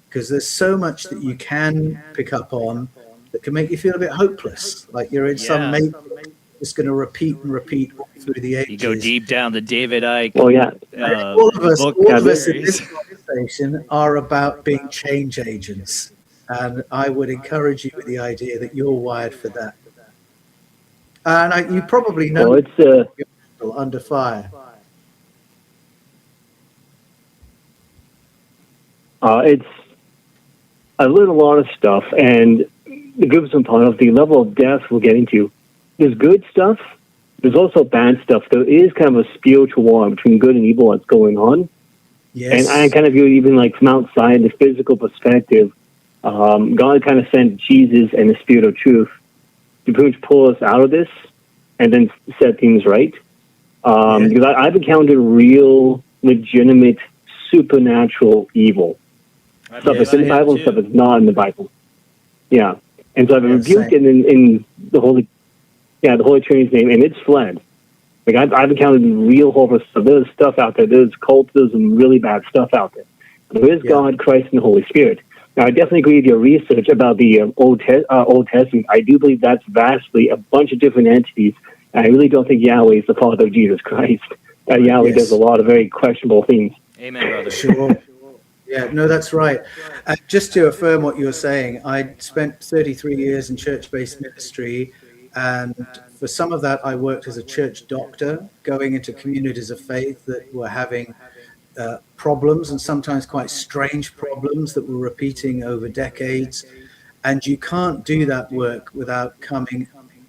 Because there's so much that you can pick up on that can make you feel a bit hopeless, like you're in some matrix that's going to repeat and repeat all through the ages. You go deep down the David Icke. Oh, yeah. All of us in this conversation are about being change agents. And I would encourage you with the idea that you're wired for that. And you probably know it's Under Fire. I've learned a lot of stuff, and the good part of the level of depth we'll get into. There's good stuff. There's also bad stuff. There is kind of a spiritual war between good and evil that's going on. Yes. And I kind of view it even like from outside the physical perspective. God kind of sent Jesus and the Spirit of Truth to pretty much pull us out of this and then set things right. Because I've encountered real, legitimate, supernatural evil. Stuff that's in the Bible and stuff that's not in the Bible. Yeah. And so I've rebuked it in the Holy Trinity's name, and it's fled. Like I've encountered real horror stuff. There's stuff out there. There's cultism, really bad stuff out there. There is God, Christ, and the Holy Spirit. Now, I definitely agree with your research about the Old Testament. I do believe that's vastly a bunch of different entities. And I really don't think Yahweh is the Father of Jesus Christ. Yahweh does a lot of very questionable things. Amen, brother. Sure. Yeah, no, that's right. Just to affirm what you were saying, I spent 33 years in church-based ministry, and for some of that, I worked as a church doctor, going into communities of faith that were having problems, and sometimes quite strange problems that were repeating over decades. And you can't do that work without coming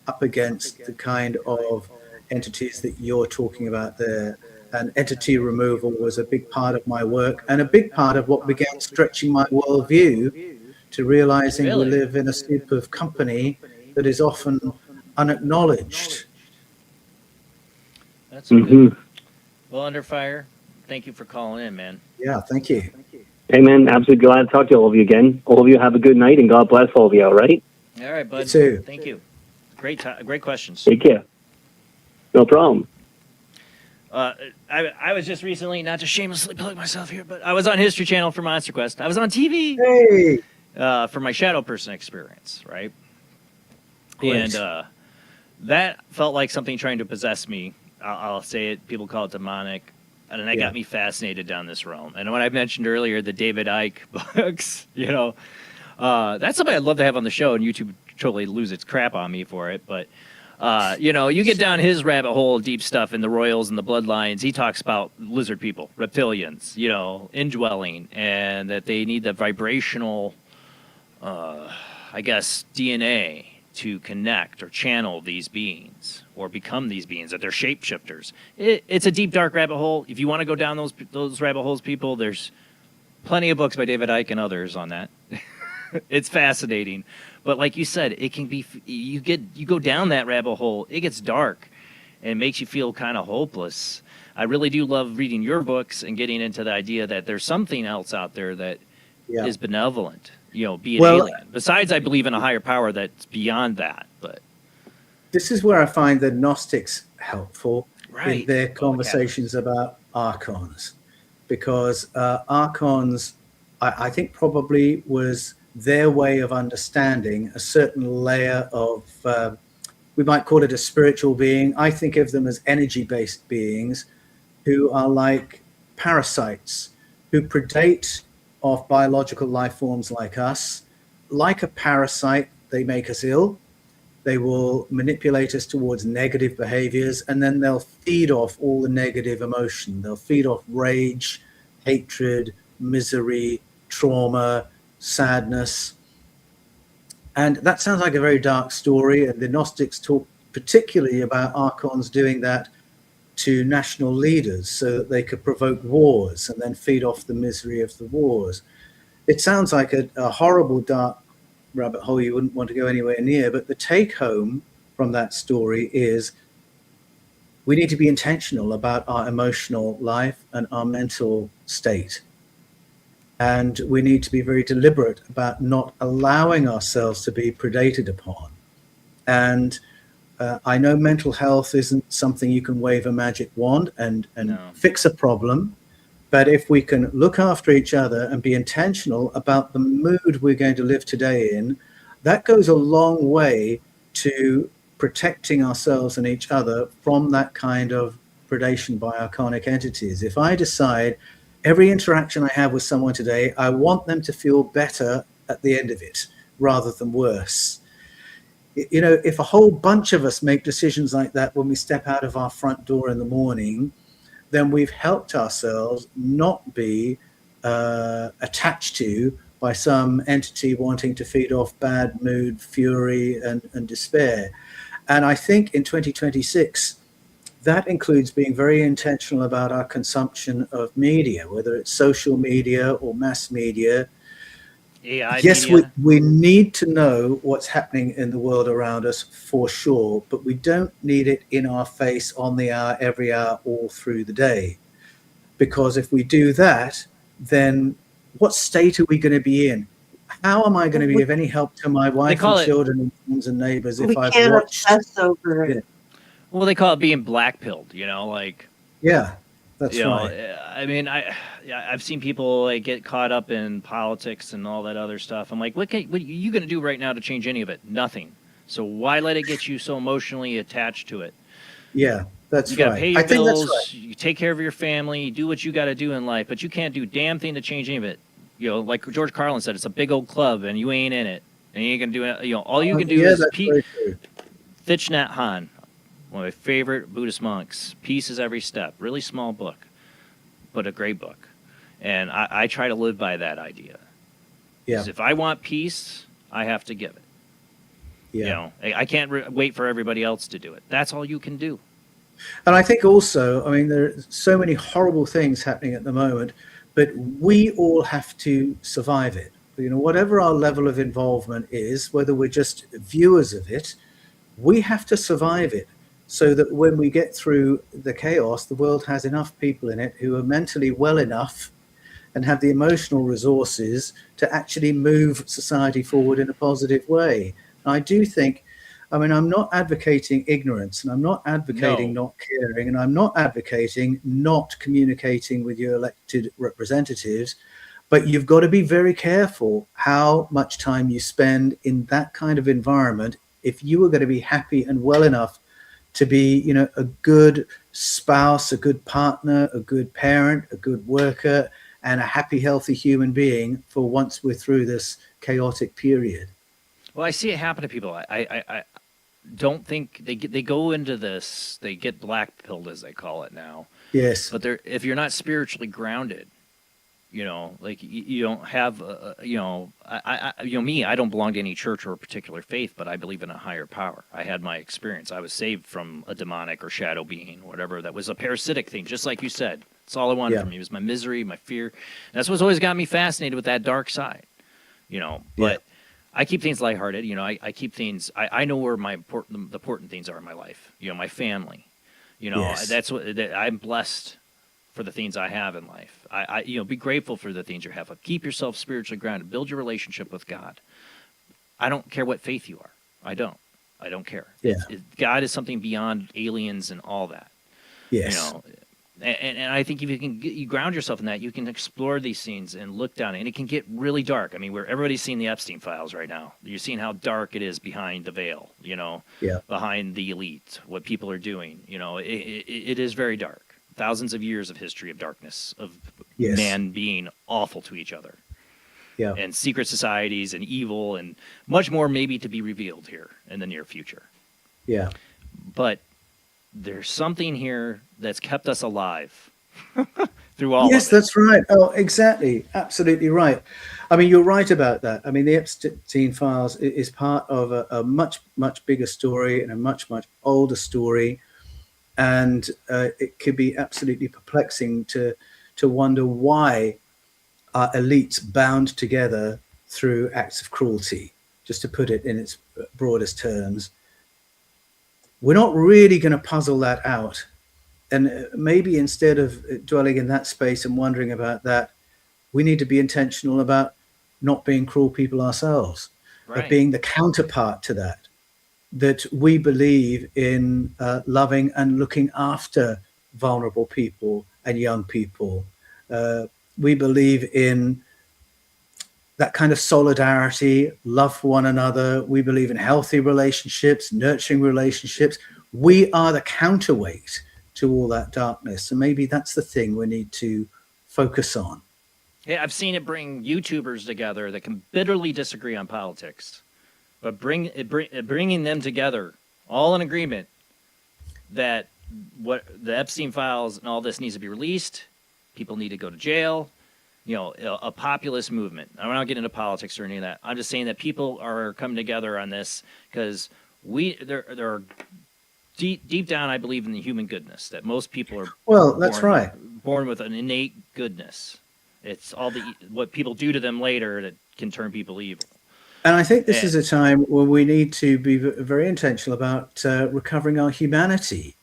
up against the kind of entities that you're talking about there. And entity removal was a big part of my work, and a big part of what began stretching my worldview to realizing we live in a soup of company that is often unacknowledged. That's good. Well, Under Fire, thank you for calling in, man. Yeah, thank you. Hey, man, absolutely glad to talk to all of you again. All of you have a good night, and God bless all of you, all right? All right, bud. You too. Thank you. Great questions. Take care. No problem. I was just recently, not to shamelessly plug myself here, but I was on History Channel for Monster Quest. I was on TV for my shadow person experience, right? Great. And that felt like something trying to possess me. I'll say it. People call it demonic. And that got me fascinated down this realm. And when I mentioned earlier the David Icke books, that's something I'd love to have on the show, and YouTube totally lose its crap on me for it. But, you get down his rabbit hole, deep stuff in the royals and the bloodlines. He talks about lizard people, reptilians, indwelling, and that they need the vibrational, DNA to connect or channel these beings or become these beings, that they're shapeshifters. It's a deep, dark rabbit hole. If you want to go down those rabbit holes, people, there's plenty of books by David Icke and others on that. It's fascinating. But like you said, it can be, you go down that rabbit hole, it gets dark and it makes you feel kind of hopeless. I really do love reading your books and getting into the idea that there's something else out there that is benevolent. Be it alien. Besides, I believe in a higher power that's beyond that. But this is where I find the Gnostics helpful in Right. their conversations about archons, because archons, I think, probably was their way of understanding a certain layer of, we might call it a spiritual being. I think of them as energy-based beings who are like parasites who predate of biological life forms like us. Like a parasite, they make us ill. They will manipulate us towards negative behaviors, and then they'll feed off all the negative emotion. They'll feed off rage, hatred, misery, trauma, sadness. And that sounds like a very dark story. And the Gnostics talk particularly about archons doing that to national leaders so that they could provoke wars and then feed off the misery of the wars. It sounds like a horrible, dark rabbit hole you wouldn't want to go anywhere near. But the take home from that story is we need to be intentional about our emotional life and our mental state. And we need to be very deliberate about not allowing ourselves to be predated upon. And I know mental health isn't something you can wave a magic wand and fix a problem. But if we can look after each other and be intentional about the mood we're going to live today in, that goes a long way to protecting ourselves and each other from that kind of predation by archonic entities. If I decide every interaction I have with someone today, I want them to feel better at the end of it rather than worse. If a whole bunch of us make decisions like that when we step out of our front door in the morning, then we've helped ourselves not be attached to by some entity wanting to feed off bad mood, fury, and despair. And I think in 2026, that includes being very intentional about our consumption of media, whether it's social media or mass media. AI Yes, media. we need to know what's happening in the world around us for sure, but we don't need it in our face on the hour, every hour, all through the day. Because if we do that, then what state are we going to be in? How am I going to be of any help to my wife call and it- children and friends and neighbors if We I've can't watched? obsess over it. Well, they call it being black-pilled, like... Yeah, that's You know, right. I mean, I've seen people get caught up in politics and all that other stuff. I'm like, what are you going to do right now to change any of it? Nothing. So why let it get you so emotionally attached to it? Yeah, that's You got to right. pay your I think that's bills. right. You take care of your family. You do what you got to do in life, but you can't do a damn thing to change any of it. Like George Carlin said, it's a big old club, and you ain't in it, and you ain't gonna do it. All you can do Yeah, is that's very true. Thich Nhat Hanh, one of my favorite Buddhist monks. Peace is every step. Really small book, but a great book. And I try to live by that idea. Yeah. 'Cause if I want peace, I have to give it. Yeah. I can't wait for everybody else to do it. That's all you can do. And I think also, I mean, there are so many horrible things happening at the moment, but we all have to survive it. Whatever our level of involvement is, whether we're just viewers of it, we have to survive it so that when we get through the chaos, the world has enough people in it who are mentally well enough and have the emotional resources to actually move society forward in a positive way. And I do think, I mean, I'm not advocating ignorance, and I'm not advocating not caring, and I'm not advocating not communicating with your elected representatives, but you've got to be very careful how much time you spend in that kind of environment if you are going to be happy and well enough to be, you know, a good spouse, a good partner, a good parent, a good worker, and a happy, healthy human being for once we're through this chaotic period. Well, I see it happen to people. I don't think they go into this, they get black pilled, as they call it now. Yes. But if you're not spiritually grounded, you know, like you don't have, you know, I don't belong to any church or a particular faith, but I believe in a higher power. I had my experience. I was saved from a demonic or shadow being, whatever. That was a parasitic thing, just like you said. That's all I wanted from me. It was my misery, my fear. That's what's always got me fascinated with that dark side, you know. But I keep things lighthearted. You know, I keep things. I know where the important things are in my life. You know, my family. You know, that's what I'm blessed for the things I have in life. You know, be grateful for the things you have. Keep yourself spiritually grounded. Build your relationship with God. I don't care what faith you are. I don't care. Yeah. God is something beyond aliens and all that. Yes. You know, and I think if you ground yourself in that, you can explore these scenes and look down, and it can get really dark. I mean, where everybody's seeing the Epstein files right now. You're seeing how dark it is behind the veil, you know, behind the elite, what people are doing. You know, it is very dark. Thousands of years of history of darkness, of man being awful to each other. Yeah. And secret societies and evil and much more maybe to be revealed here in the near future. Yeah. But there's something here that's kept us alive through all Yes, of it. that's right. Oh, exactly. Absolutely right. I mean, you're right about that. I mean, the Epstein files is part of a much, much bigger story and a much, much older story. And it could be absolutely perplexing to wonder why are elites bound together through acts of cruelty, just to put it in its broadest terms. We're not really going to puzzle that out. And maybe instead of dwelling in that space and wondering about that, we need to be intentional about not being cruel people ourselves, of being the counterpart to that we believe in loving and looking after vulnerable people and young people. We believe in that kind of solidarity, love for one another. We believe in healthy relationships, nurturing relationships. We are the counterweight to all that darkness. And maybe that's the thing we need to focus on. Yeah, I've seen it bring YouTubers together that can bitterly disagree on politics, but bringing them together, all in agreement that what the Epstein files and all this needs to be released. People need to go to jail. You know, a populist movement. I'm not getting into politics or any of that. I'm just saying that people are coming together on this because there are deep down, I believe in the human goodness, that most people are born with an innate goodness. It's all what people do to them later that can turn people evil. And I think this is a time where we need to be very intentional about recovering our humanity.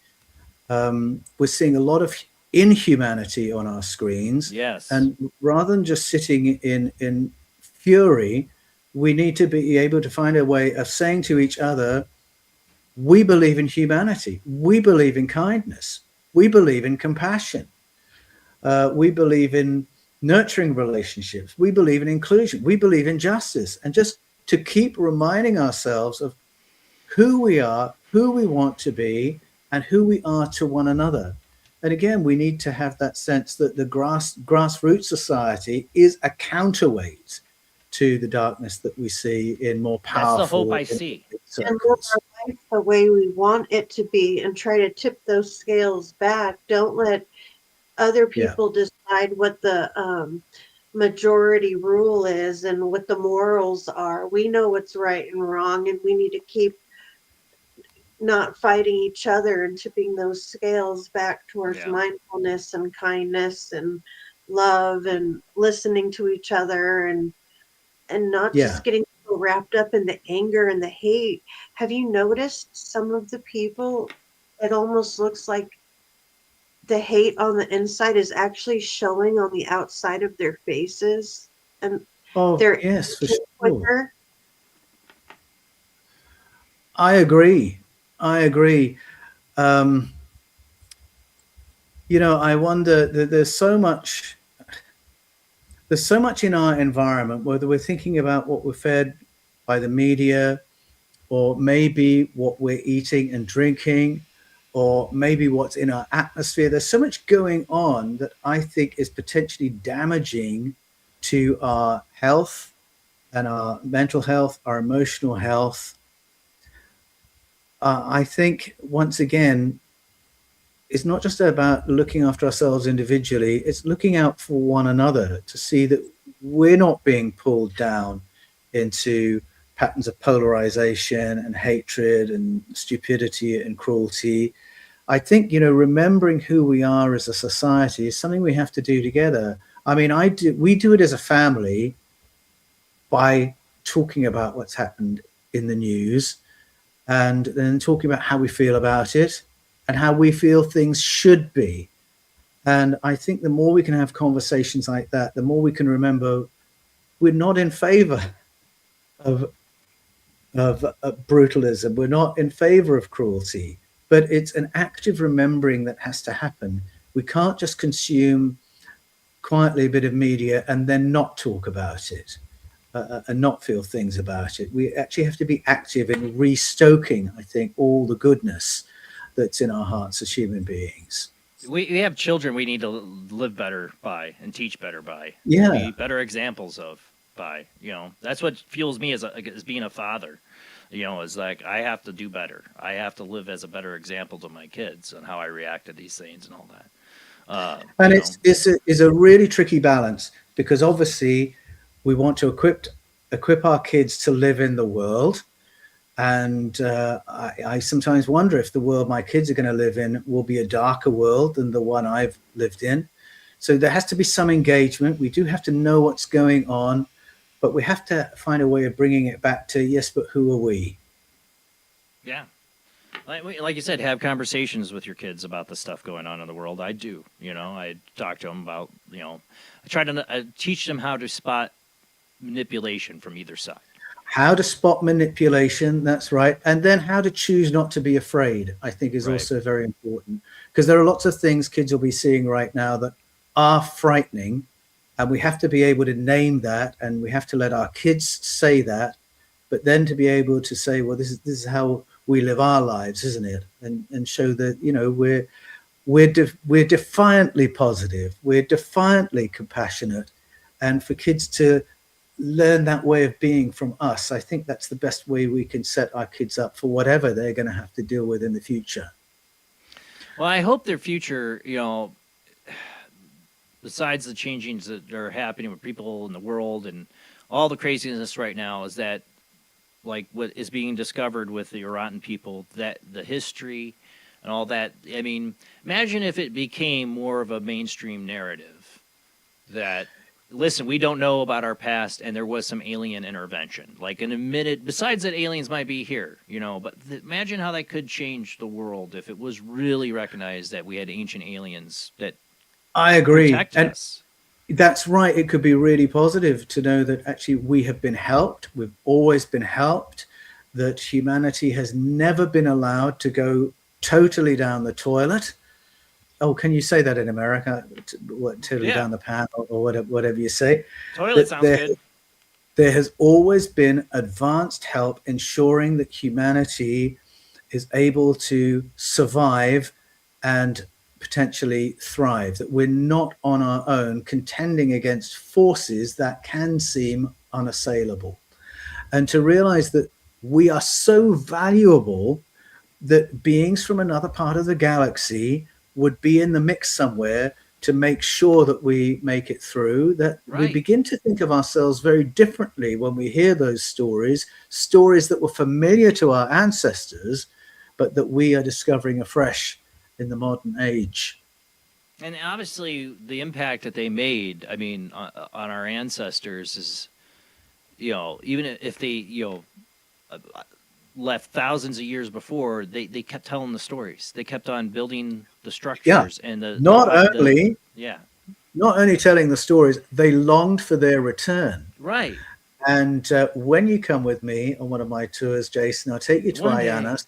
We're seeing a lot of inhumanity on our screens. Yes. And rather than just sitting in fury, we need to be able to find a way of saying to each other, we believe in humanity. We believe in kindness. We believe in compassion. We believe in nurturing relationships. We believe in inclusion. We believe in justice. And just to keep reminding ourselves of who we are, who we want to be, and who we are to one another. And again, we need to have that sense that the grassroots society is a counterweight to the darkness that we see in more powerful. That's the hope I see. And live our life the way we want it to be and try to tip those scales back. Don't let other people decide what the majority rule is and what the morals are. We know what's right and wrong, and we need to keep not fighting each other and tipping those scales back towards mindfulness and kindness and love and listening to each other and not just getting so wrapped up in the anger and the hate. Have you noticed some of the people, it almost looks like the hate on the inside is actually showing on the outside of their faces, and Oh, they're yes, for aging sure. quicker. I agree. I agree. Um, I wonder that there's so much in our environment, whether we're thinking about what we're fed by the media, or maybe what we're eating and drinking, or maybe what's in our atmosphere. There's so much going on that I think is potentially damaging to our health and our mental health, our emotional health. I think, once again, it's not just about looking after ourselves individually, it's looking out for one another to see that we're not being pulled down into patterns of polarization and hatred and stupidity and cruelty. I think, remembering who we are as a society is something we have to do together. I mean, we do it as a family by talking about what's happened in the news, and then talking about how we feel about it and how we feel things should be. And I think the more we can have conversations like that, the more we can remember we're not in favor of brutalism. We're not in favor of cruelty, but it's an active remembering that has to happen. We can't just consume quietly a bit of media and then not talk about it. And not feel things about it. We actually have to be active in restoking, I think, all the goodness that's in our hearts as human beings. We have children we need to live better by and teach better by. Yeah. Be better examples of by. That's what fuels me as being a father. Is like I have to do better. I have to live as a better example to my kids and how I react to these things and all that. And it's a really tricky balance, because obviously we want to equip our kids to live in the world. And I sometimes wonder if the world my kids are going to live in will be a darker world than the one I've lived in. So there has to be some engagement. We do have to know what's going on, but we have to find a way of bringing it back to, yes, but who are we? Yeah. Like you said, have conversations with your kids about the stuff going on in the world. I do. I talk to them about, I try to teach them how to spot manipulation from either side. How to spot manipulation, that's right. And then how to choose not to be afraid, I think, is also very important. Because there are lots of things kids will be seeing right now that are frightening, and we have to be able to name that, and we have to let our kids say that, but then to be able to say, well, this is how we live our lives, isn't it? And show that, we're defiantly positive, we're defiantly compassionate, and for kids to learn that way of being from us, I think that's the best way we can set our kids up for whatever they're going to have to deal with in the future. Well, I hope their future, besides the changings that are happening with people in the world and all the craziness right now, is that, like what is being discovered with the Rotten people, that the history and all that. I mean, imagine if it became more of a mainstream narrative that, listen, we don't know about our past, and there was some alien intervention. Like in a minute, besides that aliens might be here, but imagine how that could change the world if it was really recognized that we had ancient aliens that I agree. protected us. That's right. It could be really positive to know that actually we have been helped. We've always been helped, that humanity has never been allowed to go totally down the toilet. Oh, can you say that in America? Totally down the pan, or whatever you say. Toilet sounds good. There has always been advanced help ensuring that humanity is able to survive and potentially thrive, that we're not on our own contending against forces that can seem unassailable. And to realize that we are so valuable that beings from another part of the galaxy would be in the mix somewhere to make sure that we make it through, that we begin to think of ourselves very differently when we hear those stories that were familiar to our ancestors, but that we are discovering afresh in the modern age. And obviously the impact that they made, I mean, on our ancestors is, even if they, left thousands of years before, they kept telling the stories. They kept on building the structures and the not only telling the stories, they longed for their return. Right. And when you come with me on one of my tours, Jason, I'll take you to Ayanas,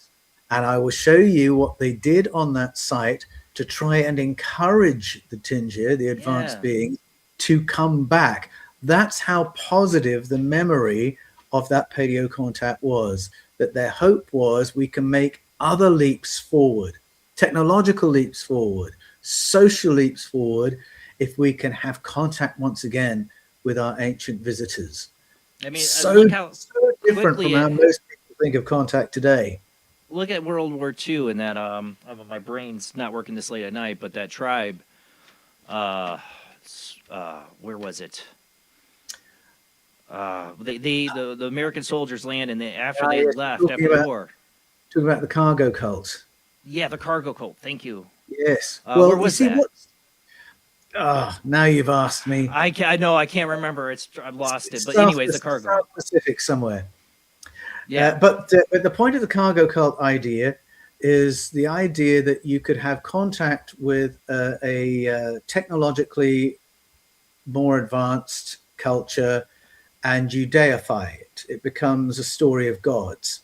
and I will show you what they did on that site to try and encourage the Tingir, the advanced beings, to come back. That's how positive the memory of that paleo contact was, that their hope was we can make other leaps forward, technological leaps forward, social leaps forward, if we can have contact once again with our ancient visitors. I mean, so look how different from how most people think of contact today. Look at World War II and that, my brain's not working this late at night, but that tribe, where was it? The American soldiers land, and after they left after the war. Talking about the cargo cult. Yeah, the cargo cult. Thank you. Yes. Well, where was that? Now you've asked me. I know. I can't remember. I've lost it. But anyways, the cargo. South Pacific somewhere. Yeah. But the point of the cargo cult idea is the idea that you could have contact with a technologically more advanced culture and you deify it. It becomes a story of gods.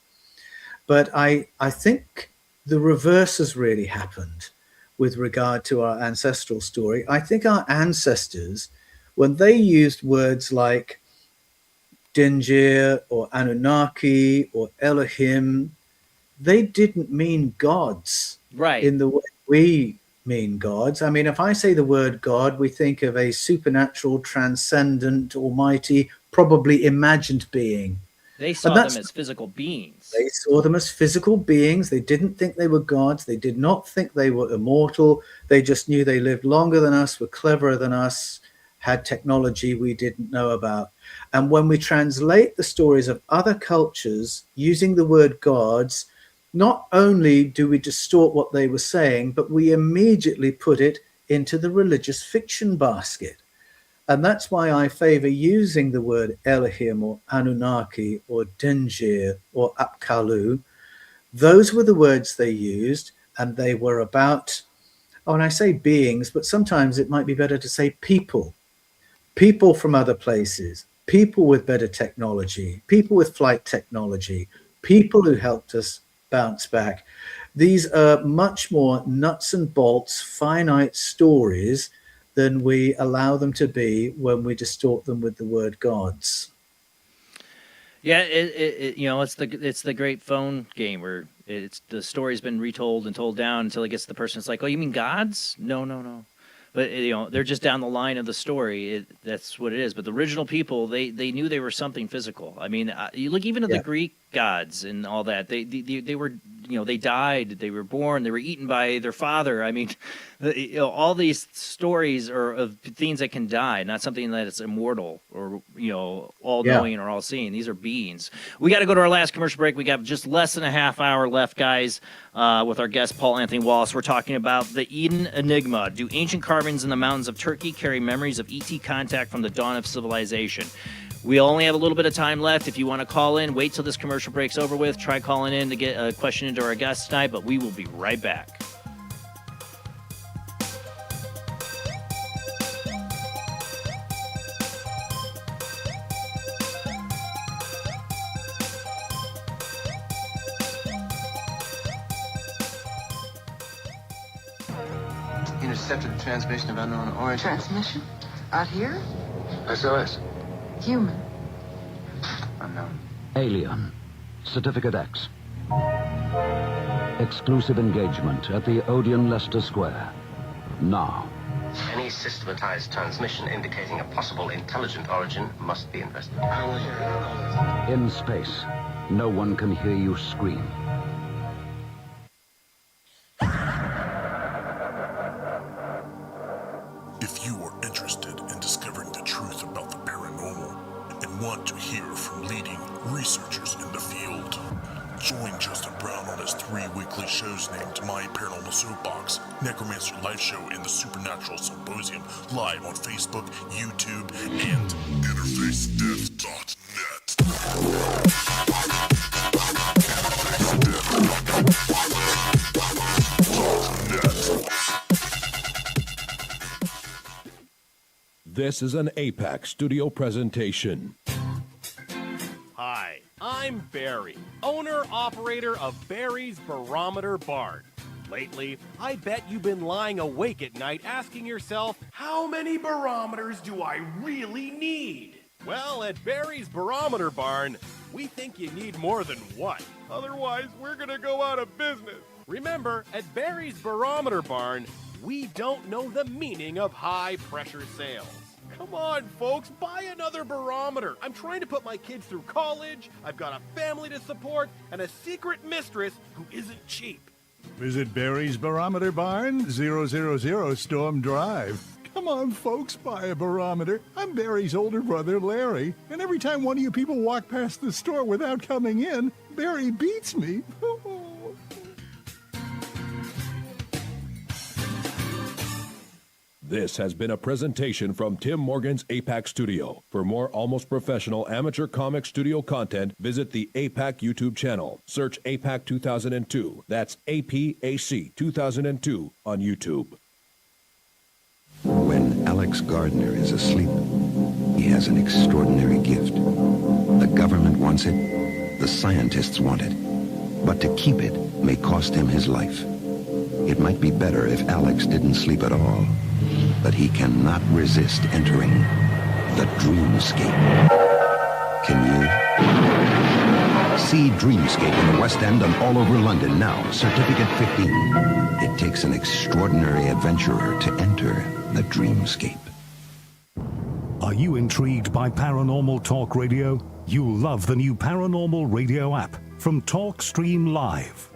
But I think the reverse has really happened with regard to our ancestral story. I think our ancestors, when they used words like Tingir or Anunnaki or Elohim, they didn't mean gods in the way we mean gods. I mean, if I say the word God, we think of a supernatural, transcendent, almighty, probably imagined being. They saw them as physical beings. They saw them as physical beings. They didn't think they were gods. They did not think they were immortal. They just knew they lived longer than us, were cleverer than us, had technology we didn't know about. And when we translate the stories of other cultures using the word gods, not only do we distort what they were saying, but we immediately put it into the religious fiction basket. And that's why I favor using the word Elohim or Anunnaki or Tingir or Apkallu. Those were the words they used, and they were about, and I say beings, but sometimes it might be better to say people. People from other places, people with better technology, people with flight technology, people who helped us bounce back. These are much more nuts and bolts, finite stories than we allow them to be when we distort them with the word gods. Yeah, it's the great phone game where the story's been retold and told down until it gets to the person. It's like, oh, you mean gods? No. But they're just down the line of the story. That's what it is. But the original people, they knew they were something physical. I mean, you look even at the Greek gods and all that. They were, they died, they were born, they were eaten by their father. I mean, all these stories are of things that can die, not something that is immortal or all knowing or all seeing. These are beings. We got to go to our last commercial break. We got just less than a half hour left, guys. With our guest Paul Anthony Wallis, we're talking about the EDEN Enigma. Do ancient carvings in the mountains of Turkey carry memories of ET contact from the dawn of civilization? We only have a little bit of time left. If you want to call in, wait till this commercial break's over with. Try calling in to get a question into our guest tonight, but we will be right back. Intercepted the transmission of unknown origin. Transmission? Out here? SOS. Human. Unknown. Alien. Certificate X. Exclusive engagement at the Odeon Leicester Square. Now. Any systematized transmission indicating a possible intelligent origin must be investigated. I don't want to hear it. In space, no one can hear you scream. If you are interested in discovering the truth about the paranormal and want to hear from leading researchers in the field, join Justin Brown on his 3 weekly shows named My Paranormal Soapbox, Necromancer Live Show, and the Supernatural Symposium, live on Facebook, YouTube, and interfacedeath.net. This is an APAC studio presentation. Hi, I'm Barry, owner-operator of Barry's Barometer Barn. Lately, I bet you've been lying awake at night asking yourself, how many barometers do I really need? Well, at Barry's Barometer Barn, we think you need more than one. Otherwise, we're gonna go out of business. Remember, at Barry's Barometer Barn, we don't know the meaning of high-pressure sales. Come on, folks, buy another barometer. I'm trying to put my kids through college, I've got a family to support, and a secret mistress who isn't cheap. Visit Barry's Barometer Barn, 000 Storm Drive. Come on, folks, buy a barometer. I'm Barry's older brother, Larry, and every time one of you people walk past the store without coming in, Barry beats me. This has been a presentation from Tim Morgan's APAC Studio. For more almost professional amateur comic studio content, visit the APAC YouTube channel. Search APAC 2002. That's APAC 2002 on YouTube. When Alex Gardner is asleep, he has an extraordinary gift. The government wants it, the scientists want it. But to keep it may cost him his life. It might be better if Alex didn't sleep at all. But he cannot resist entering the dreamscape. Can you? See Dreamscape in the West End and all over London now. Certificate 15. It takes an extraordinary adventurer to enter the dreamscape. Are you intrigued by paranormal talk radio? You'll love the new Paranormal Radio app from Talkstream Live.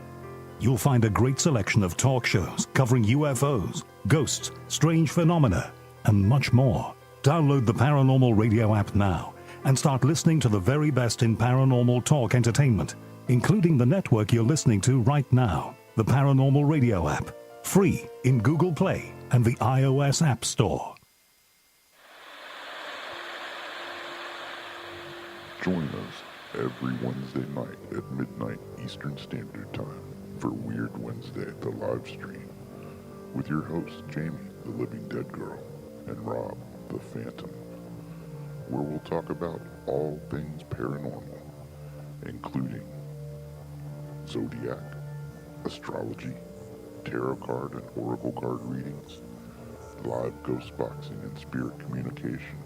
You'll find a great selection of talk shows covering UFOs, ghosts, strange phenomena, and much more. Download the Paranormal Radio app now and start listening to the very best in paranormal talk entertainment, including the network you're listening to right now, the Paranormal Radio app, free in Google Play and the iOS App Store. Join us every Wednesday night at midnight Eastern Standard Time for Weird Wednesday, the live stream, with your hosts Jamie, the Living Dead Girl, and Rob, the Phantom, where we'll talk about all things paranormal, including zodiac, astrology, tarot card and oracle card readings, live ghost boxing and spirit communication,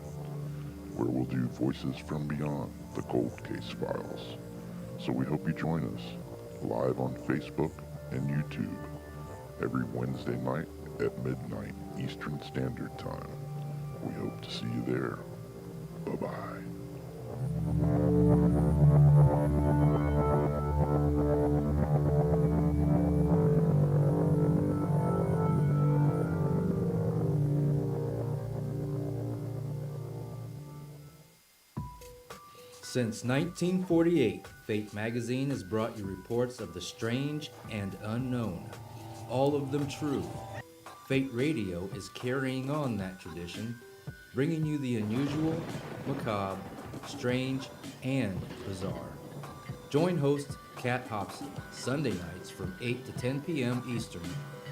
where we'll do Voices from Beyond, the Cold Case Files. So we hope you join us live on Facebook and YouTube every Wednesday night at midnight Eastern Standard Time. We hope to see you there. Bye-bye. Since 1948, Fate magazine has brought you reports of the strange and unknown, all of them true. Fate Radio is carrying on that tradition, bringing you the unusual, macabre, strange, and bizarre. Join host Kat Hobson Sunday nights from 8 to 10 p.m. Eastern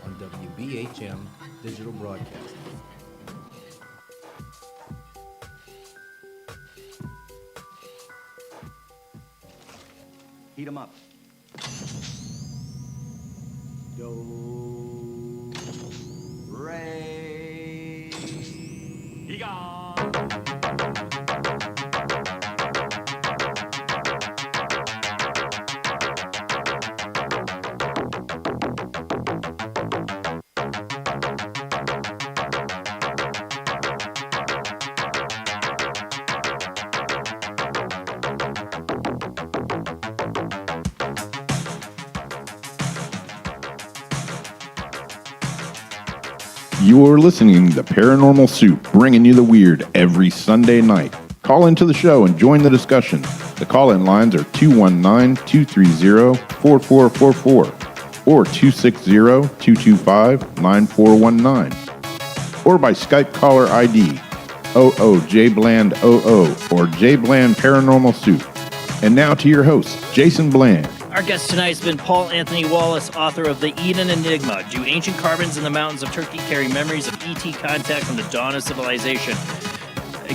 on WBHM Digital Broadcasting. Heat 'em up. Do, re, You're listening to Paranormal Soup, bringing you the weird every Sunday night. Call into the show and join the discussion. The call-in lines are 219-230-4444 or 260-225-9419 or by Skype caller ID OOJBland00 or JBland Paranormal Soup. And now to your host, Jason Bland. Our guest tonight has been Paul Anthony Wallis, author of The EDEN Enigma. Do ancient caverns in the mountains of Turkey carry memories of ET contact from the dawn of civilization?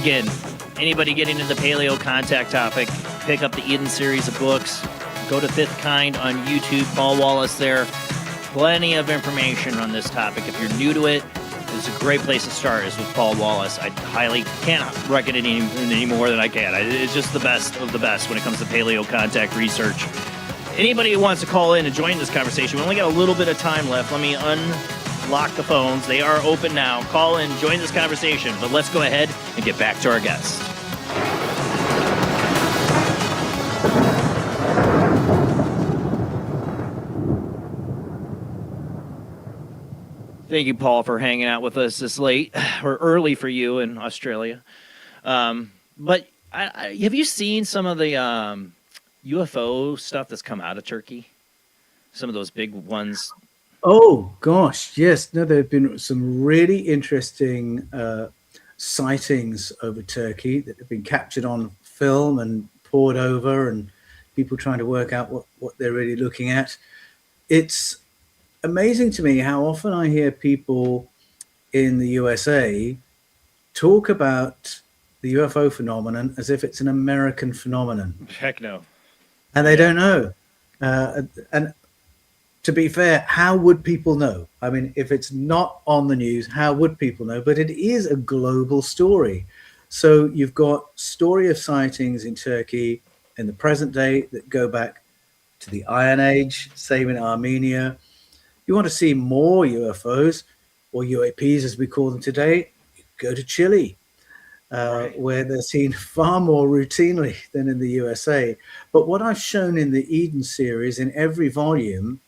Again, anybody getting into the paleo contact topic, pick up the Eden series of books. Go to Fifth Kind on YouTube, Paul Wallis there. Plenty of information on this topic. If you're new to it, it's a great place to start is with Paul Wallis. I highly can't recommend it any more than I can. It's just the best of the best when it comes to paleo contact research. Anybody who wants to call in and join this conversation, we only got a little bit of time left. Let me unlock the phones. They are open now. Call in, join this conversation. But let's go ahead and get back to our guest. Thank you, Paul, for hanging out with us this late or early for you in Australia. But have you seen some of the UFO stuff that's come out of Turkey? Some of those big ones. Oh, gosh, yes. No, there have been some really interesting sightings over Turkey that have been captured on film and poured over, and people trying to work out what they're really looking at. It's amazing to me how often I hear people in the USA talk about the UFO phenomenon as if it's an American phenomenon. Heck no. And they don't know. And to be fair, how would people know? I mean, if it's not on the news, how would people know? But it is a global story. So you've got story of sightings in Turkey in the present day that go back to the Iron Age, same in Armenia. You want to see more UFOs, or UAPs as we call them today, go to Chile, where they're seen far more routinely than in the USA. But what I've shown in the Eden series in every volume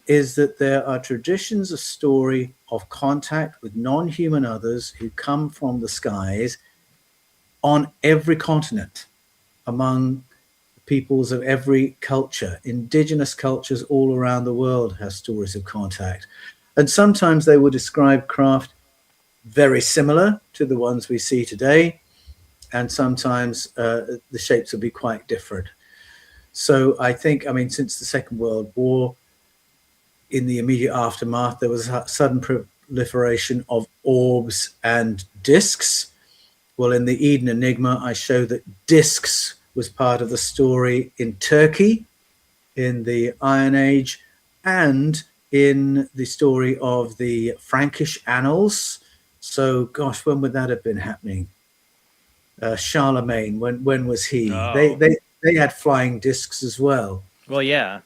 is that there are traditions of story of contact with non-human others who come from the skies on every continent, among peoples of every culture. Indigenous cultures all around the world have stories of contact. And sometimes they will describe craft very similar to the ones we see today. And sometimes the shapes will be quite different. So I think, since the Second World War, in the immediate aftermath, there was a sudden proliferation of orbs and discs. Well, in the Eden Enigma, I show that discs was part of the story in Turkey, in the Iron Age, and in the story of the Frankish annals. So, gosh, when would that have been happening? Charlemagne, when was he? Oh. They had flying discs as well. Well, yeah.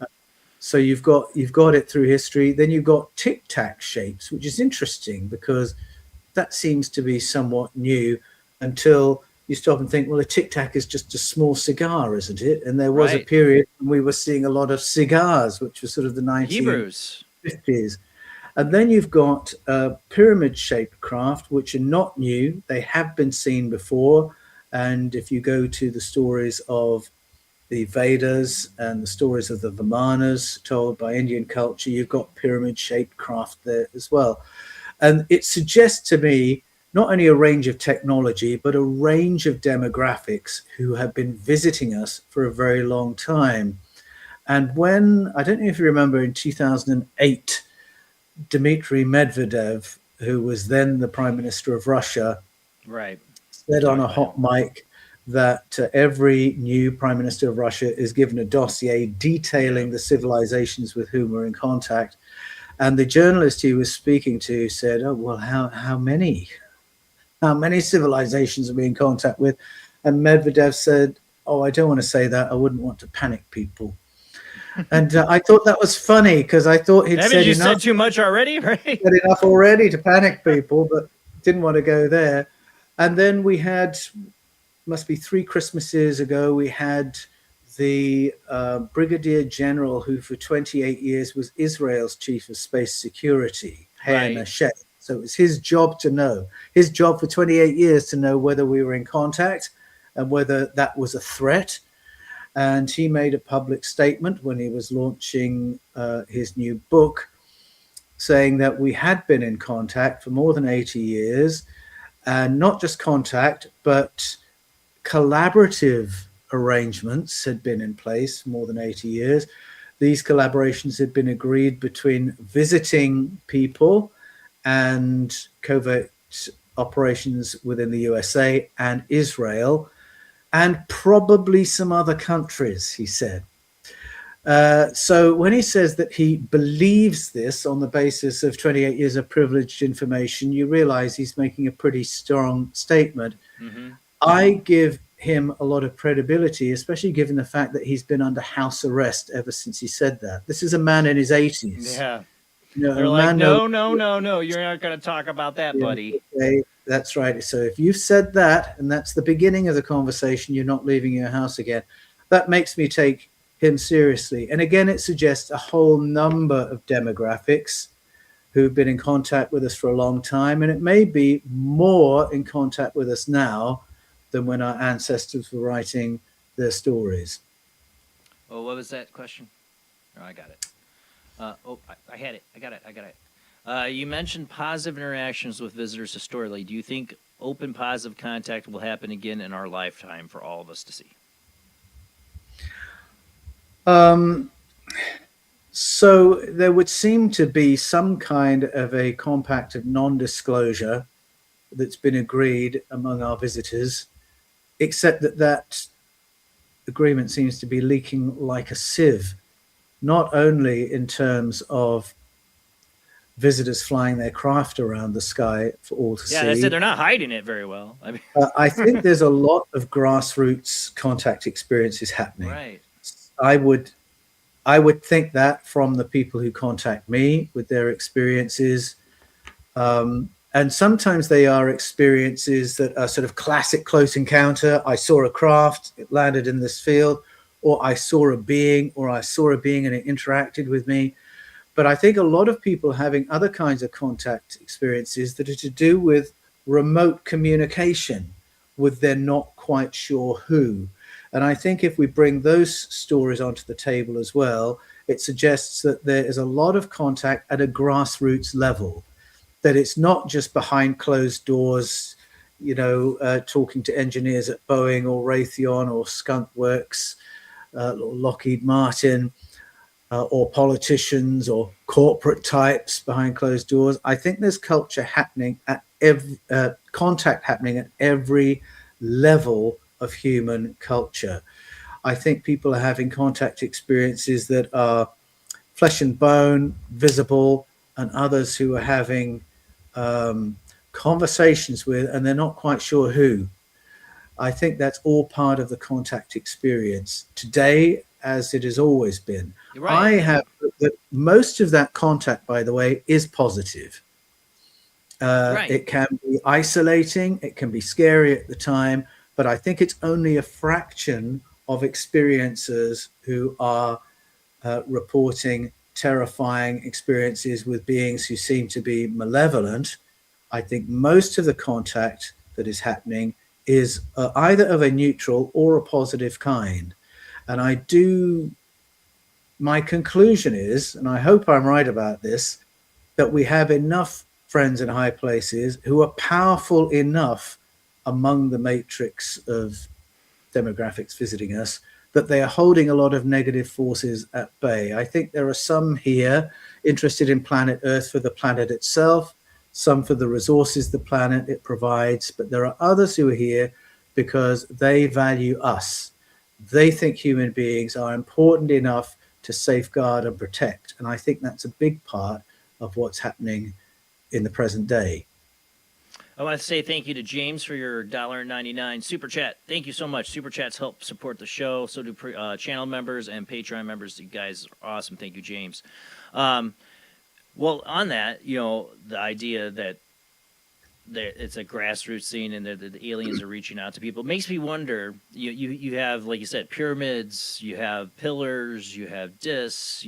So you've got it through history. Then you've got tic-tac shapes, which is interesting because that seems to be somewhat new until you stop and think, well, a tic-tac is just a small cigar, isn't it? And there was a period when we were seeing a lot of cigars, which was sort of the 1950s. And then you've got pyramid-shaped craft, which are not new. They have been seen before. And if you go to the stories of the Vedas and the stories of the Vimanas told by Indian culture, you've got pyramid-shaped craft there as well. And it suggests to me not only a range of technology, but a range of demographics who have been visiting us for a very long time. And when, I don't know if you remember, in 2008, Dmitry Medvedev, who was then the Prime Minister of Russia, said on a hot mic that every new Prime Minister of Russia is given a dossier detailing the civilizations with whom we're in contact. And the journalist he was speaking to said, oh, well, how many civilizations are we in contact with? And Medvedev said, oh, I don't want to say that. I wouldn't want to panic people. And I thought that was funny because I thought he'd said enough. Said too much already, right? Said enough already to panic people, but didn't want to go there. And then we had, must be 3 Christmases ago, we had the Brigadier General who for 28 years was Israel's chief of space security, Haim Eshed. So it was his job to know, his job for 28 years to know whether we were in contact and whether that was a threat. And he made a public statement when he was launching his new book saying that we had been in contact for more than 80 years, and not just contact, but collaborative arrangements had been in place for more than 80 years. These collaborations had been agreed between visiting people and covert operations within the USA and Israel, and probably some other countries, he said. So when he says that he believes this on the basis of 28 years of privileged information, you realize he's making a pretty strong statement. I give him a lot of credibility, especially given the fact that he's been under house arrest ever since he said that. This is a man in his 80s. Yeah. You know, They're a like, man no, knows- no, you're not going to talk about that, buddy. Okay, that's right. So if you've said that, and that's the beginning of the conversation, you're not leaving your house again. That makes me take him seriously. And again, it suggests a whole number of demographics who've been in contact with us for a long time. And it may be more in contact with us now than when our ancestors were writing their stories. Oh, what was that question? Oh, I got it. I had it. I got it. You mentioned positive interactions with visitors historically. Do you think open positive contact will happen again in our lifetime for all of us to see? So there would seem to be some kind of a compact of non-disclosure that's been agreed among our visitors, except that that agreement seems to be leaking like a sieve, not only in terms of visitors flying their craft around the sky for all to see. Yeah, that's it. They're not hiding it very well. I mean, I think there's a lot of grassroots contact experiences happening. right. I would think that from the people who contact me with their experiences. And sometimes they are experiences that are sort of classic close encounter. I saw a craft, it landed in this field, or I saw a being, and it interacted with me. But I think a lot of people having other kinds of contact experiences that are to do with remote communication with they're not quite sure who. And I think if we bring those stories onto the table as well, it suggests that there is a lot of contact at a grassroots level, that it's not just behind closed doors, talking to engineers at Boeing or Raytheon or Skunk Works, or Lockheed Martin, or politicians or corporate types behind closed doors. I think there's culture happening at contact happening at every level of human culture. I think people are having contact experiences that are flesh and bone, visible, and others who are having conversations with, and they're not quite sure who. I think that's all part of the contact experience today, as it has always been. Right. I have that most of that contact, by the way, is positive. Right. It can be isolating, it can be scary at the time, but I think it's only a fraction of experiencers who are reporting terrifying experiences with beings who seem to be malevolent. I think most of the contact that is happening is either of a neutral or a positive kind. And my conclusion is, and I hope I'm right about this, that we have enough friends in high places who are powerful enough among the matrix of demographics visiting us that they are holding a lot of negative forces at bay. I think there are some here interested in planet Earth for the planet itself, some for the resources the planet it provides, but there are others who are here because they value us. They think human beings are important enough to safeguard and protect. And I think that's a big part of what's happening in the present day. I want to say thank you to James for your $1.99 super chat. Thank you so much. Super chats help support the show. So do channel members and Patreon members. You guys are awesome. Thank you, James. Well, on that, the idea that it's a grassroots scene and the aliens are reaching out to people makes me wonder. You have, like you said, pyramids, you have pillars, you have discs.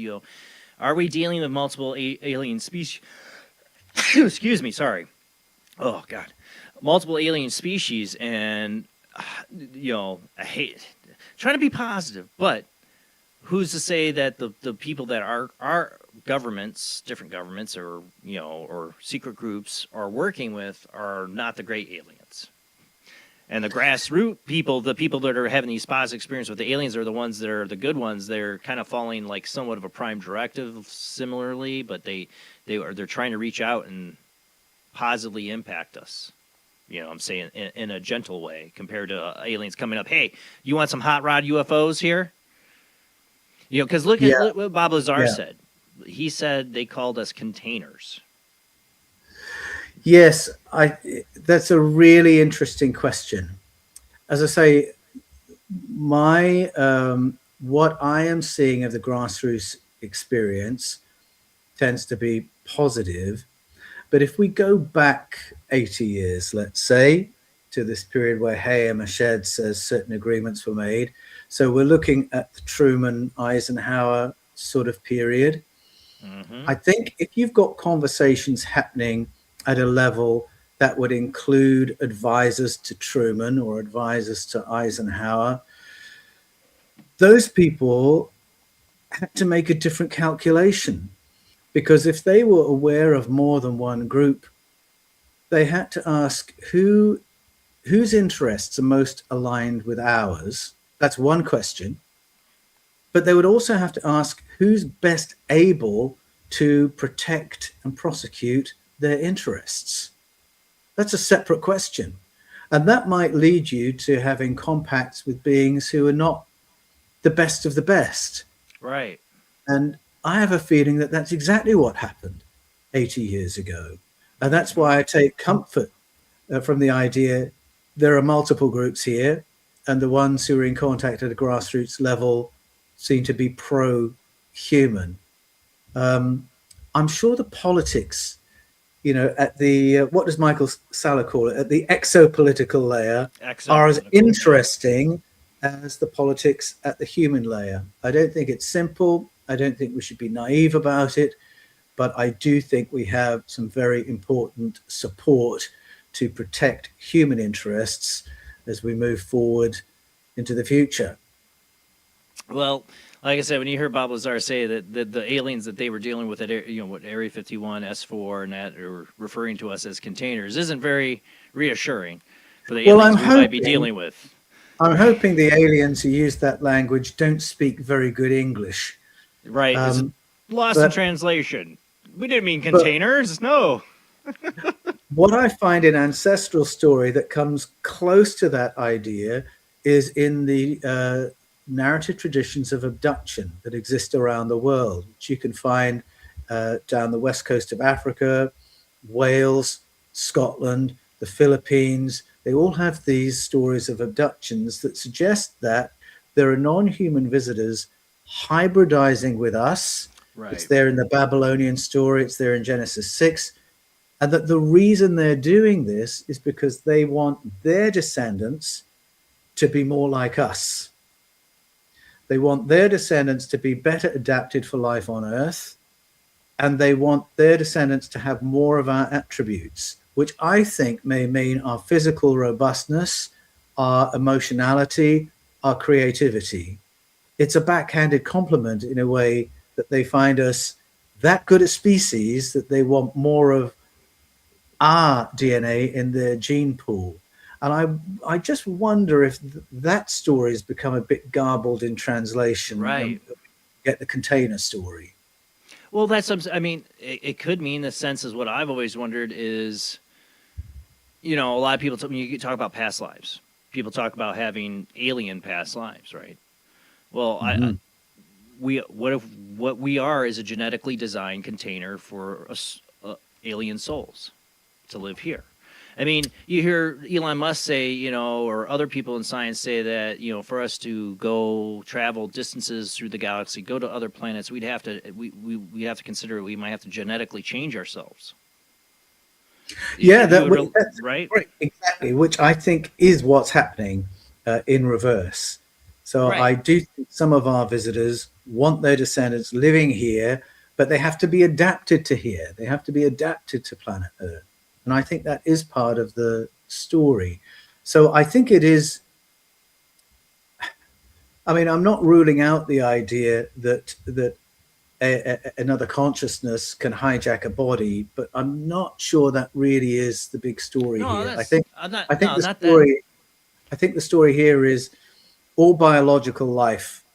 Are we dealing with multiple alien species? Excuse me, sorry. Oh God, multiple alien species, and I hate trying to be positive, but who's to say that the people that are governments, different governments, or or secret groups are working with are not the great aliens? And the grassroots people, the people that are having these positive experience with the aliens, are the ones that are the good ones. They're kind of following like somewhat of a prime directive, similarly, but they're trying to reach out and positively impact us. You know, I'm saying in a gentle way compared to aliens coming up. Hey, you want some hot rod UFOs here? You know, because look at what Bob Lazar said. He said they called us containers. Yes, that's a really interesting question. As I say, my what I am seeing of the grassroots experience tends to be positive. But if we go back 80 years, let's say, to this period where Hayem Ashed says certain agreements were made. So we're looking at the Truman, Eisenhower sort of period. Mm-hmm. I think if you've got conversations happening at a level that would include advisors to Truman or advisors to Eisenhower, those people had to make a different calculation, because if they were aware of more than one group, they had to ask whose interests are most aligned with ours. That's one question. But they would also have to ask who's best able to protect and prosecute their interests. That's a separate question. And that might lead you to having compacts with beings who are not the best of the best. Right. And I have a feeling that that's exactly what happened 80 years ago. And that's why I take comfort from the idea there are multiple groups here, and the ones who are in contact at a grassroots level seem to be pro-human. I'm sure the politics, you know, at the, what does Michael Salla call it, at the exopolitical layer, are as interesting as the politics at the human layer. I don't think it's simple. I don't think we should be naive about it, but I do think we have some very important support to protect human interests as we move forward into the future. Well, like I said, when you hear Bob Lazar say that the aliens that they were dealing with at what Area 51, S4, and that are referring to us as containers isn't very reassuring for the aliens we might be dealing with. I'm hoping the aliens who use that language don't speak very good English. Right. It's lost in translation. We didn't mean containers. No. What I find in ancestral story that comes close to that idea is in the narrative traditions of abduction that exist around the world, which you can find down the west coast of Africa, Wales, Scotland, the Philippines. They all have these stories of abductions that suggest that there are non-human visitors hybridizing with us. Right. It's there in the Babylonian story. It's there in Genesis 6. And that the reason they're doing this is because they want their descendants to be more like us. They want their descendants to be better adapted for life on Earth. And they want their descendants to have more of our attributes, which I think may mean our physical robustness, our emotionality, our creativity. It's a backhanded compliment in a way that they find us that good a species that they want more of our DNA in their gene pool. And I just wonder if that story has become a bit garbled in translation. Right. Get the container story. Well, that's, I mean, it could mean the sense is what I've always wondered is, you know, a lot of people, when you talk about past lives, people talk about having alien past lives, right? Well, what we are is a genetically designed container for alien souls to live here. I mean, you hear Elon Musk say, you know, or other people in science say that, you know, for us to go travel distances through the galaxy, go to other planets, we'd have to we have to consider we might have to genetically change ourselves. Yeah, that's right. Exactly, which I think is what's happening in reverse. So I do think some of our visitors want their descendants living here, but they have to be adapted to here. They have to be adapted to planet Earth. And I think that is part of the story. So I think it is, I mean, I'm not ruling out the idea that another consciousness can hijack a body, but I'm not sure that really is the big story here. I think the story here is all biological life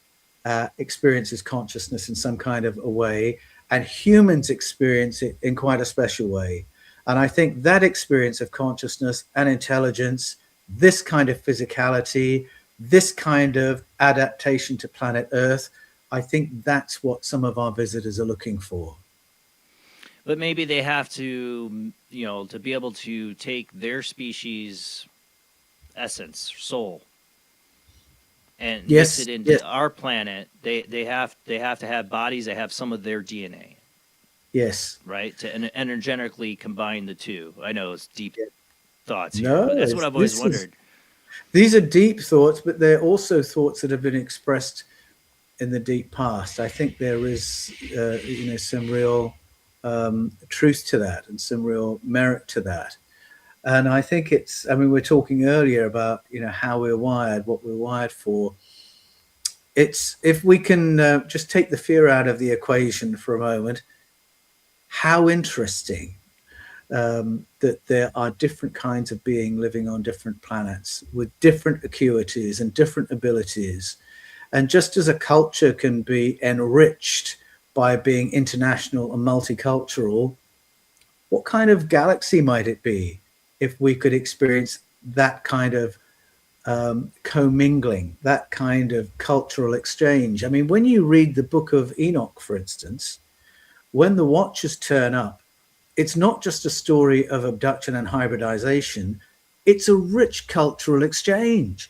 experiences consciousness in some kind of a way, and humans experience it in quite a special way. And I think that experience of consciousness and intelligence, this kind of physicality, this kind of adaptation to planet Earth, I think that's what some of our visitors are looking for. But maybe they have to, to be able to take their species' essence, soul, and mix it into our planet. They have to have bodies that have some of their DNA. Yes. Right? To energetically combine the two. I know it's deep thoughts here, No, but that's what I've always wondered. These are deep thoughts, but they're also thoughts that have been expressed in the deep past. I think there is, some real truth to that and some real merit to that. And I think we were talking earlier about, how we're wired, what we're wired for. It's, if we can just take the fear out of the equation for a moment, how interesting that there are different kinds of being living on different planets with different acuities and different abilities. And just as a culture can be enriched by being international and multicultural, what kind of galaxy might it be if we could experience that kind of commingling, that kind of cultural exchange? I mean, when you read the Book of Enoch, for instance, when the Watchers turn up, it's not just a story of abduction and hybridization, it's a rich cultural exchange.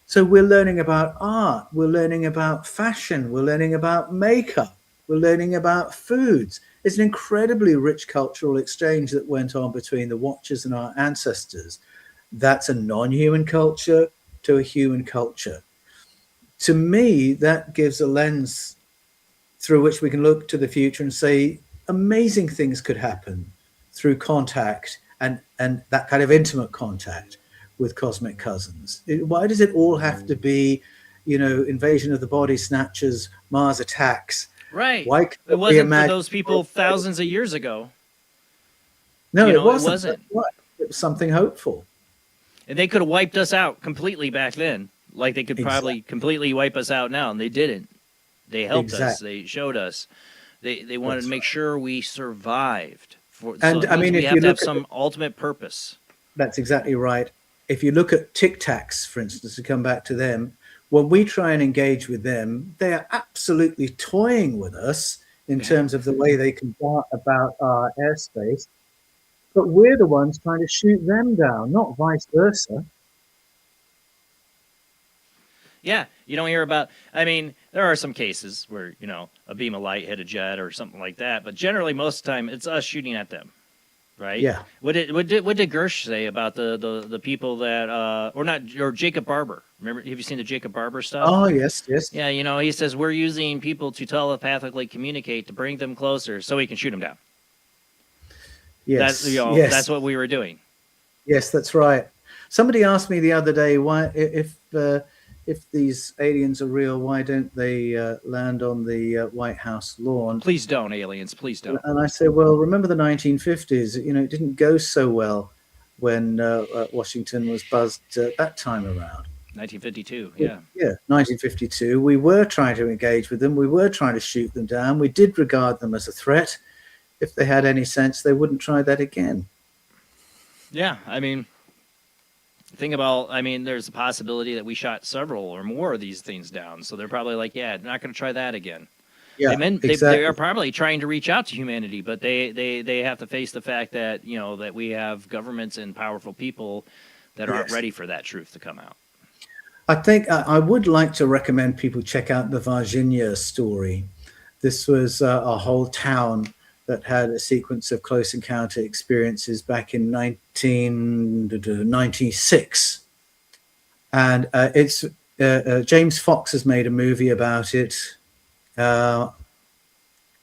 So we're learning about art, we're learning about fashion, we're learning about makeup, we're learning about foods. It's an incredibly rich cultural exchange that went on between the Watchers and our ancestors. That's a non-human culture to a human culture. To me, that gives a lens through which we can look to the future and say amazing things could happen through contact and that kind of intimate contact with cosmic cousins. Why does it all have to be, invasion of the body snatchers, Mars attacks? Right. Why it wasn't for those people thousands of years ago. No, it wasn't. It was something hopeful. And they could have wiped us out completely back then. Like they could probably completely wipe us out now, and they didn't. They helped us. They showed us. They wanted to make sure we survived. We have to have some ultimate purpose. That's exactly right. If you look at Tic Tacs, for instance, to come back to them, when we try and engage with them, they are absolutely toying with us in terms of the way they can dart about our airspace. But we're the ones trying to shoot them down, not vice versa. Yeah, you don't hear about, there are some cases where, a beam of light hit a jet or something like that, but generally most of the time it's us shooting at them, right? Yeah. What did Gersh say about the people that, or Jacob Barber? Remember, have you seen the Jacob Barber stuff? Oh, yes. Yeah, he says we're using people to telepathically communicate to bring them closer so we can shoot them down. Yes, that's what we were doing. Yes, that's right. Somebody asked me the other day, why, if these aliens are real, why don't they land on the White House lawn? Please don't, aliens. Please don't. And I say, well, remember the 1950s? It didn't go so well when Washington was buzzed that time around. 1952, yeah. Yeah, 1952. We were trying to engage with them. We were trying to shoot them down. We did regard them as a threat. If they had any sense, they wouldn't try that again. Yeah, think about, there's a possibility that we shot several or more of these things down. So they're probably like, yeah, not going to try that again. Yeah, exactly. They are probably trying to reach out to humanity, but they have to face the fact that, that we have governments and powerful people that aren't ready for that truth to come out. I think I would like to recommend people check out the Virginia story. This was a whole town that had a sequence of close encounter experiences back in 1996. And it's James Fox has made a movie about it. I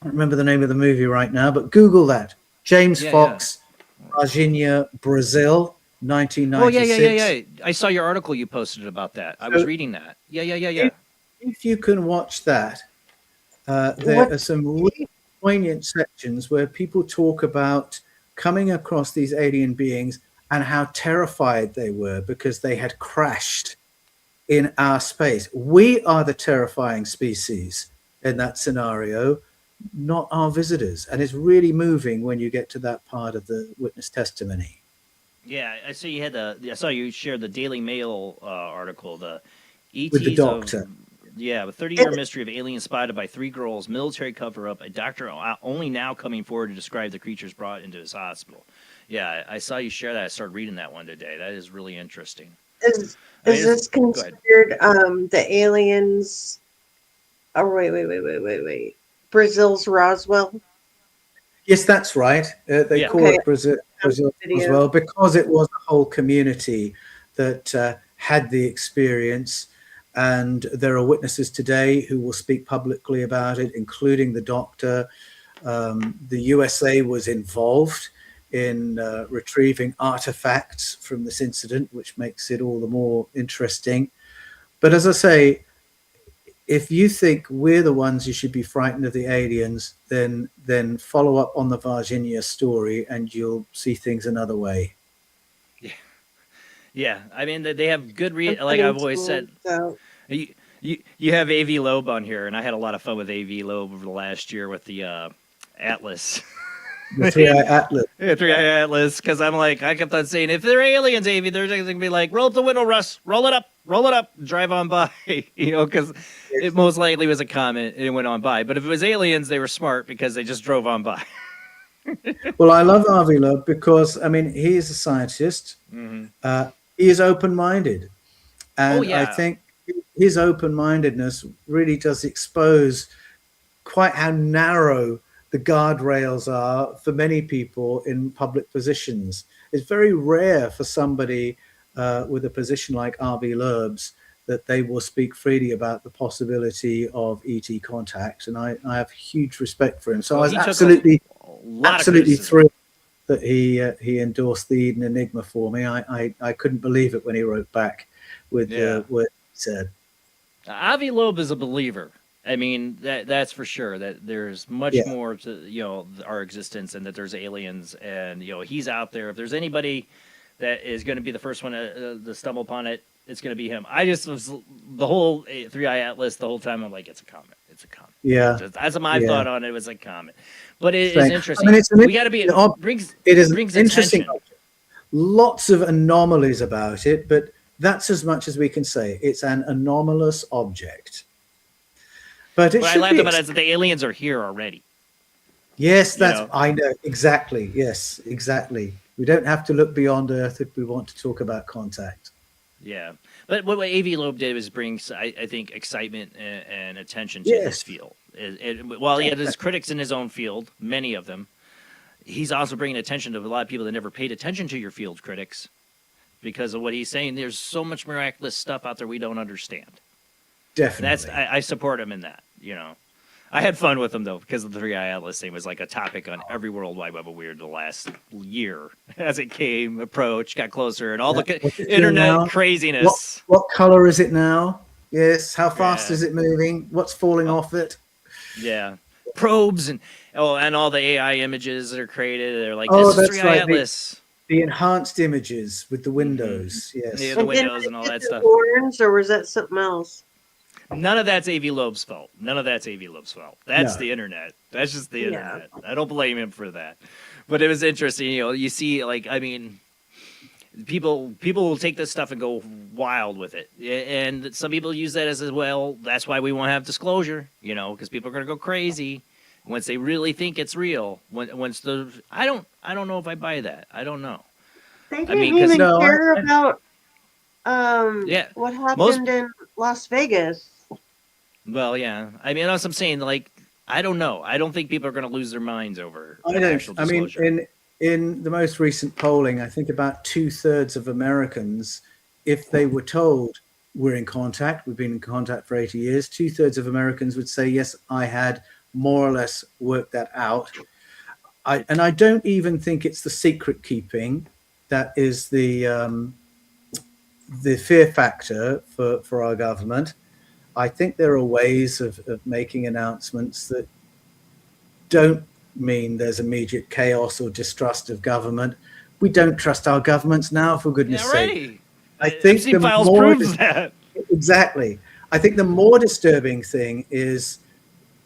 don't remember the name of the movie right now, but Google that. James Fox, Virginia, Brazil, 1996. Oh, yeah. I saw your article you posted about that. I was reading that. Yeah. If you can watch that, there are some really poignant sections where people talk about coming across these alien beings and how terrified they were because they had crashed in our space. We are the terrifying species in that scenario. not our visitors. And it's really moving when you get to that part of the witness testimony. Yeah, I see you had I saw you shared the Daily Mail article, the ETs With the doctor. Yeah, a 30-year mystery of aliens spotted by 3 girls, military cover-up, a doctor only now coming forward to describe the creatures brought into his hospital. Yeah, I saw you share that. I started reading that one today. That is really interesting. Is this considered the aliens? Oh, wait. Brazil's Roswell? Yes, that's right. They call it Brazil as well, because it was a whole community that had the experience. And there are witnesses today who will speak publicly about it, including the doctor. The USA was involved in retrieving artifacts from this incident, which makes it all the more interesting. But as I say, if you think we're the ones who should be frightened of the aliens, then follow up on the Virginia story and you'll see things another way. Yeah, I mean, they have good like I've always said. You have A.V. Loeb on here, and I had a lot of fun with A.V. Loeb over the last year with the Atlas. The 3-eye Atlas. Yeah, 3-eye Atlas, because I kept on saying, if they're aliens, A.V., they're going to be like, roll up the window, Russ, roll it up, drive on by, because it most likely was a comet, and it went on by. But if it was aliens, they were smart because they just drove on by. Well, I love A.V. Loeb because, I mean, he is a scientist. Mm-hmm. He is open-minded. And I think his open-mindedness really does expose quite how narrow the guardrails are for many people in public positions. It's very rare for somebody with a position like R.V. Loeb's that they will speak freely about the possibility of ET contact. And I have huge respect for him. So I was absolutely thrilled that he endorsed the Eden Enigma for me. I couldn't believe it when he wrote back with what he said. Avi Loeb is a believer. I mean, that's for sure, that there's much more to, our existence, and that there's aliens, and, he's out there. If there's anybody that is going to be the first one to stumble upon it, it's going to be him. I just was the whole 3-eye Atlas the whole time. I'm like, it's a comet. It's a comet. Yeah. That's my thought on it. It was a comet. But it is interesting. I mean, we got to be, it brings interesting attention. Lots of anomalies about it, but that's as much as we can say. It's an anomalous object. But what I laughed about is that the aliens are here already. Yes, I know. Exactly. Yes, exactly. We don't have to look beyond Earth if we want to talk about contact. Yeah. But what A.V. Loeb did was bring, I think, excitement and attention to his field. While he had his critics in his own field, many of them, he's also bringing attention to a lot of people that never paid attention to your field critics because of what he's saying. There's so much miraculous stuff out there we don't understand. Definitely. I support him in that, I had fun with him, though, because the 3-eye Atlas thing was like a topic on every World Wide Web of Weird the last year as it approached, got closer, and all the internet craziness. What color is it now? Yes. How fast is it moving? What's falling off it? Yeah. Probes and all the AI images that are created. They're like, this is 3-eye Atlas. The enhanced images with the windows. Yes. Yeah, the windows and all that stuff. Horns, or was that something else? None of that's A.V. Loeb's fault. That's the internet. That's just the internet. I don't blame him for that. But it was interesting. You see, people will take this stuff and go wild with it. And some people use that as well. That's why we won't have disclosure, because people are going to go crazy once they really think it's real. I don't know if I buy that. I don't know. They didn't even care about what happened in Las Vegas. Well, yeah. I mean, that's what I'm saying. I don't know. I don't think people are going to lose their minds over actual disclosure. I mean, in the most recent polling, I think about 2/3 of Americans, if they were told we're in contact, we've been in contact for 80 years, 2/3 of Americans would say, yes, I had more or less worked that out. I don't even think it's the secret keeping that is the fear factor for our government. I think there are ways of making announcements that don't mean there's immediate chaos or distrust of government. We don't trust our governments now, for goodness sake. I think the files more proves that. Exactly. I think the more disturbing thing is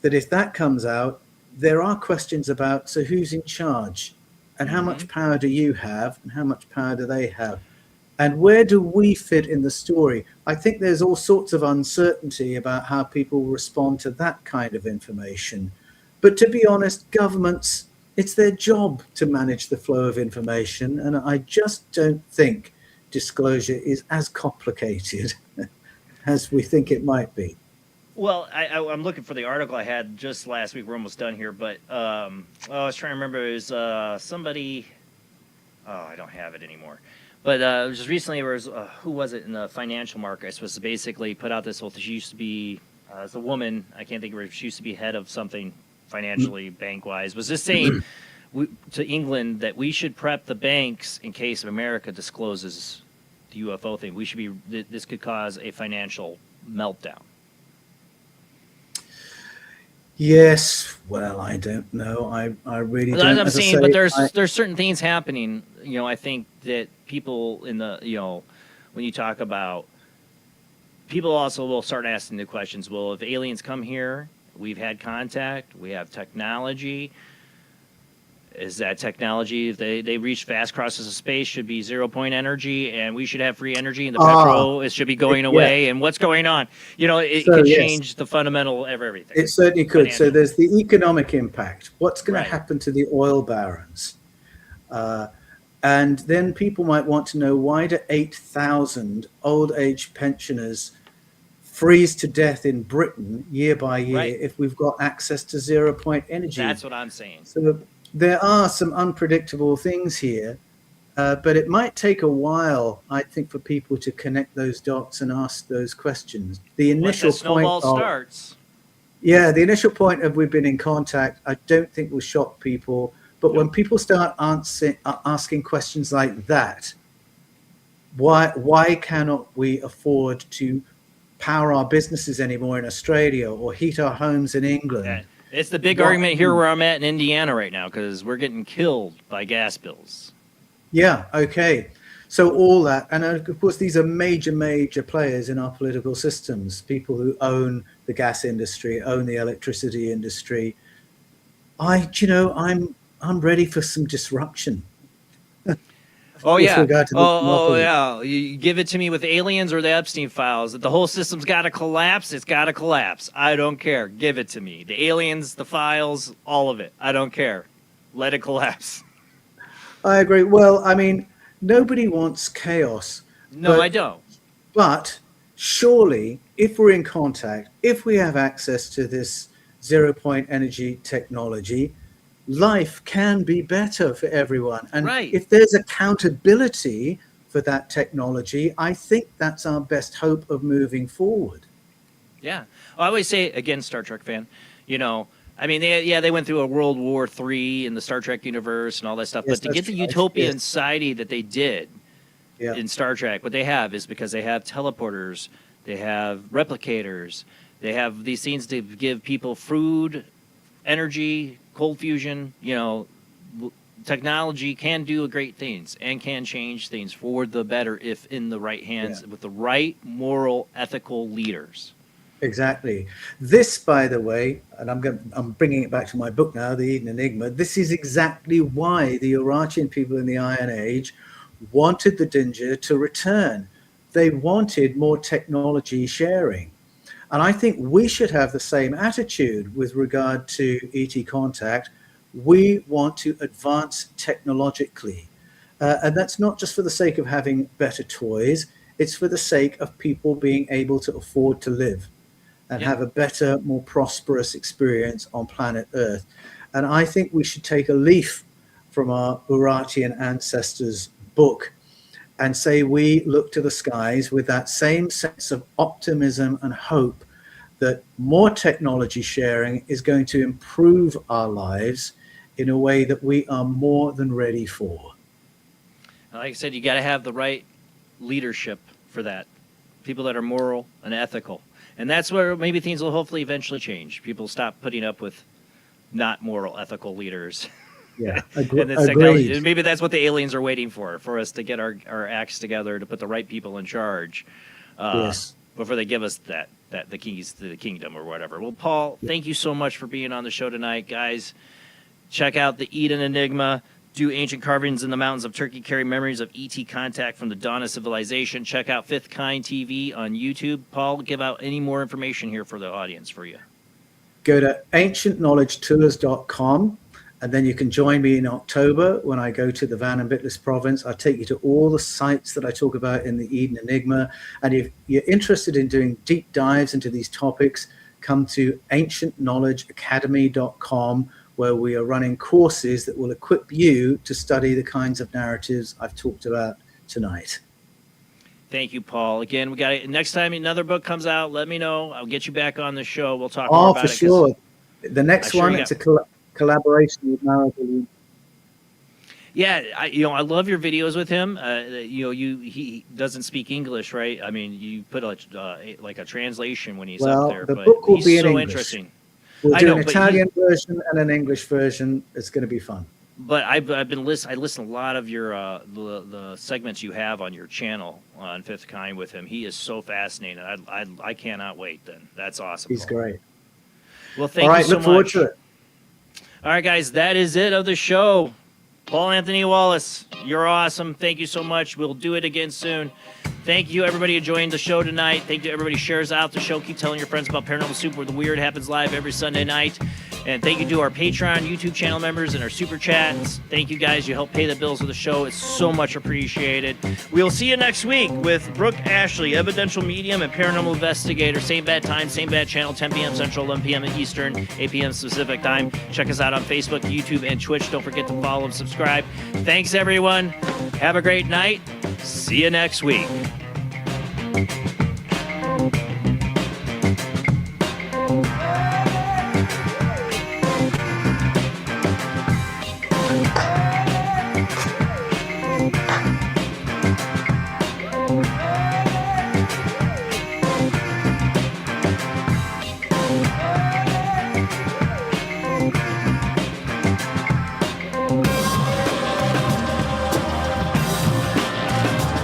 that if that comes out, there are questions about, so who's in charge, and how much power do you have, and how much power do they have, and where do we fit in the story? I think there's all sorts of uncertainty about how people respond to that kind of information. But to be honest, governments, it's their job to manage the flow of information, and I just don't think disclosure is as complicated as we think it might be. Well, I'm looking for the article I had just last week. We're almost done here, but I was trying to remember. It was somebody. Oh, I don't have it anymore. But just recently, there was who was it in the financial market? I supposed to basically put out this whole. She used to be as a woman. I can't think of her. She used to be head of something financially, bank-wise. Was just saying to England that we should prep the banks in case America discloses the UFO thing. We should be. This could cause a financial meltdown. Yes, well, I don't know. I really don't. As I'm As I saying, say, but there's certain things happening. You know, I think that people in the, you know, when you talk about, people also will start asking the questions. Well, if aliens come here, we've had contact, we have technology. Is that technology, if they reach vast crosses of space, should be 0-point energy, and we should have free energy, and the petrol it should be going away, and what's going on? You know, it could change the fundamental of everything. It certainly could. So there's the economic impact. What's going to happen to the oil barons? And then people might want to know, why do 8,000 old age pensioners freeze to death in Britain year by year if we've got access to 0-point energy? That's what I'm saying. So there are some unpredictable things here, but it might take a while, I think, for people to connect those dots and ask those questions. The initial Once the snowball point starts. Yeah, the initial point of we've been in contact, I don't think will shock people. But when people start asking questions like that, why cannot we afford to power our businesses anymore in Australia or heat our homes in England? Yeah. It's the big argument here where I'm at in Indiana right now, because we're getting killed by gas bills. Yeah, okay. So all that, and of course, these are major players in our political systems, people who own the gas industry, own the electricity industry. I'm ready for some disruption. Oh yeah. Oh yeah. You give it to me with aliens or the Epstein files. That the whole system's got to collapse. It's got to collapse. I don't care. Give it to me. The aliens, the files, all of it. I don't care. Let it collapse. I agree. Well, I mean, nobody wants chaos. No, I don't. But surely, if we're in contact, if we have access to this 0-point energy technology, life can be better for everyone. And if there's accountability for that technology, I think that's our best hope of moving forward. Yeah. I always say, again, Star Trek fan, you know, I mean, they went through a World War III in the Star Trek universe and all that stuff. Yes, but to get the utopian society that they did in Star Trek, what they have is because they have teleporters, they have replicators, they have these things to give people food, energy, cold fusion. You know, technology can do great things and can change things for the better if in the right hands with the right moral, ethical leaders. Exactly. This, by the way, and I'm bringing it back to my book now, The Eden Enigma. This is exactly why the Urartian people in the Iron Age wanted the Dinja to return. They wanted more technology sharing. And I think we should have the same attitude with regard to ET contact. We want to advance technologically. And that's not just for the sake of having better toys. It's for the sake of people being able to afford to live and have a better, more prosperous experience on planet Earth. And I think we should take a leaf from our Urartian ancestors' book and say we look to the skies with that same sense of optimism and hope that more technology sharing is going to improve our lives in a way that we are more than ready for. Like I said, you got to have the right leadership for that. People that are moral and ethical. And that's where maybe things will hopefully eventually change. People stop putting up with not moral, ethical leaders. Yeah, and this technology, maybe that's what the aliens are waiting for us to get our acts together to put the right people in charge before they give us that the keys to the kingdom or whatever. Well, Paul, thank you so much for being on the show tonight, guys. Check out the Eden Enigma. Do ancient carvings in the mountains of Turkey carry memories of ET contact from the dawn of civilization? Check out Fifth Kind TV on YouTube. Paul, give out any more information here for the audience for you. Go to ancientknowledgetours.com, and then you can join me in October when I go to the Van and Bitlis province. I'll take you to all the sites that I talk about in the Eden Enigma. And if you're interested in doing deep dives into these topics, come to ancientknowledgeacademy.com, where we are running courses that will equip you to study the kinds of narratives I've talked about tonight. Thank you, Paul. Again, we got it. Next time another book comes out, let me know. I'll get you back on the show. We'll talk more about it. Oh, for sure. The next one, it's a collaboration with Marilyn. Yeah, I love your videos with him. He doesn't speak English, right? I mean, you put like a translation when he's up there. The but book will he's be in so English. Interesting. We'll do an Italian version and an English version. It's going to be fun. But I listen a lot of your the segments you have on your channel on Fifth Kind with him. He is so fascinating. I cannot wait. Then that's awesome. He's great. Well, thank you so much. Look forward to it. All right, guys, that is it of the show. Paul Anthony Wallis, you're awesome. Thank you so much. We'll do it again soon. Thank you, everybody, who joined the show tonight. Thank you, everybody who shares out the show. Keep telling your friends about Paranormal Soup, where the weird happens live every Sunday night. And thank you to our Patreon, YouTube channel members, and our Super Chats. Thank you, guys. You help pay the bills of the show. It's so much appreciated. We'll see you next week with Brooke Ashley, Evidential Medium and Paranormal Investigator. Same bad time, same bad channel, 10 p.m. Central, 11 p.m. Eastern, 8 p.m. Pacific time. Check us out on Facebook, YouTube, and Twitch. Don't forget to follow and subscribe. Thanks, everyone. Have a great night. See you next week.